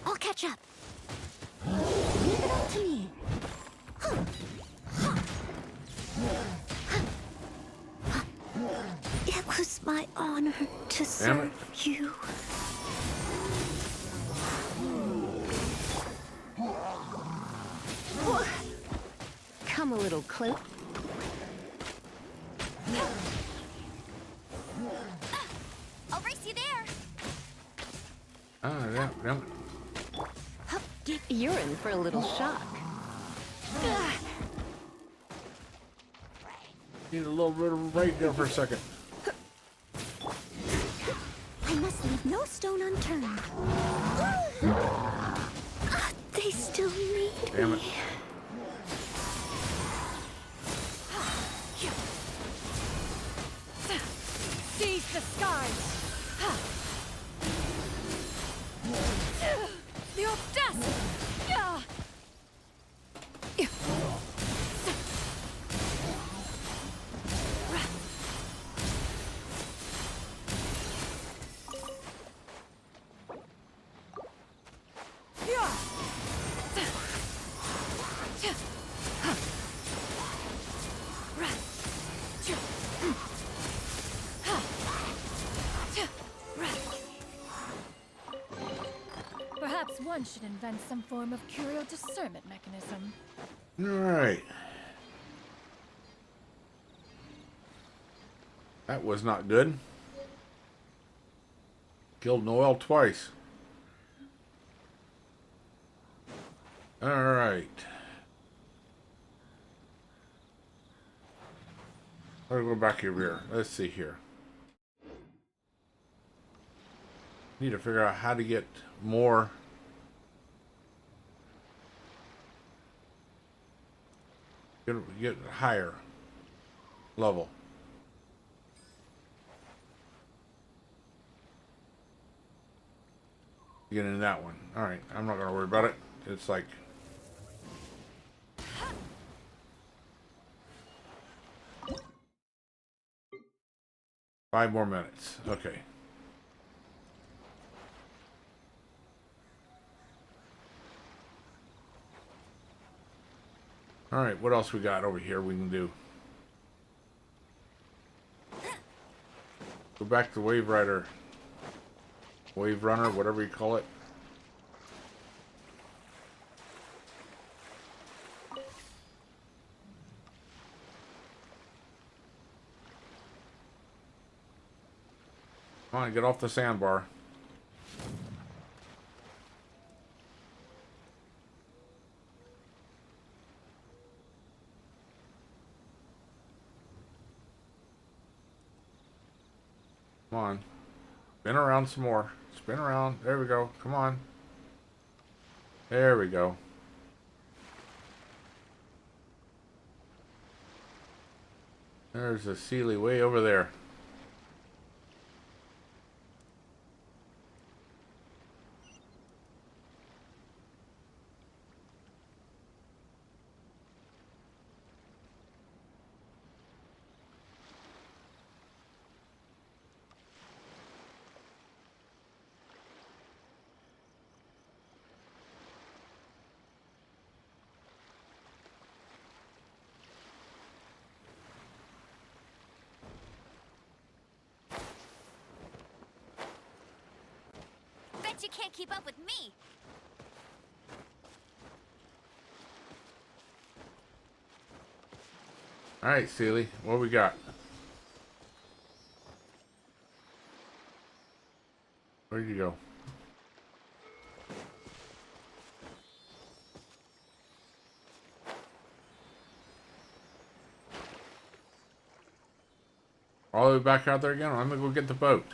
I'll catch up. Leave it up to me. It was my honor to serve you. Come a little close. I'll race you there. Ah, yeah. You're in for a little shock. Need a little bit of right there for a second. must leave no stone unturned. They still need Damn it. me. Seize the skies! The audacity! Perhaps one should invent some form of curio discernment mechanism. Alright. That was not good. Killed Noel twice. Alright. Let's go back here. Let's see here. Need to figure out how to get more. Get higher level. Get in that one. Alright, I'm not gonna worry about it. It's like 5 more minutes. Okay. Alright, what else we got over here we can do? Go back to Wave Rider. Wave Runner, whatever you call it. Come on, get off the sandbar. Come on. Spin around some more. Spin around. There we go. Come on. There we go. There's a Sealy way over there. Bet you can't keep up with me. Alright, Sealy, what we got? Where'd you go? All the way back out there again? I'm gonna go get the boat.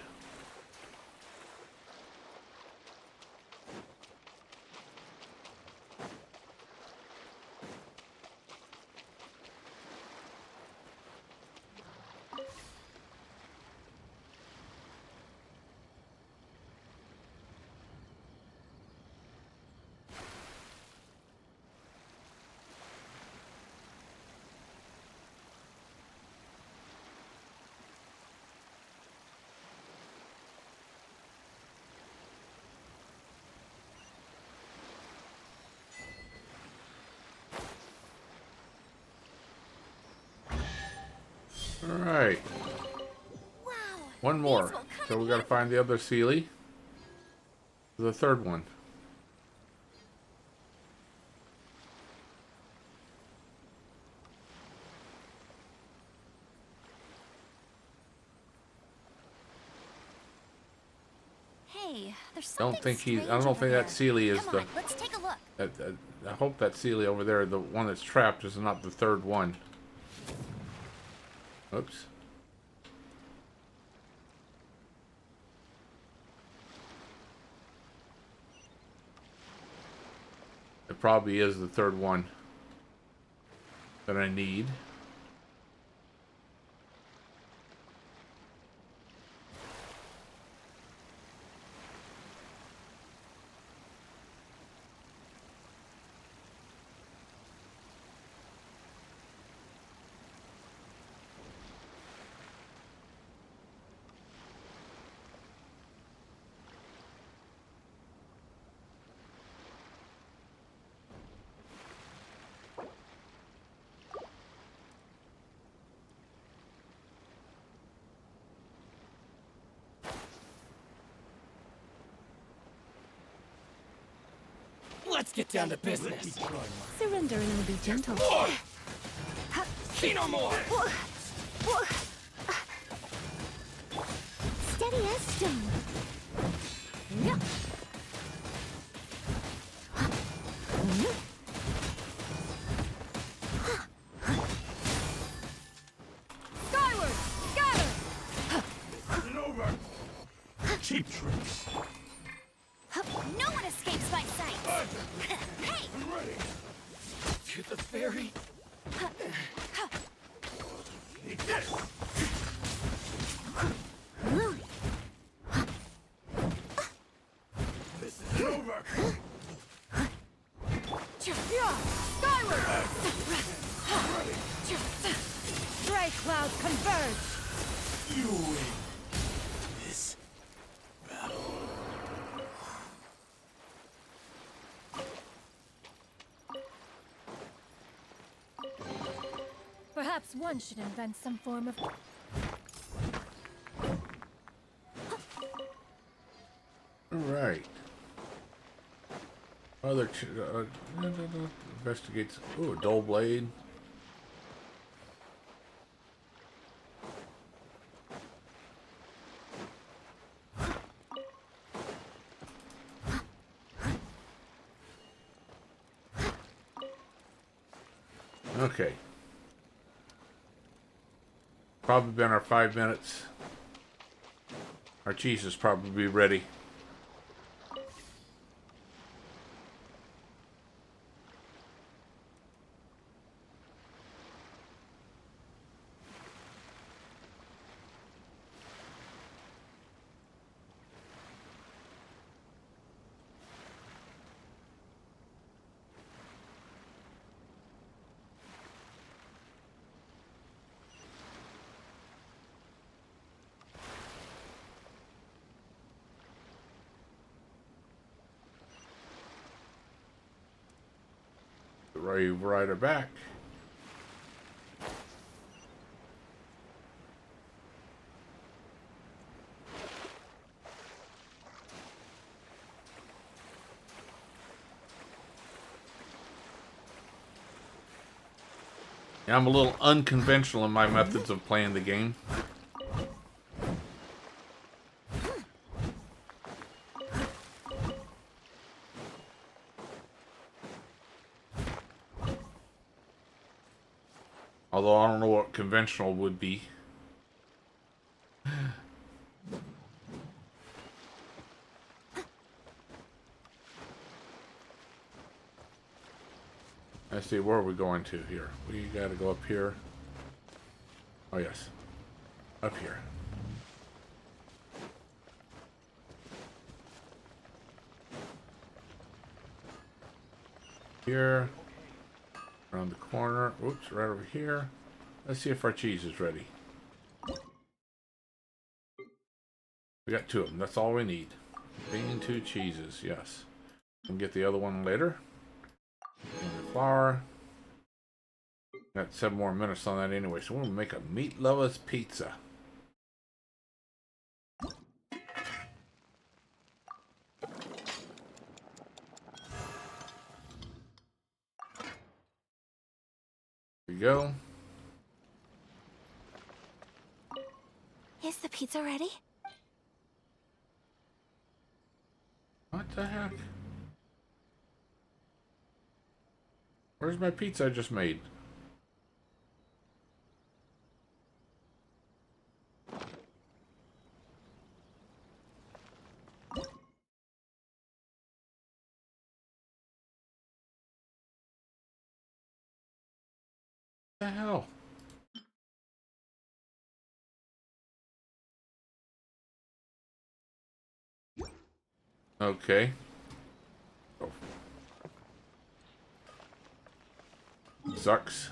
Alright. Wow. One more. So we gotta find the other Sealy. The third one. Hey, there's something Don't think strange he's. I don't over think there. that Sealy is Come the. on, let's take a look. I hope that Sealy over there, the one that's trapped, is not the third one. Oops. probably is the third one that I need. Let's get down to business. Surrender and I'll be gentle. See no more. Steady as stone. Skyward! Scatter! Over. Cheap tricks. No one escapes my sight! Hey! To the ferry. Eat this. This is over. Skyward! Stray clouds converge! You win this battle. Perhaps one should invent some form of... Alright. Other investigates. Ooh, a dull blade. Okay. Probably been our 5 minutes. Our cheese is probably ready. Rider back. Yeah, I'm a little unconventional in my methods of playing the game. Although I don't know what conventional would be. Let's see, where are we going to here? We gotta go up here. Oh yes. Up here. Here. Around the corner. Oops, right over here. Let's see if our cheese is ready. We got 2 of them. That's all we need. Bean 2 cheeses, yes. We'll get the other one later. And the flour. Got 7 more minutes on that anyway, so we're gonna make a meat lovers pizza. Here we go. Is the pizza ready? What the heck? Where's my pizza I just made? The hell? Okay. Oh. Sucks.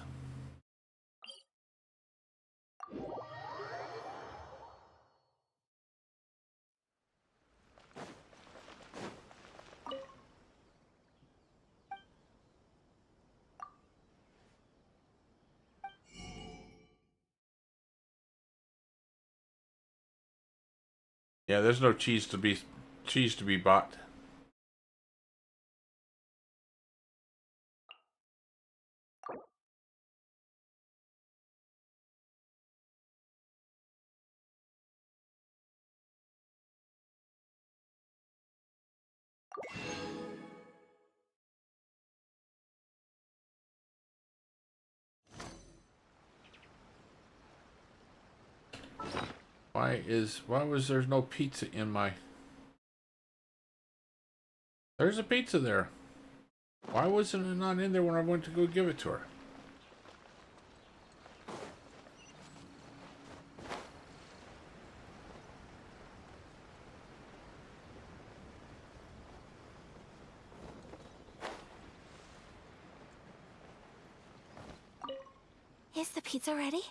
Yeah, there's no cheese to be bought. Why was there no pizza in my... There's a pizza there. Why wasn't it not in there when I went to go give it to her? Is the pizza ready?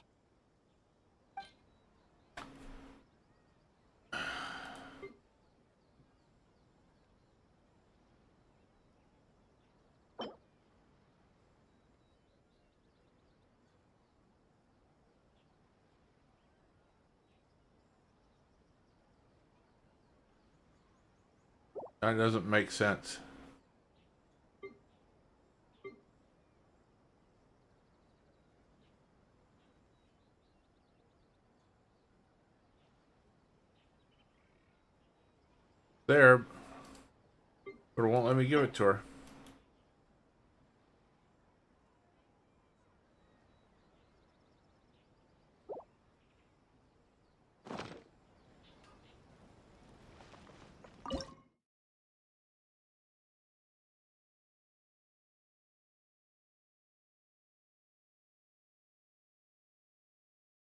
That doesn't make sense. There, but it won't let me give it to her.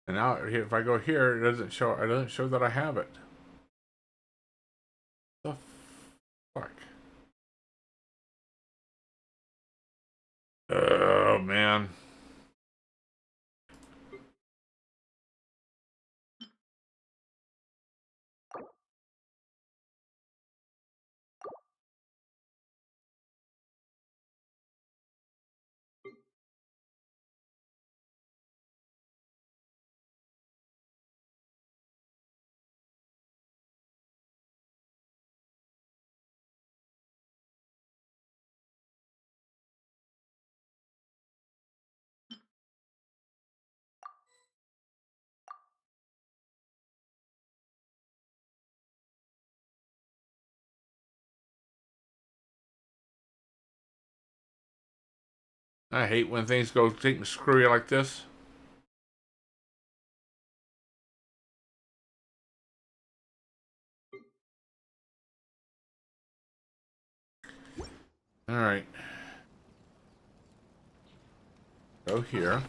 And now, if I go here, it doesn't show. It doesn't show that I have it. The fuck. Oh man. I hate when things go take screwy like this. All right. Go here.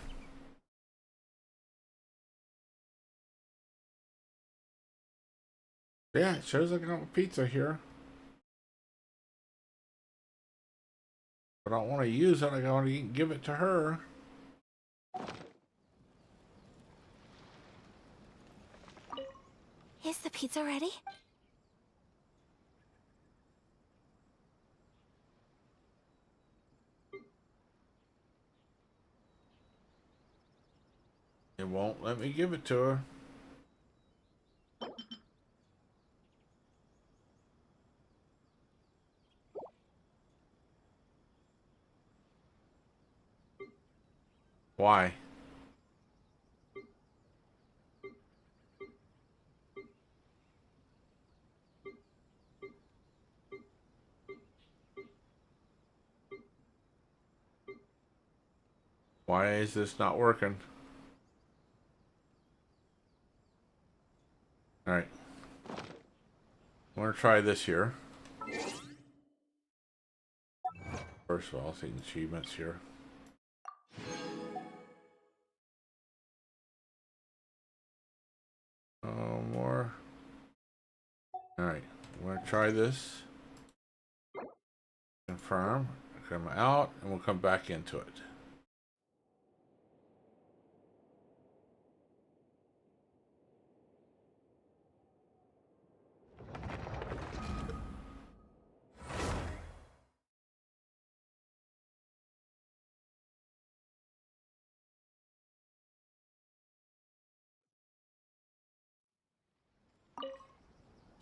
Yeah, it shows I got a pizza here. But I don't want to use it. I want to give it to her. Is the pizza ready? It won't let me give it to her. Why? Why is this not working? Alright. I'm going to try this here. First of all, see achievements here. Alright, we're gonna try this. Confirm. Come out, and we'll come back into it.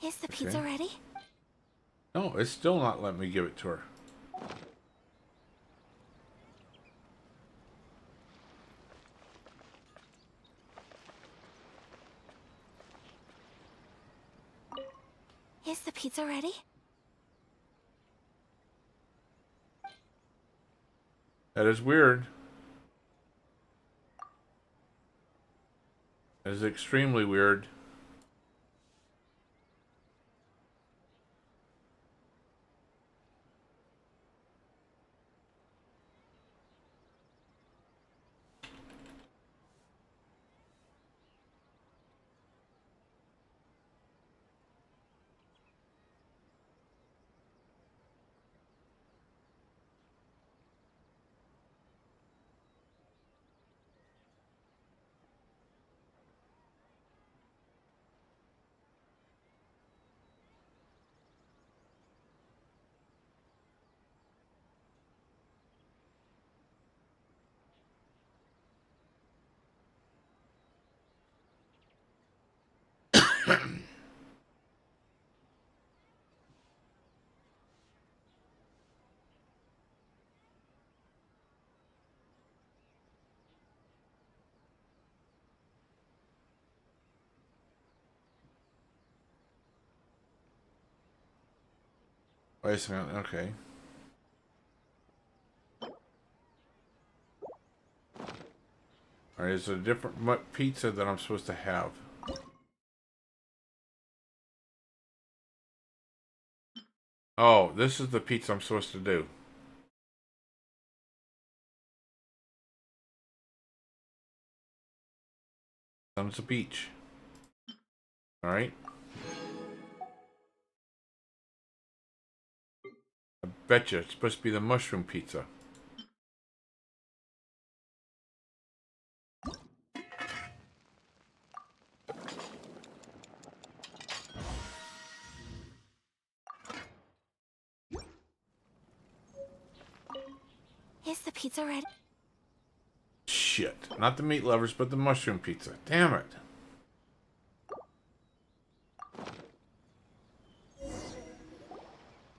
Is the pizza Okay. ready? No, it's still not letting me give it to her. Is the pizza ready? That is weird. That is extremely weird. Wait a second, okay. Alright, is there a different pizza that I'm supposed to have? Oh, this is the pizza I'm supposed to do. Sons of Beach. Alright. I betcha it's supposed to be the mushroom pizza. Is the pizza ready? Shit. Not the meat lovers, but the mushroom pizza. Damn it.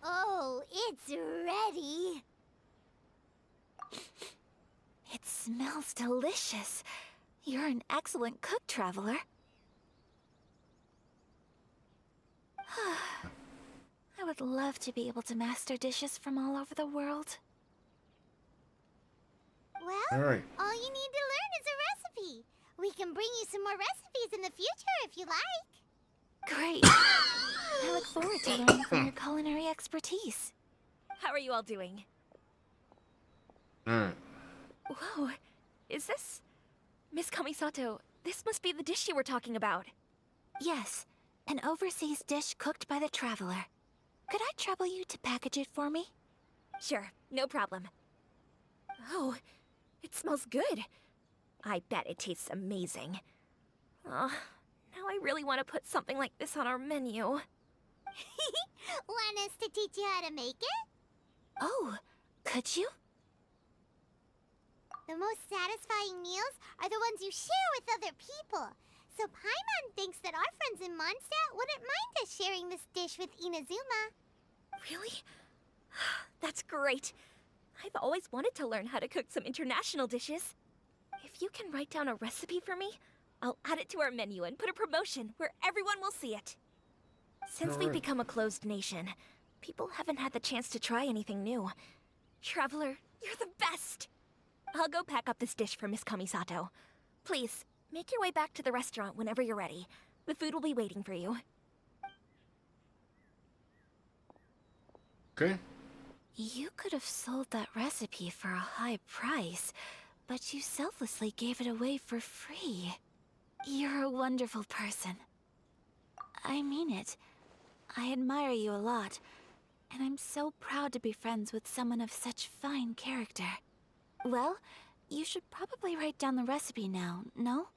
Oh, it's ready. It smells delicious. You're an excellent cook, traveler. I would love to be able to master dishes from all over the world. Well, All right. all you need to learn is a recipe. We can bring you some more recipes in the future if you like. Great. I look forward to learning from your culinary expertise. How are you all doing? Alright. Whoa, is this... Miss Kamisato, this must be the dish you were talking about. Yes, an overseas dish cooked by the traveler. Could I trouble you to package it for me? Sure, no problem. Oh, it smells good. I bet it tastes amazing. Now I really want to put something like this on our menu. Want us to teach you how to make it? Oh, could you? The most satisfying meals are the ones you share with other people. So Paimon thinks that our friends in Mondstadt wouldn't mind us sharing this dish with Inazuma. Really? That's great. I've always wanted to learn how to cook some international dishes. If you can write down a recipe for me, I'll add it to our menu and put a promotion where everyone will see it. Since we've become a closed nation, people haven't had the chance to try anything new. Traveler, you're the best! I'll go pack up this dish for Miss Kamisato. Please, make your way back to the restaurant whenever you're ready. The food will be waiting for you. Okay. You could have sold that recipe for a high price, but you selflessly gave it away for free. You're a wonderful person. I mean it. I admire you a lot, and I'm so proud to be friends with someone of such fine character. Well, you should probably write down the recipe now, no?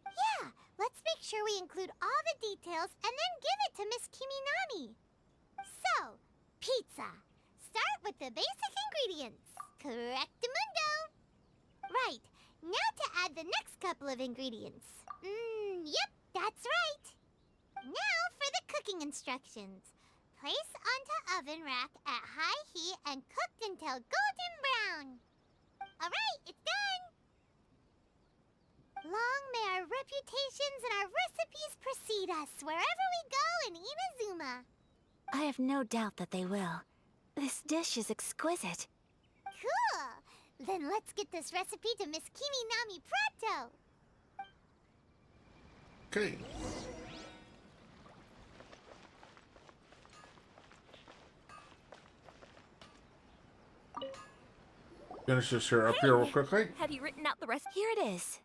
Yeah, let's make sure we include all the details and then give it to Miss Kiminami. So, pizza. Start with the basic ingredients. Correctamundo. Right, now to add the next couple of ingredients. Yep, that's right. Now for the cooking instructions. Place onto oven rack at high heat and cooked until golden brown. Alright, it's done! Long may our reputations and our recipes precede us wherever we go in Inazuma. I have no doubt that they will. This dish is exquisite. Cool! Then let's get this recipe to Miss Kiminami pronto! Okay. Finish this here up here real quickly. Have you written out the rest? Here it is.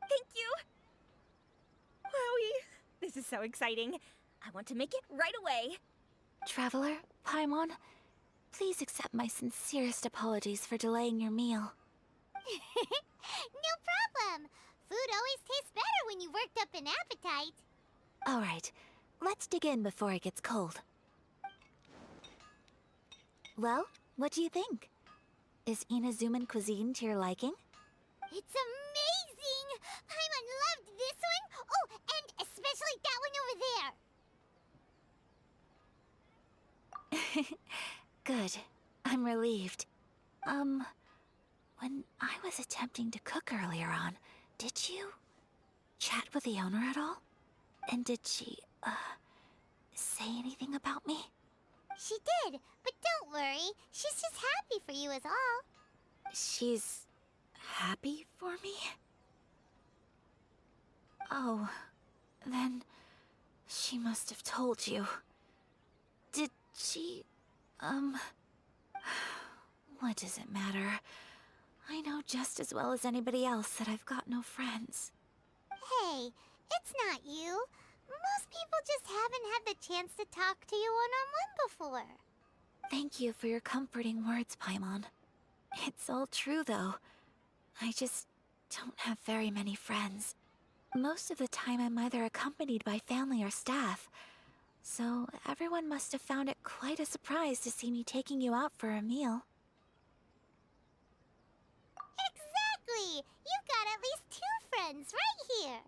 Thank you! Wowie! This is so exciting. I want to make it right away. Traveler, Paimon, please accept my sincerest apologies for delaying your meal. No problem! Food always tastes better when you worked up an appetite. All right, let's dig in before it gets cold. Well, what do you think? Is Inazuman cuisine to your liking? It's amazing! Paimon loved this one! Oh, and especially that one over there! Good. I'm relieved. When I was attempting to cook earlier on, did you chat with the owner at all? And did she, say anything about me? She did, but don't worry. She's just happy for you is all. She's happy for me? Oh, then she must have told you. Did she, what does it matter? I know just as well as anybody else that I've got no friends. Hey, it's not you. Most people just haven't had the chance to talk to you one-on-one before. Thank you for your comforting words, Paimon. It's all true, though. I just don't have very many friends. Most of the time I'm either accompanied by family or staff, so everyone must have found it quite a surprise to see me taking you out for a meal. Exactly! You've got at least 2 friends right here.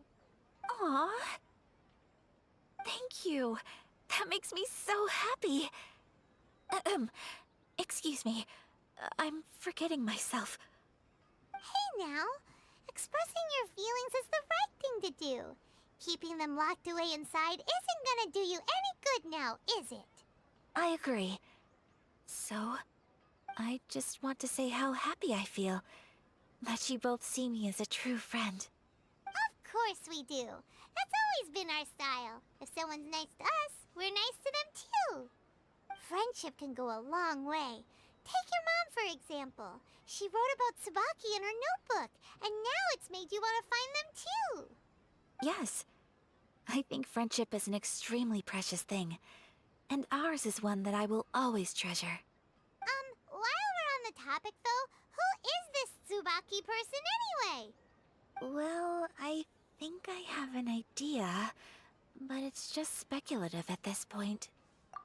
Aww. Thank you. That makes me so happy. Excuse me. I'm forgetting myself. Hey now, expressing your feelings is the right thing to do. Keeping them locked away inside isn't gonna do you any good now, is it? I agree. So, I just want to say how happy I feel that you both see me as a true friend. Of course we do. That's always been our style. If someone's nice to us, we're nice to them too. Friendship can go a long way. Take your mom, for example. She wrote about Tsubaki in her notebook, and now it's made you want to find them too. Yes. I think friendship is an extremely precious thing. And ours is one that I will always treasure. While we're on the topic though, who is this Tsubaki person anyway? Well, I think I have an idea, but it's just speculative at this point.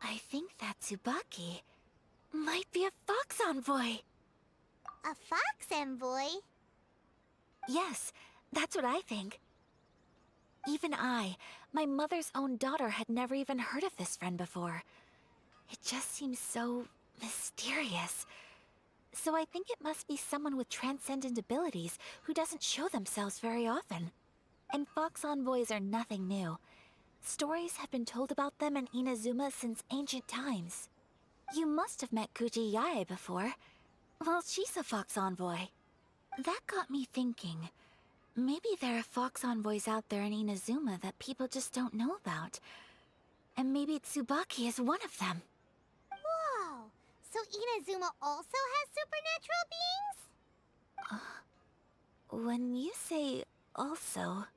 I think that Tsubaki might be a fox envoy. A fox envoy? Yes, that's what I think. Even I, my mother's own daughter, had never even heard of this friend before. It just seems so mysterious. So I think it must be someone with transcendent abilities who doesn't show themselves very often. And fox envoys are nothing new. Stories have been told about them in Inazuma since ancient times. You must have met Kuji Yae before. Well, she's a fox envoy. That got me thinking. Maybe there are fox envoys out there in Inazuma that people just don't know about. And maybe Tsubaki is one of them. Whoa! So Inazuma also has supernatural beings? When you say also...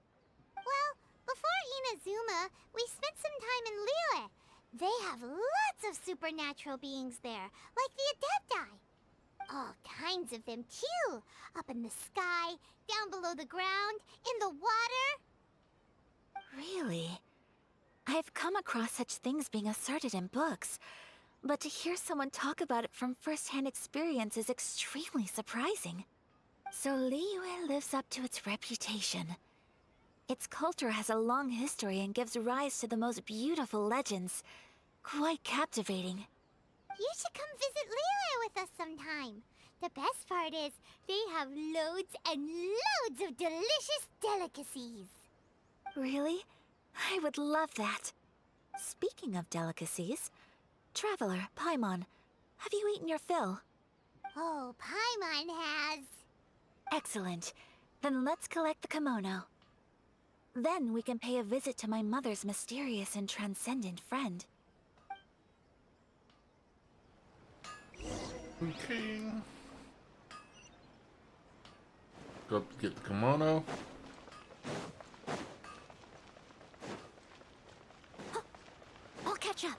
Well, before Inazuma, we spent some time in Liyue, They have lots of supernatural beings there, like the Adepti. All kinds of them, too. Up in the sky, down below the ground, in the water. Really? I've come across such things being asserted in books, but to hear someone talk about it from first-hand experience is extremely surprising. So Liyue lives up to its reputation. Its culture has a long history and gives rise to the most beautiful legends. Quite captivating. You should come visit Liyue with us sometime. The best part is, they have loads and loads of delicious delicacies. Really? I would love that. Speaking of delicacies, Traveler, Paimon, have you eaten your fill? Oh, Paimon has. Excellent. Then let's collect the kimono. Then we can pay a visit to my mother's mysterious and transcendent friend. Okay. Go up to get the kimono. I'll catch up.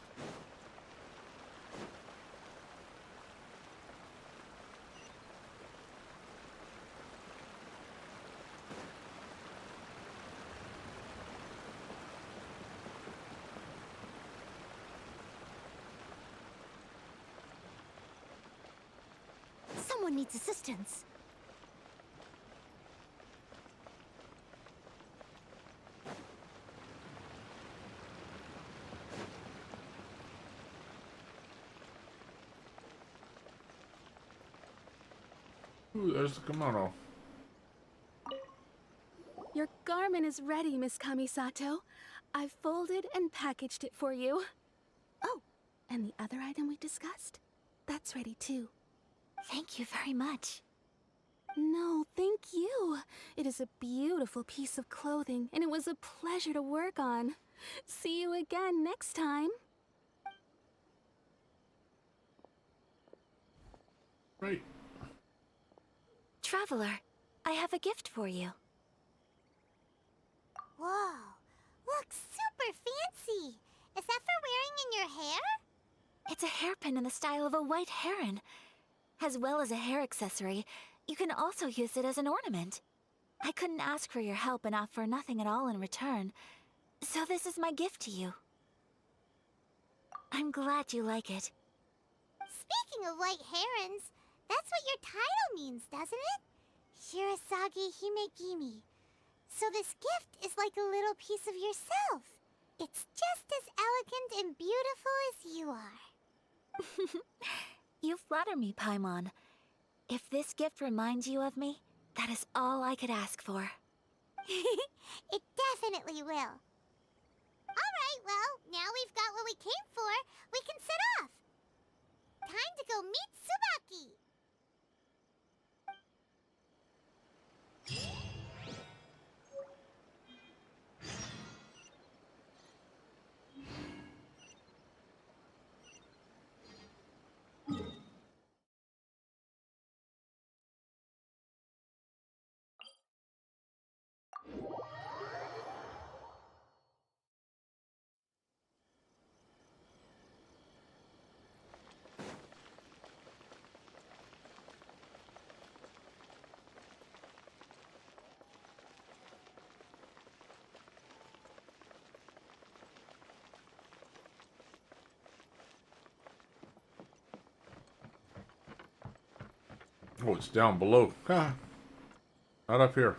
Someone needs assistance. Ooh, there's the kimono. Your garment is ready, Miss Kamisato. I've folded and packaged it for you. Oh, and the other item we discussed? That's ready too. Thank you very much. No, thank you. It is a beautiful piece of clothing, and it was a pleasure to work on. See you again next time. Right. Traveler, I have a gift for you. Whoa, looks super fancy. Is that for wearing in your hair? It's a hairpin in the style of a white heron. As well as a hair accessory, you can also use it as an ornament. I couldn't ask for your help and offer nothing at all in return, so this is my gift to you. I'm glad you like it. Speaking of white herons, that's what your title means, doesn't it? Shirasagi Himegimi. So this gift is like a little piece of yourself. It's just as elegant and beautiful as you are. You flatter me, Paimon. If this gift reminds you of me, that is all I could ask for. It definitely will. Alright, well, now we've got what we came for, we can set off. Time to go meet Tsubaki. Oh, it's down below. Ah, not up here.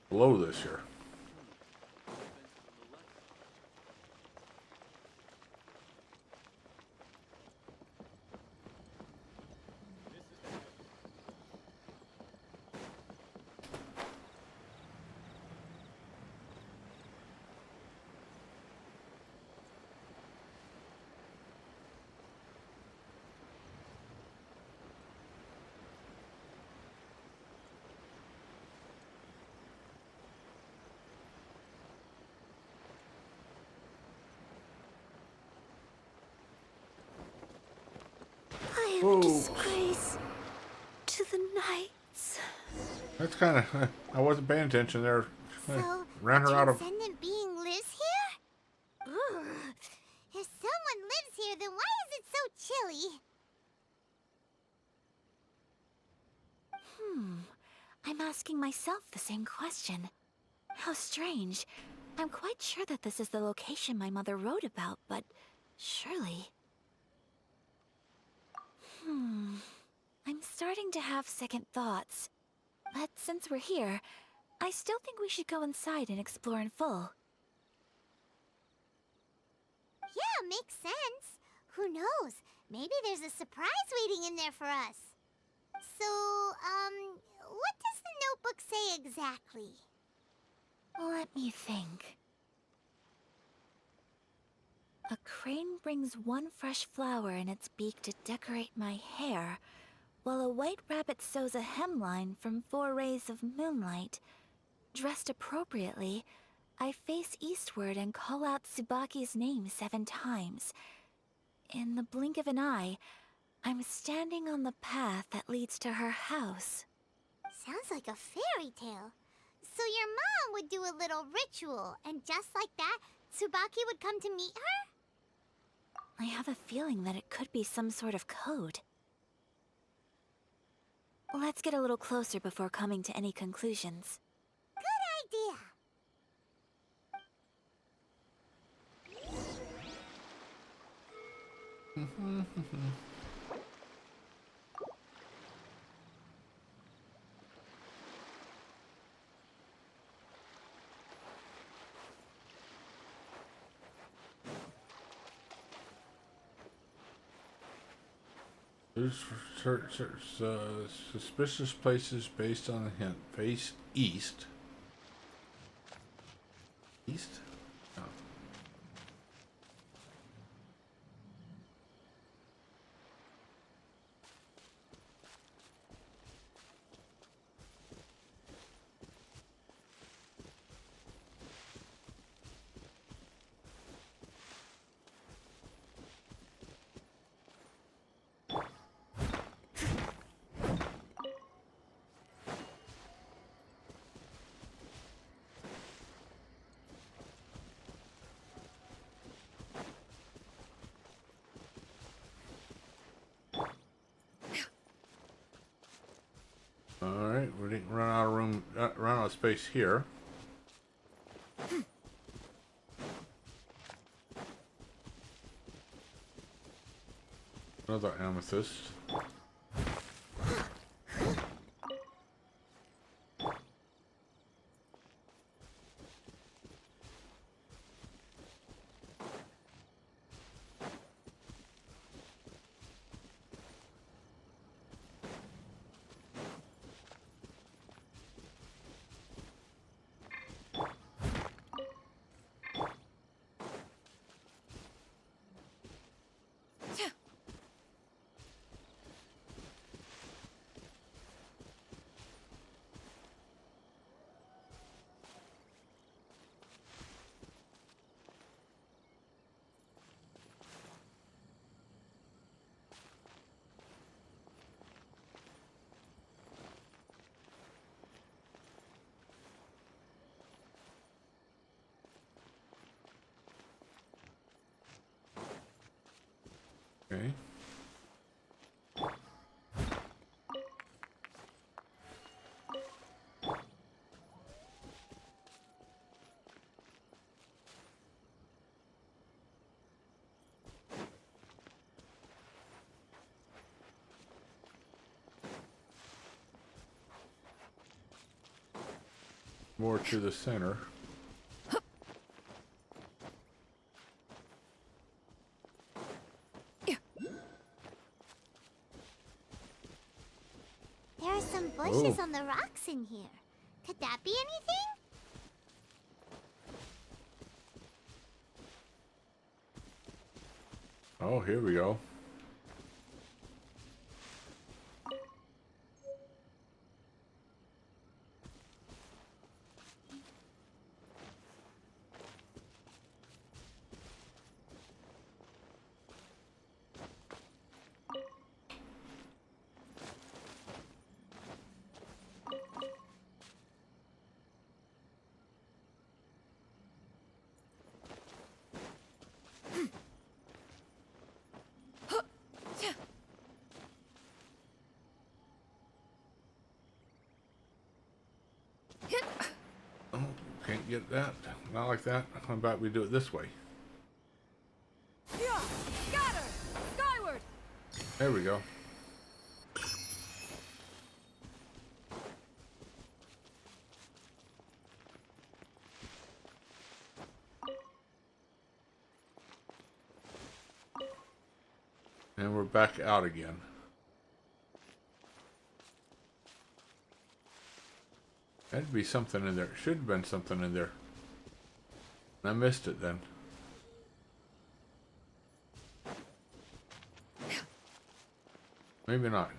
Below this here. I am Whoa. a disgrace to the knights. That's kind of... I wasn't paying attention there. So, Ran her out of. transcendent being lives here? Ugh. If someone lives here, then why is it so chilly? I'm asking myself the same question. How strange. I'm quite sure that this is the location my mother wrote about, but surely... I'm starting to have second thoughts. But since we're here, I still think we should go inside and explore in full. Yeah, makes sense. Who knows? Maybe there's a surprise waiting in there for us. So, what does the notebook say exactly? Let me think. A crane brings one fresh flower in its beak to decorate my hair, while a white rabbit sews a hemline from 4 rays of moonlight. Dressed appropriately, I face eastward and call out Tsubaki's name 7 times. In the blink of an eye, I'm standing on the path that leads to her house. Sounds like a fairy tale. So your mom would do a little ritual, and just like that, Tsubaki would come to meet her? I have a feeling that it could be some sort of code. Let's get a little closer before coming to any conclusions. Good idea. Suspicious places based on a hint. Face east. East? Oh. Alright, we didn't run out of room, run out of space here. Another amethyst. Okay. More to the center. There are some bushes on the rocks in here. Could that be anything? Oh, here we go. can't get that. Not like that. How about we do it this way? Yeah, scatter! Skyward! There we go. And we're back out again. That'd be something in there. Should have been something in there. I missed it then. Maybe not.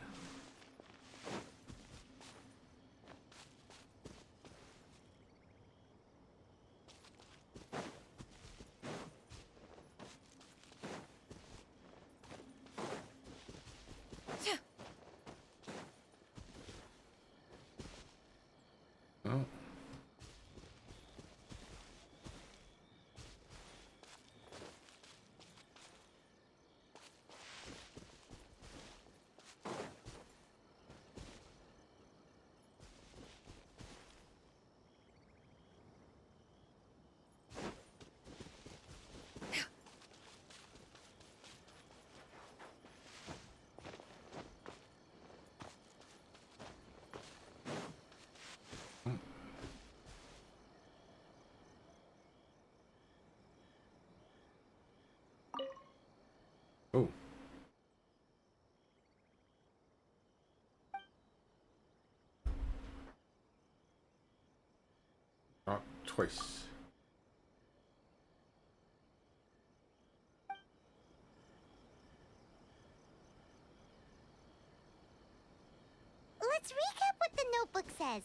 Oh. Oh. Not twice. Let's recap what the notebook says.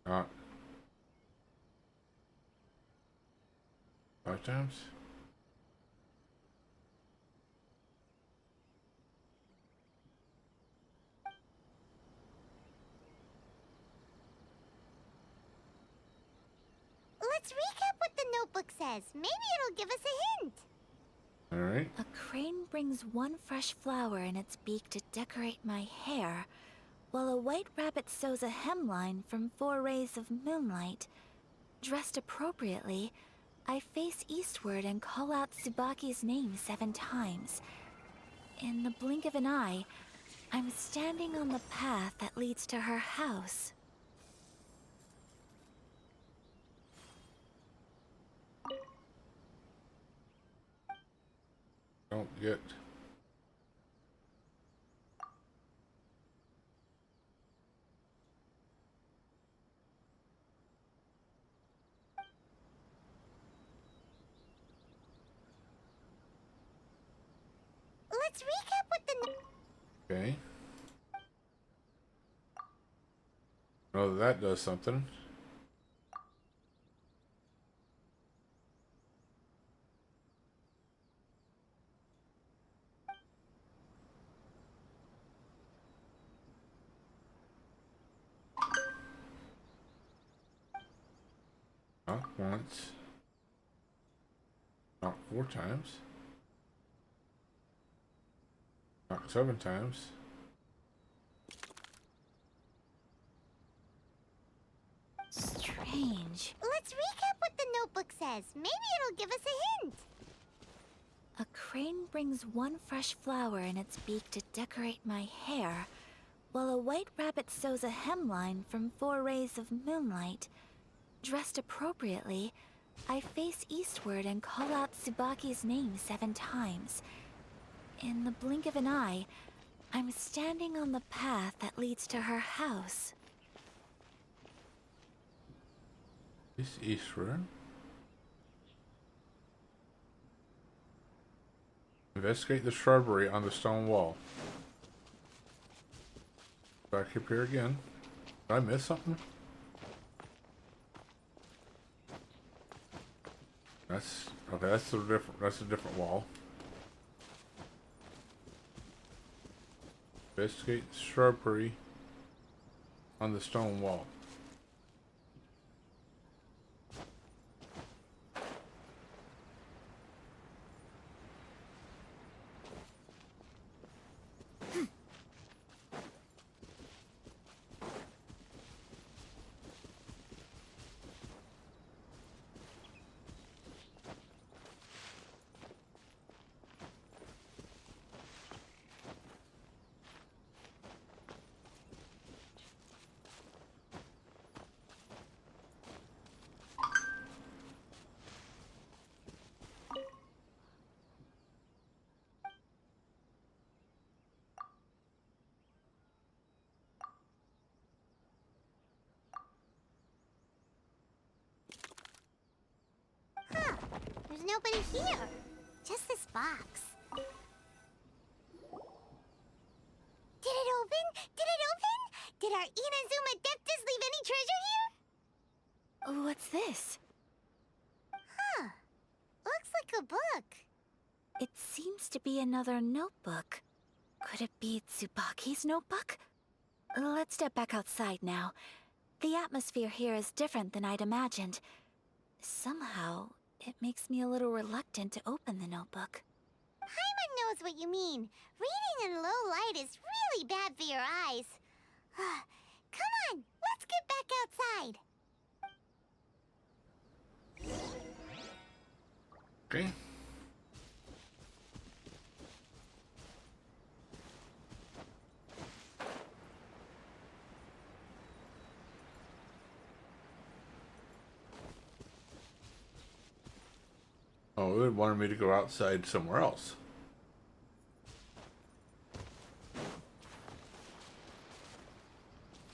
Not 5 times. Let's recap what the notebook says. Maybe it'll give us a hint. All right. A crane brings one fresh flower in its beak to decorate my hair, while a white rabbit sews a hemline from 4 rays of moonlight. Dressed appropriately, I face eastward and call out Tsubaki's name 7 times. In the blink of an eye, I'm standing on the path that leads to her house. Don't get. Let's recap what the Okay. Oh, that does something. Not once. Not 4 times. Not 7 times. Strange. Let's recap what the notebook says. Maybe it'll give us a hint. A crane brings one fresh flower in its beak to decorate my hair, while a white rabbit sews a hemline from 4 rays of moonlight. Dressed appropriately, I face eastward and call out Tsubaki's name 7 times. In the blink of an eye, I'm standing on the path that leads to her house. This eastward. Investigate the shrubbery on the stone wall. Back up here again. Did I miss something? That's okay. That's a different. That's a different wall. Investigate the shrubbery on the stone wall. nobody here. Just this box. Did it open? Did it open? Did our Inazuma Deptus leave any treasure here? What's this? Huh. Looks like a book. It seems to be another notebook. Could it be Tsubaki's notebook? Let's step back outside now. The atmosphere here is different than I'd imagined. Somehow, it makes me a little reluctant to open the notebook. Paimon knows what you mean. Reading in low light is really bad for your eyes. Come on, let's get back outside. Okay. Oh, it wanted me to go outside somewhere else.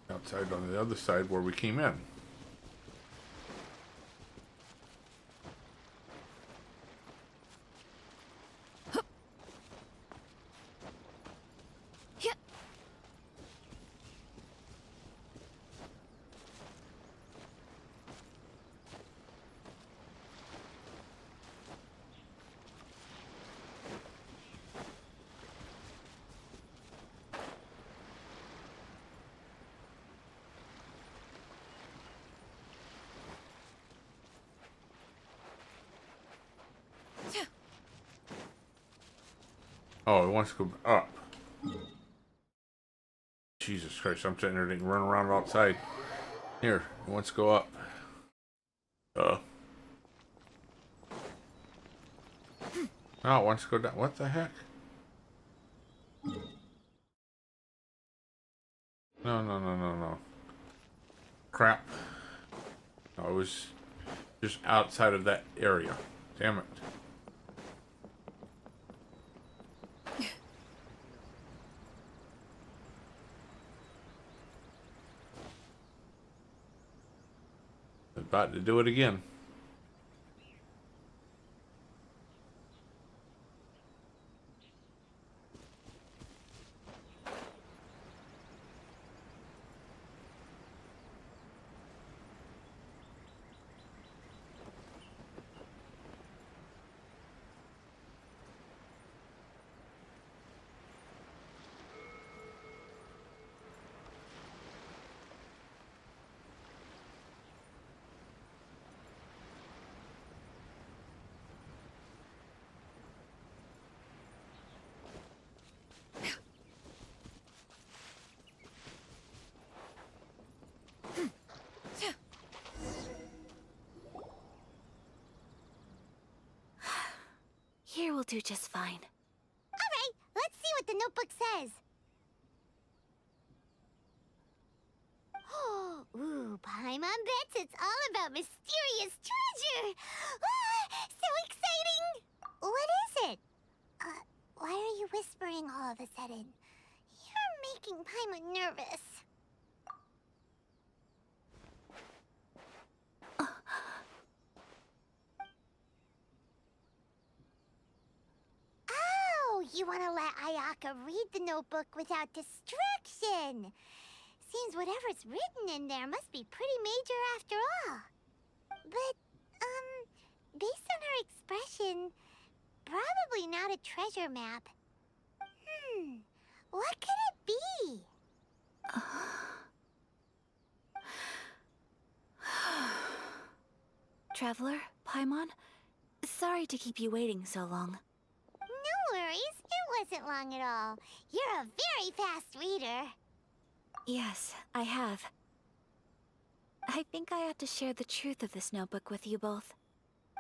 Outside on the other side where we came in. Oh, it wants to go up. Jesus Christ, I'm sitting there and run around outside. Here, it wants to go up. Oh, it wants to go down. What the heck? No. Crap. No, it was just outside of that area. Damn it. About to do it again. Here will do just fine. All right, let's see what the notebook says. Ooh, Paimon bets it's all about mysterious treasure. So exciting! What is it? Why are you whispering all of a sudden? You're making Paimon nervous. Oh, you want to let Ayaka read the notebook without distraction. Seems whatever's written in there must be pretty major after all. But, based on her expression, probably not a treasure map. What could it be? Traveler, Paimon, sorry to keep you waiting so long. No worries, it wasn't long at all. You're a very fast reader. Yes, I have. I think I have to share the truth of this notebook with you both,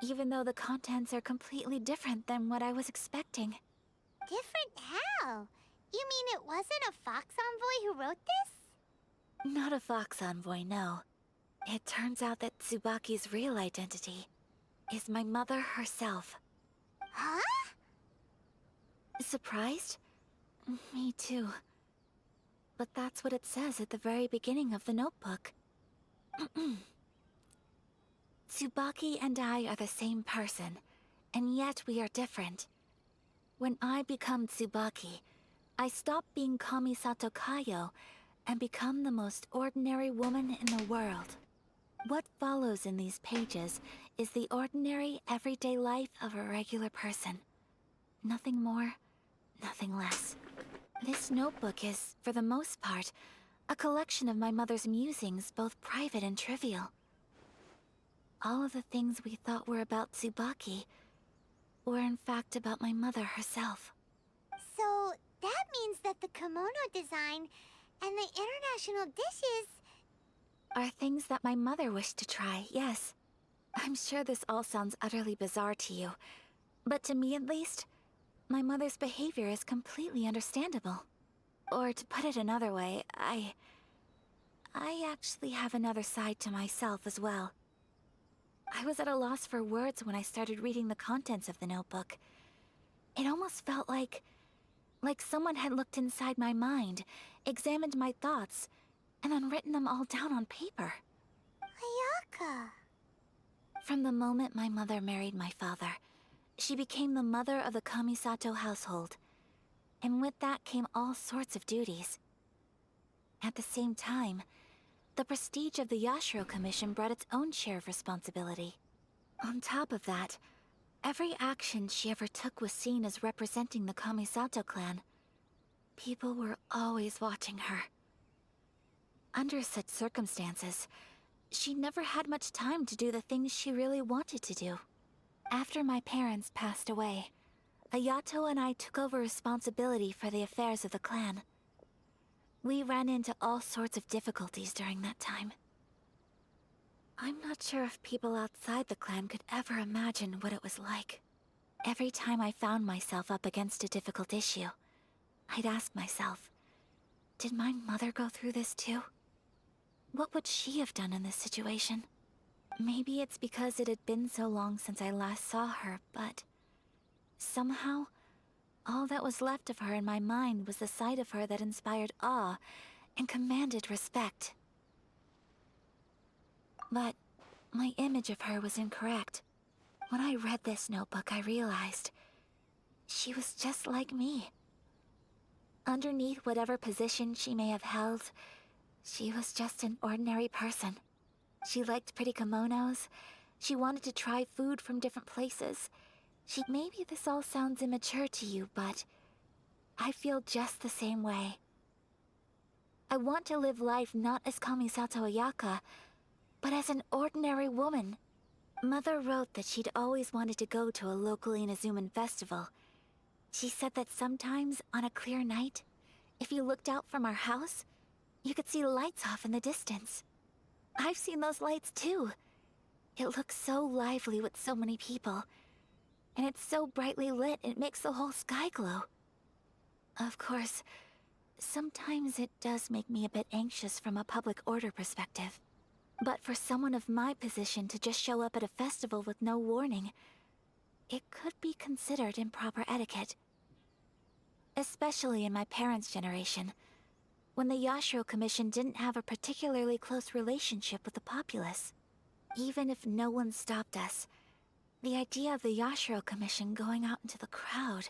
even though the contents are completely different than what I was expecting. Different how? You mean it wasn't a Fox Envoy who wrote this? Not a Fox Envoy, no. It turns out that Tsubaki's real identity is my mother herself. Huh? Surprised? Me too. But that's what it says at the very beginning of the notebook. Tsubaki and I are the same person, And yet we are different. When I become Tsubaki, I stop being Kamisato Kayo and become the most ordinary woman in the world. What follows in these pages is the ordinary, everyday life of a regular person. Nothing more, nothing less. This notebook is, for the most part, a collection of my mother's musings, both private and trivial. All of the things we thought were about Tsubaki were in fact about my mother herself. So, that means that the kimono design and the international dishes are things that my mother wished to try, yes. I'm sure this all sounds utterly bizarre to you, but to me at least, my mother's behavior is completely understandable. Or to put it another way, I actually have another side to myself as well. I was at a loss for words when I started reading the contents of the notebook. It almost felt like someone had looked inside my mind, examined my thoughts, and then written them all down on paper. Ayaka. From the moment my mother married my father, she became the mother of the Kamisato household. And with that came all sorts of duties. At the same time, the prestige of the Yashiro Commission brought its own share of responsibility. On top of that, every action she ever took was seen as representing the Kamisato clan. People were always watching her. Under such circumstances, she never had much time to do the things she really wanted to do. After my parents passed away, Ayato and I took over responsibility for the affairs of the clan. We ran into all sorts of difficulties during that time. I'm not sure if people outside the clan could ever imagine what it was like. Every time I found myself up against a difficult issue, I'd ask myself, did my mother go through this too? What would she have done in this situation? Maybe it's because it had been so long since I last saw her, but somehow, all that was left of her in my mind was the side of her that inspired awe and commanded respect. But my image of her was incorrect. When I read this notebook, I realized she was just like me. Underneath whatever position she may have held, she was just an ordinary person. She liked pretty kimonos. She wanted to try food from different places. Maybe this all sounds immature to you, but I feel just the same way. I want to live life not as Kamisato Ayaka, but as an ordinary woman. Mother wrote that she'd always wanted to go to a local Inazuman festival. She said that sometimes, on a clear night, if you looked out from our house, you could see lights off in the distance. I've seen those lights too. It looks so lively with so many people. And it's so brightly lit, it makes the whole sky glow. Of course, sometimes it does make me a bit anxious from a public order perspective. But for someone of my position to just show up at a festival with no warning, it could be considered improper etiquette. Especially in my parents' generation, when the Yashiro Commission didn't have a particularly close relationship with the populace. Even if no one stopped us, the idea of the Yashiro Commission going out into the crowd,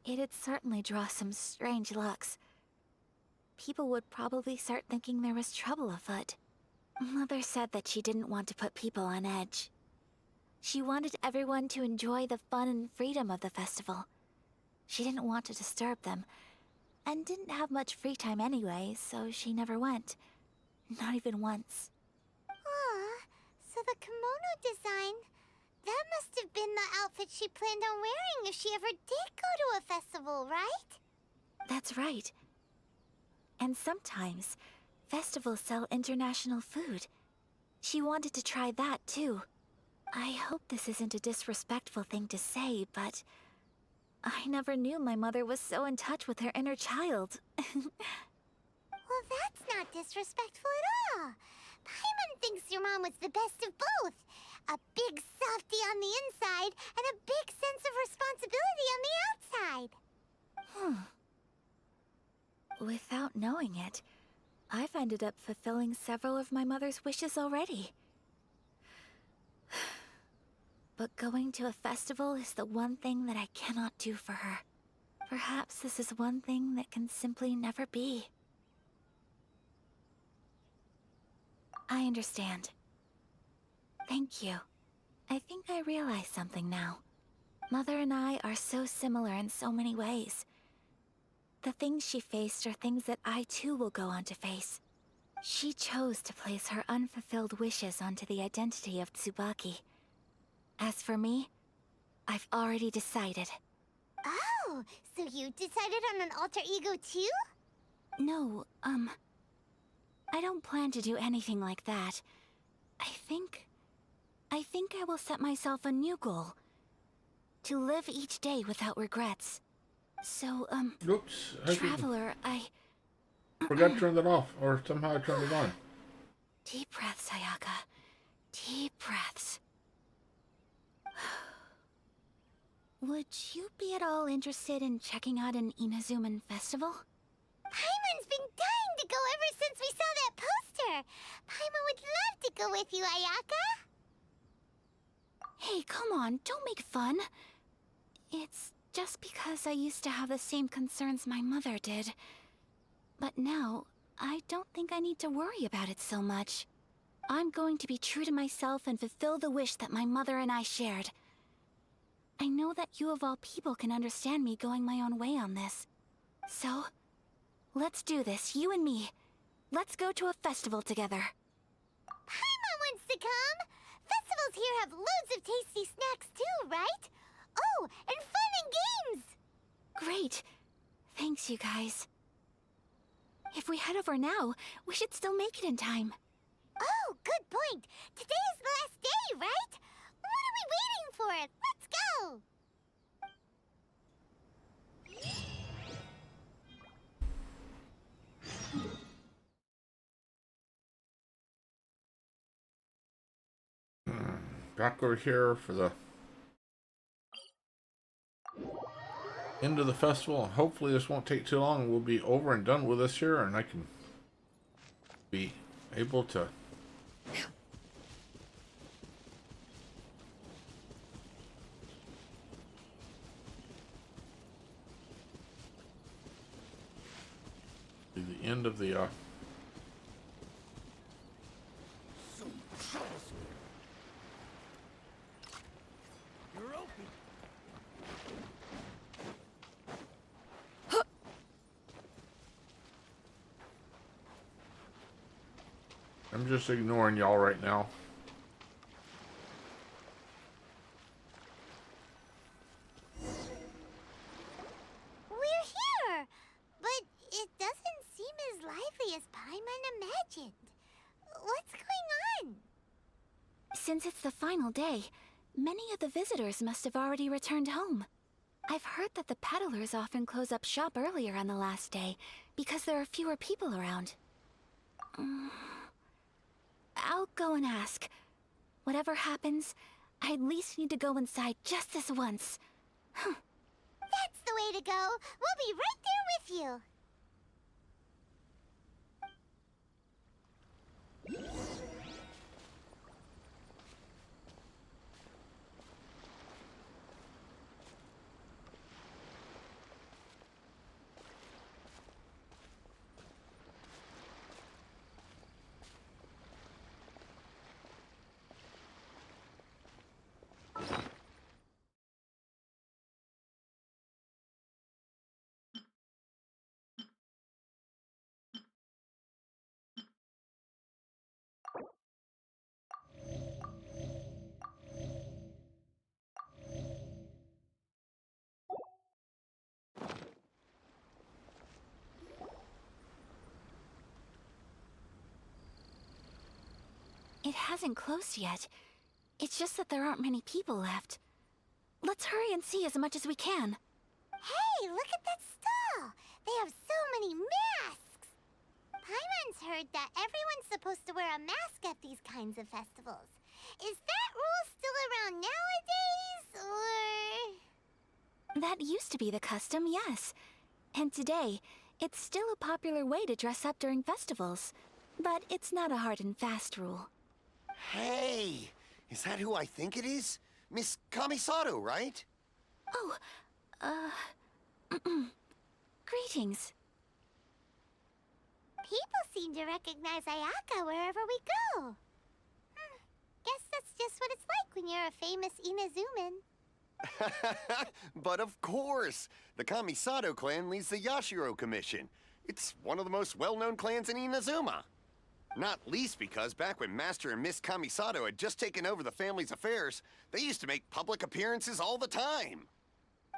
it'd certainly draw some strange looks. People would probably start thinking there was trouble afoot. Mother said that she didn't want to put people on edge. She wanted everyone to enjoy the fun and freedom of the festival. She didn't want to disturb them, and didn't have much free time anyway, so she never went. Not even once. Aw, so the kimono design, that must have been the outfit she planned on wearing if she ever did go to a festival, right? That's right. And sometimes, festivals sell international food. She wanted to try that too. I hope this isn't a disrespectful thing to say, but I never knew my mother was so in touch with her inner child. Well, that's not disrespectful at all. Paimon thinks your mom was the best of both. A big softy on the inside and a big sense of responsibility on the outside. Without knowing it, I've ended up fulfilling several of my mother's wishes already. but going to a festival is the one thing that I cannot do for her. Perhaps this is one thing that can simply never be. I understand. Thank you. I think I realize something now. Mother and I are so similar in so many ways. The things she faced are things that I too will go on to face. She chose to place her unfulfilled wishes onto the identity of Tsubaki. As for me, I've already decided. Oh, so you decided on an alter ego too? No, I don't plan to do anything like that. I think I will set myself a new goal. To live each day without regrets. So, Oops. Traveler, I forgot to turn that off, or somehow I turned it on. Deep breaths, Ayaka. Deep breaths. Would you be at all interested in checking out an Inazuman festival? Paimon's been dying to go ever since we saw that poster. Paimon would love to go with you, Ayaka. Hey, come on, don't make fun. It's just because I used to have the same concerns my mother did. But now, I don't think I need to worry about it so much. I'm going to be true to myself and fulfill the wish that my mother and I shared. I know that you of all people can understand me going my own way on this. So, let's do this, you and me. Let's go to a festival together. Paimon wants to come! Festivals here have loads of tasty snacks too, right? Oh, and fun and games! Great. Thanks, you guys. If we head over now, we should still make it in time. Oh, good point. Today is the last day, right? What are we waiting for? Let's go! Back over here for the end of the festival. Hopefully this won't take too long and we'll be over and done with this here, and I can be able to do the end of the I'm just ignoring y'all right now. We're here! But it doesn't seem as lively as Paimon imagined. What's going on? Since it's the final day, many of the visitors must have already returned home. I've heard that the peddlers often close up shop earlier on the last day because there are fewer people around. I'll go and ask. Whatever happens, I at least need to go inside just this once. That's the way to go. We'll be right there with you. It hasn't closed yet. It's just that there aren't many people left. Let's hurry and see as much as we can. Hey, look at that stall! They have so many masks! Paimon's heard that everyone's supposed to wear a mask at these kinds of festivals. Is that rule still around nowadays, or...? That used to be the custom, yes. And today, it's still a popular way to dress up during festivals. But it's not a hard and fast rule. Hey! Is that who I think it is? Miss Kamisato, right? Oh, greetings. People seem to recognize Ayaka wherever we go. Guess that's just what it's like when you're a famous Inazuman. But of course! The Kamisato clan leads the Yashiro Commission. It's one of the most well-known clans in Inazuma. Not least because back when Master and Miss Kamisato had just taken over the family's affairs, they used to make public appearances all the time.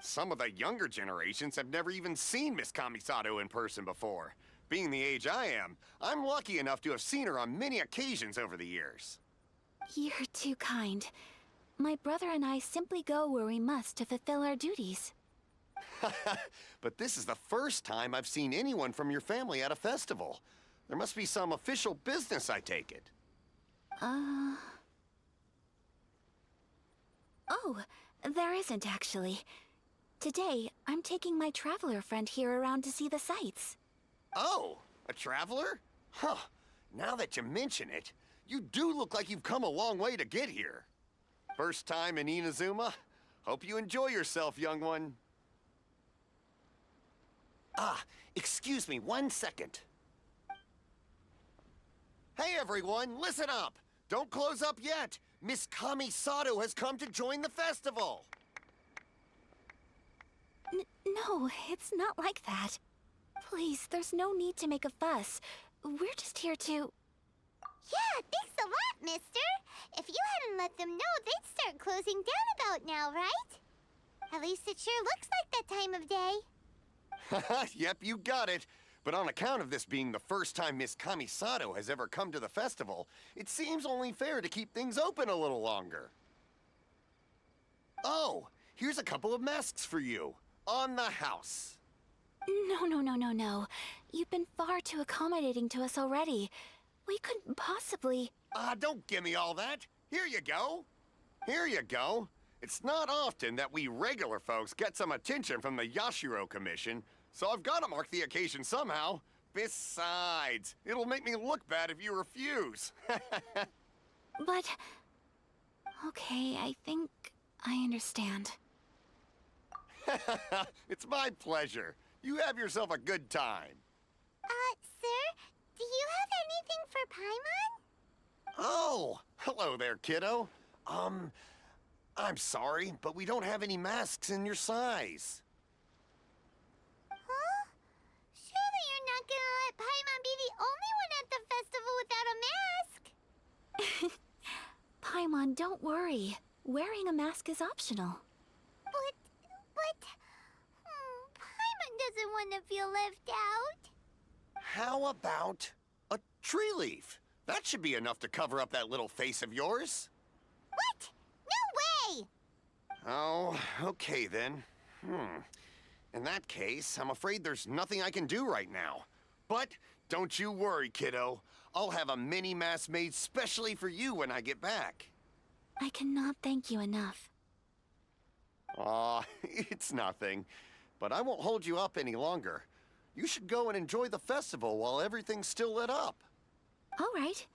Some of the younger generations have never even seen Miss Kamisato in person before. Being the age I am, I'm lucky enough to have seen her on many occasions over the years. You're too kind. My brother and I simply go where we must to fulfill our duties. But this is the first time I've seen anyone from your family at a festival. There must be some official business, I take it. Oh, there isn't actually. Today, I'm taking my traveler friend here around to see the sights. Oh, a traveler? Huh. Now that you mention it, you do look like you've come a long way to get here. First time in Inazuma? Hope you enjoy yourself, young one. Ah, excuse me 1 second. Hey everyone, listen up! Don't close up yet! Miss Kamisato has come to join the festival! No, it's not like that. Please, there's no need to make a fuss. We're just here to... Yeah, thanks a lot, mister. If you hadn't let them know, they'd start closing down about now, right? At least it sure looks like that time of day. Yep, you got it. But on account of this being the first time Miss Kamisato has ever come to the festival, it seems only fair to keep things open a little longer. Oh, here's a couple of masks for you. On the house. No. You've been far too accommodating to us already. We couldn't possibly... Don't give me all that. Here you go. Here you go. It's not often that we regular folks get some attention from the Yashiro Commission, so I've got to mark the occasion somehow. Besides, it'll make me look bad if you refuse. But... Okay, I think I understand. It's my pleasure. You have yourself a good time. Sir, do you have anything for Paimon? Oh, hello there, kiddo. I'm sorry, but we don't have any masks in your size. Huh? Surely you're not gonna let Paimon be the only one at the festival without a mask? Paimon, don't worry. Wearing a mask is optional. But... Paimon doesn't want to feel left out. How about a tree leaf? That should be enough to cover up that little face of yours. What? No way! Oh, okay then. In that case, I'm afraid there's nothing I can do right now. But don't you worry, kiddo. I'll have a mini mask made specially for you when I get back. I cannot thank you enough. Aw, it's nothing. But I won't hold you up any longer. You should go and enjoy the festival while everything's still lit up. All right.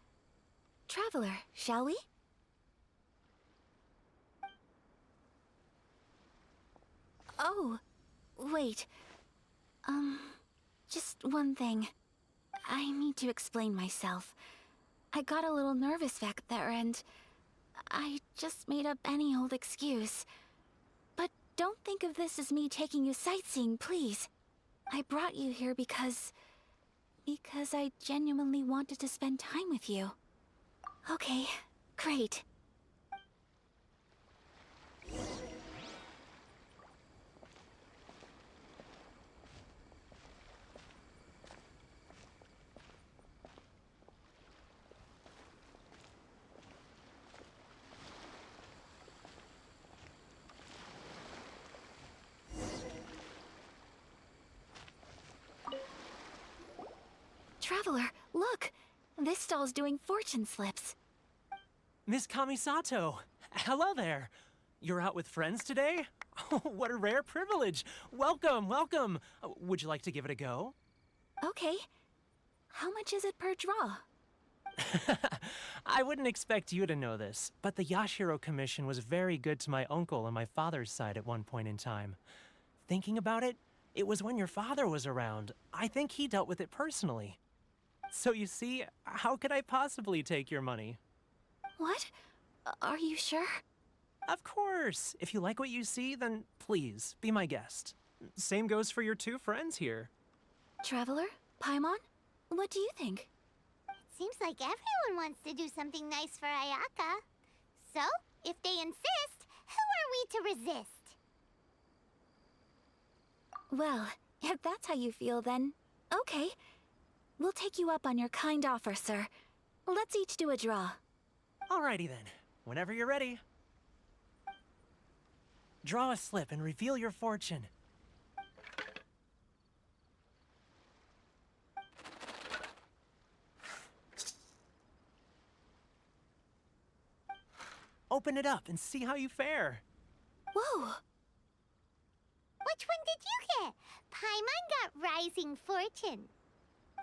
Traveler, shall we? Oh, wait. Just one thing. I need to explain myself. I got a little nervous back there and I just made up any old excuse. But don't think of this as me taking you sightseeing, please. I brought you here because I genuinely wanted to spend time with you. Okay, great. Traveler, look! This stall's doing fortune slips. Miss Kamisato! Hello there! You're out with friends today? Oh, what a rare privilege! Welcome, welcome! Would you like to give it a go? Okay. How much is it per draw? I wouldn't expect you to know this, but the Yashiro Commission was very good to my uncle on my father's side at one point in time. Thinking about it, it was when your father was around. I think he dealt with it personally. So you see, how could I possibly take your money? What? Are you sure? Of course. If you like what you see, then please, be my guest. Same goes for your two friends here. Traveler? Paimon? What do you think? Seems like everyone wants to do something nice for Ayaka. So, if they insist, who are we to resist? Well, if that's how you feel, then okay. We'll take you up on your kind offer, sir. Let's each do a draw. Alrighty then. Whenever you're ready. Draw a slip and reveal your fortune. Open it up and see how you fare. Whoa! Which one did you get? Paimon got Rising Fortune.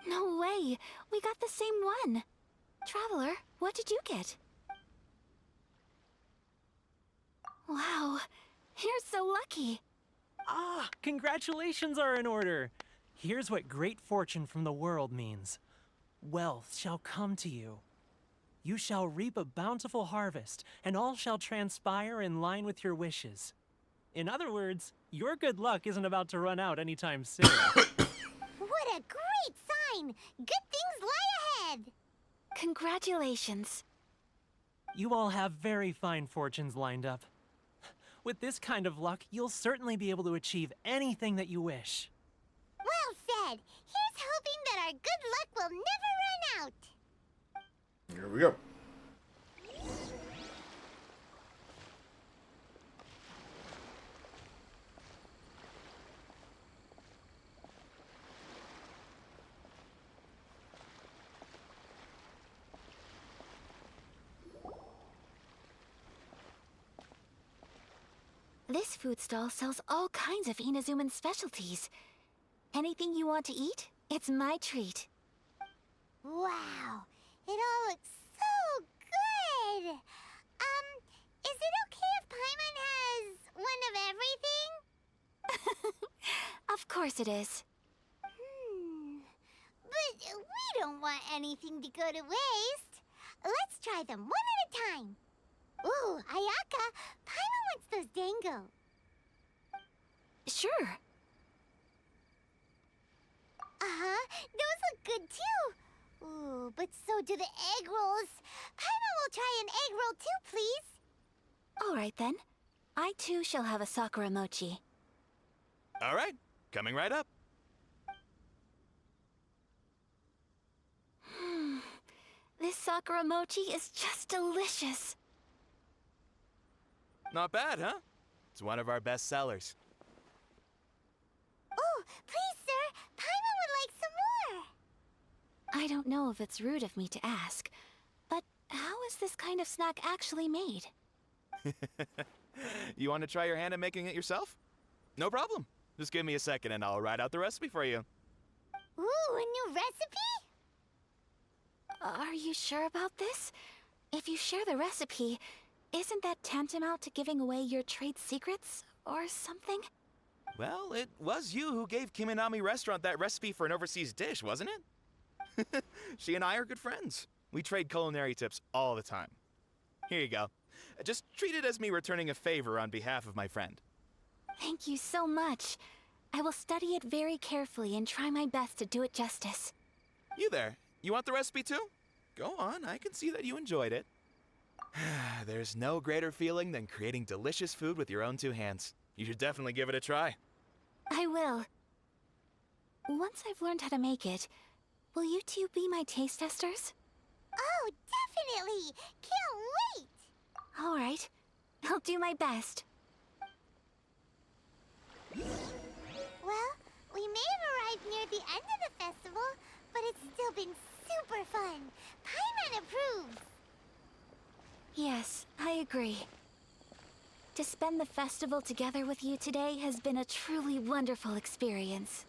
No way! We got the same one! Traveler, what did you get? Wow, you're so lucky! Ah, congratulations are in order. Here's what great fortune from the world means. Wealth shall come to you. You shall reap a bountiful harvest, and all shall transpire in line with your wishes. In other words, your good luck isn't about to run out anytime soon. What a great sign! Good things lie ahead! Congratulations. You all have very fine fortunes lined up. With this kind of luck, you'll certainly be able to achieve anything that you wish. Well said! Here's hoping that our good luck will never run out! Here we go. This food stall sells all kinds of Inazuman specialties. Anything you want to eat, it's my treat. Wow! It all looks so good! Is it okay if Paimon has one of everything? Of course it is. But we don't want anything to go to waste. Let's try them one at a time. Ooh, Ayaka, Paimon wants those dango. Sure. Uh-huh, those look good too. Ooh, but so do the egg rolls. Paimon will try an egg roll too, please. All right then. I too shall have a Sakura mochi. All right, coming right up. This Sakura mochi is just delicious. Not bad, huh? It's one of our best sellers. Oh, please, sir. Paimon would like some more. I don't know if it's rude of me to ask, but how is this kind of snack actually made? You want to try your hand at making it yourself? No problem. Just give me a second and I'll write out the recipe for you. Ooh, a new recipe? Are you sure about this? If you share the recipe, isn't that tantamount to giving away your trade secrets or something? Well, it was you who gave Kiminami Restaurant that recipe for an overseas dish, wasn't it? She and I are good friends. We trade culinary tips all the time. Here you go. Just treat it as me returning a favor on behalf of my friend. Thank you so much. I will study it very carefully and try my best to do it justice. You there. You want the recipe too? Go on, I can see that you enjoyed it. There's no greater feeling than creating delicious food with your own two hands. You should definitely give it a try. I will. Once I've learned how to make it, will you two be my taste testers? Oh, definitely! Can't wait! All right. I'll do my best. Well, we may have arrived near the end of the festival, but it's still been super fun. Paimon approves. Yes, I agree. To spend the festival together with you today has been a truly wonderful experience.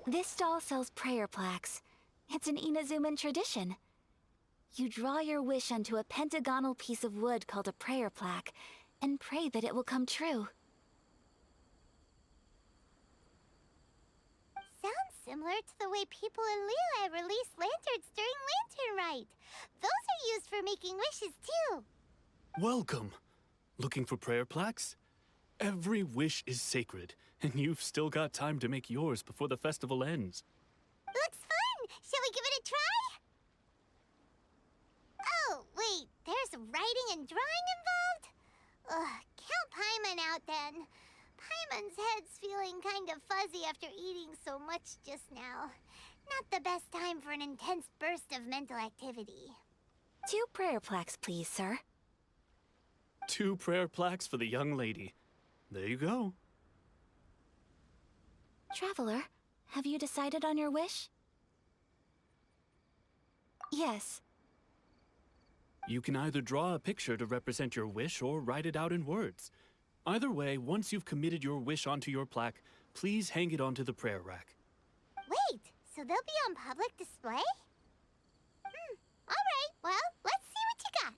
This stall sells prayer plaques. It's an Inazuman tradition. You draw your wish onto a pentagonal piece of wood called a prayer plaque, and pray that it will come true. Sounds similar to the way people in Liyue release lanterns during Lantern Rite. Those are used for making wishes, too. Welcome. Looking for prayer plaques? Every wish is sacred, and you've still got time to make yours before the festival ends. Looks fun! Shall we give it a try? Oh, wait, there's writing and drawing involved? Ugh, count Paimon out then. Paimon's head's feeling kind of fuzzy after eating so much just now. Not the best time for an intense burst of mental activity. 2 prayer plaques, please, sir. 2 prayer plaques for the young lady. There you go. Traveler, have you decided on your wish? Yes. You can either draw a picture to represent your wish or write it out in words. Either way, once you've committed your wish onto your plaque, please hang it onto the prayer rack. Wait, so they'll be on public display? Alright, well, let's see what you got.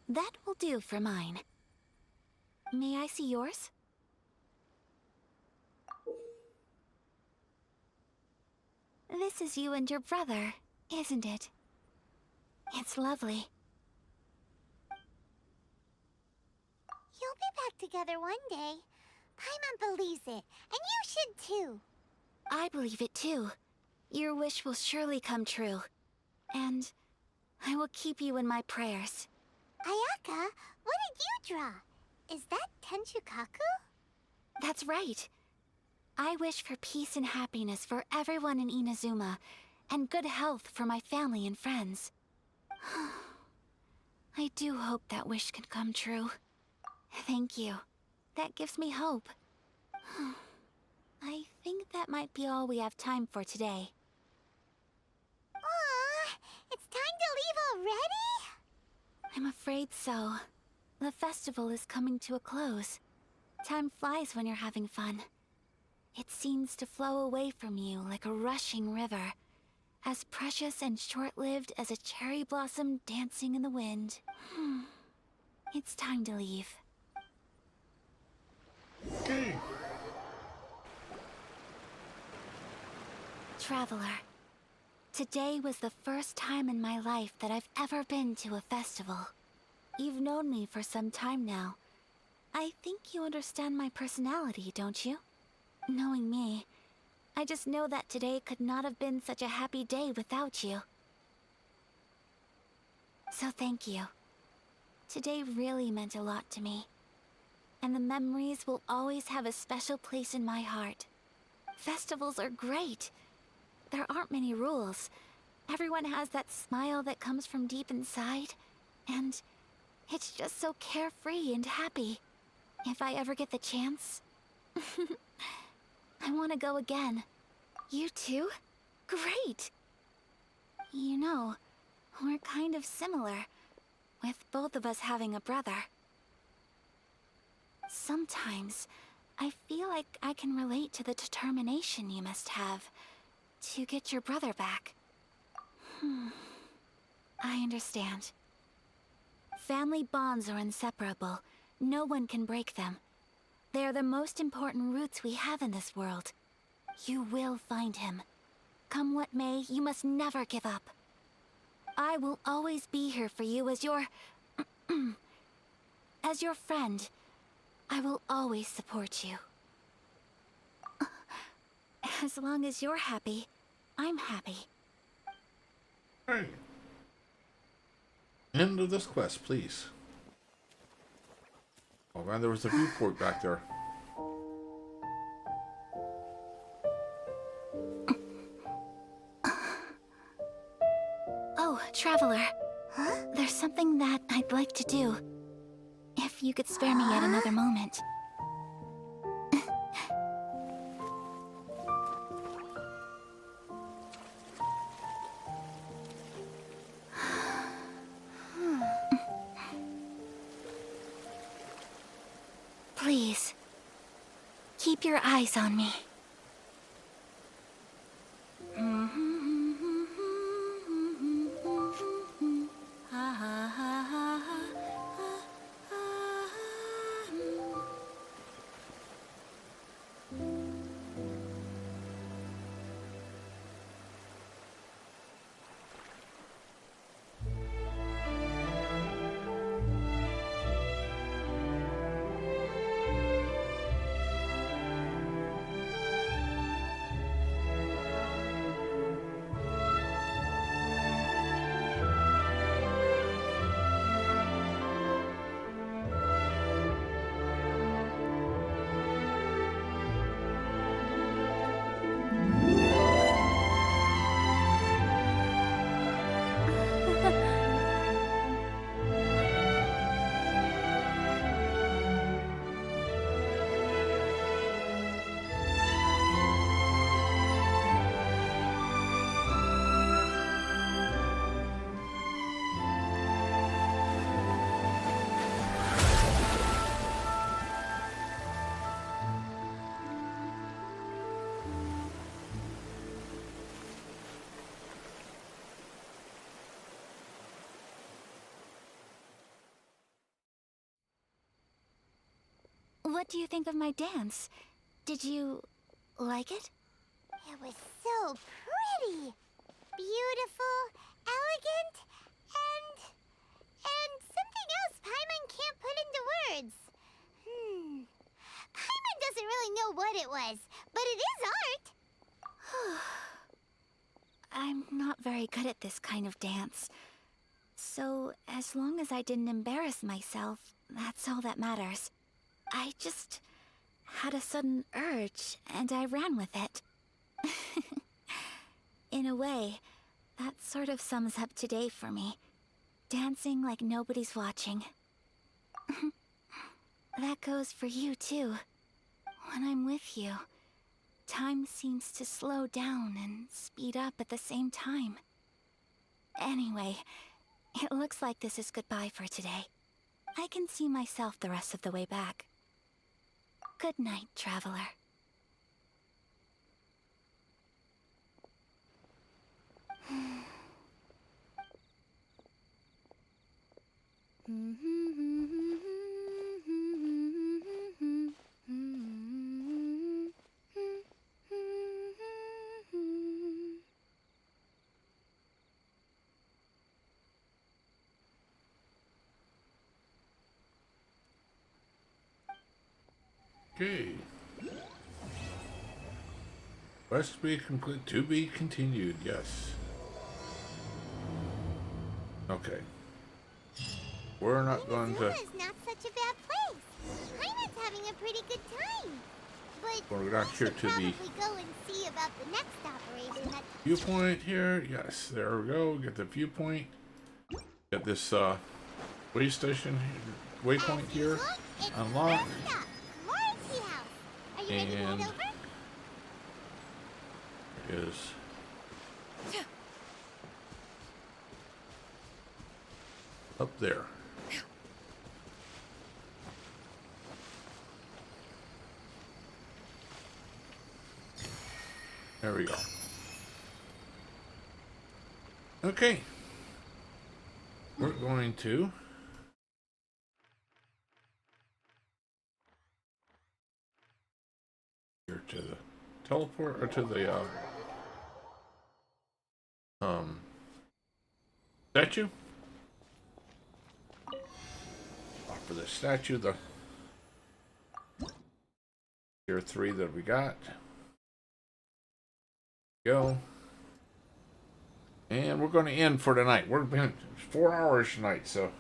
That will do for mine. May I see yours? This is you and your brother, isn't it? It's lovely. You'll be back together one day. Paimon believes it, and you should too. I believe it too. Your wish will surely come true. And I will keep you in my prayers. Ayaka, what did you draw? Is that Tenchukaku? That's right. I wish for peace and happiness for everyone in Inazuma, and good health for my family and friends. I do hope that wish can come true. Thank you. That gives me hope. I think that might be all we have time for today. Aw, it's time to leave already? I'm afraid so. The festival is coming to a close. Time flies when you're having fun. It seems to flow away from you like a rushing river, as precious and short-lived as a cherry blossom dancing in the wind. It's time to leave. Traveler, today was the first time in my life that I've ever been to a festival. You've known me for some time now. I think you understand my personality, don't you? Knowing me, I just know that today could not have been such a happy day without you. So thank you. Today really meant a lot to me. And the memories will always have a special place in my heart. Festivals are great. There aren't many rules. Everyone has that smile that comes from deep inside. And it's just so carefree and happy. If I ever get the chance, I want to go again. You too? Great! You know, we're kind of similar, with both of us having a brother. Sometimes, I feel like I can relate to the determination you must have to get your brother back. I understand. Family bonds are inseparable. No one can break them. They are the most important roots we have in this world. You will find him. Come what may, you must never give up. I will always be here for you as your... as your friend. I will always support you. As long as you're happy, I'm happy. Hey. End of this quest, please. Oh man, there was a viewport back there. Oh, Traveler. There's something that I'd like to do. If you could spare me yet another moment. Please. keep your eyes on me. What do you think of my dance? Did you like it? It was so pretty. Beautiful, elegant, and something else Paimon can't put into words. Paimon doesn't really know what it was, but it is art. I'm not very good at this kind of dance. So, as long as I didn't embarrass myself, that's all that matters. I just had a sudden urge, and I ran with it. In a way, that sort of sums up today for me. Dancing like nobody's watching. That goes for you, too. When I'm with you, time seems to slow down and speed up at the same time. Anyway, it looks like this is goodbye for today. I can see myself the rest of the way back. Good night, traveler. Okay. Quest be complete. To be continued. Yes. Okay. We're not going to. Inazuma's not such a bad place. Paimon's having a pretty good time. But We're not here to the probably go and see about the next operation. viewpoint here. Yes, there we go. Get the viewpoint. Get this way station waypoint here unlocked. Are you ready to head And over? is up there. There we go. Okay. We're going to here to the teleport or to the statue. For the statue, the tier 3 that we got. Go. And we're going to end for tonight. We're been 4 hours tonight, so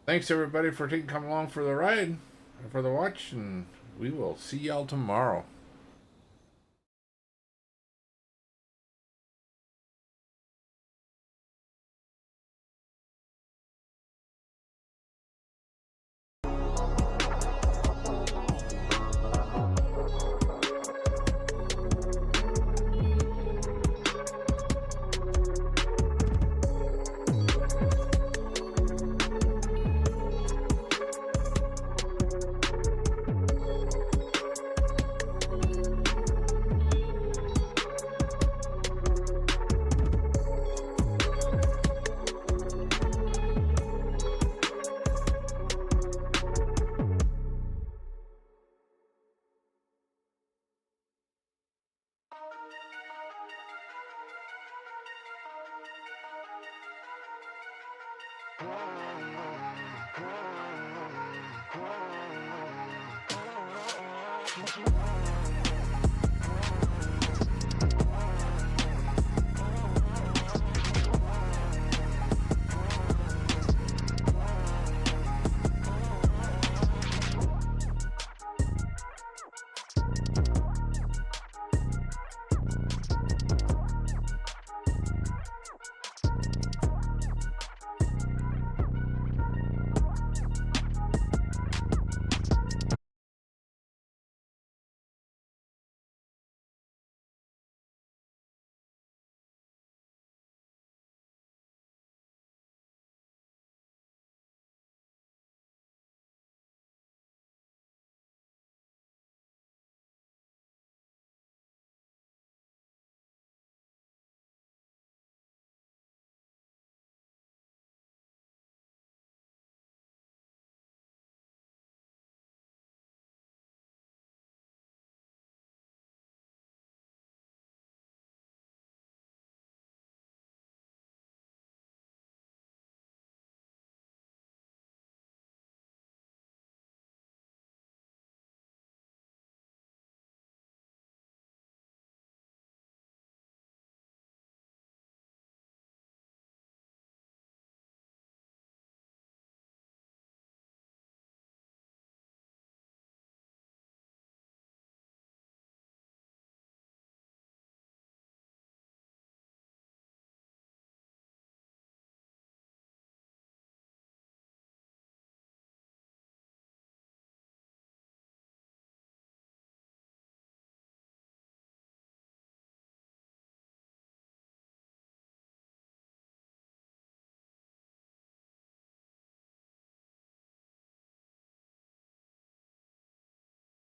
thanks everybody for coming along for the ride and for the watch, and we will see y'all tomorrow.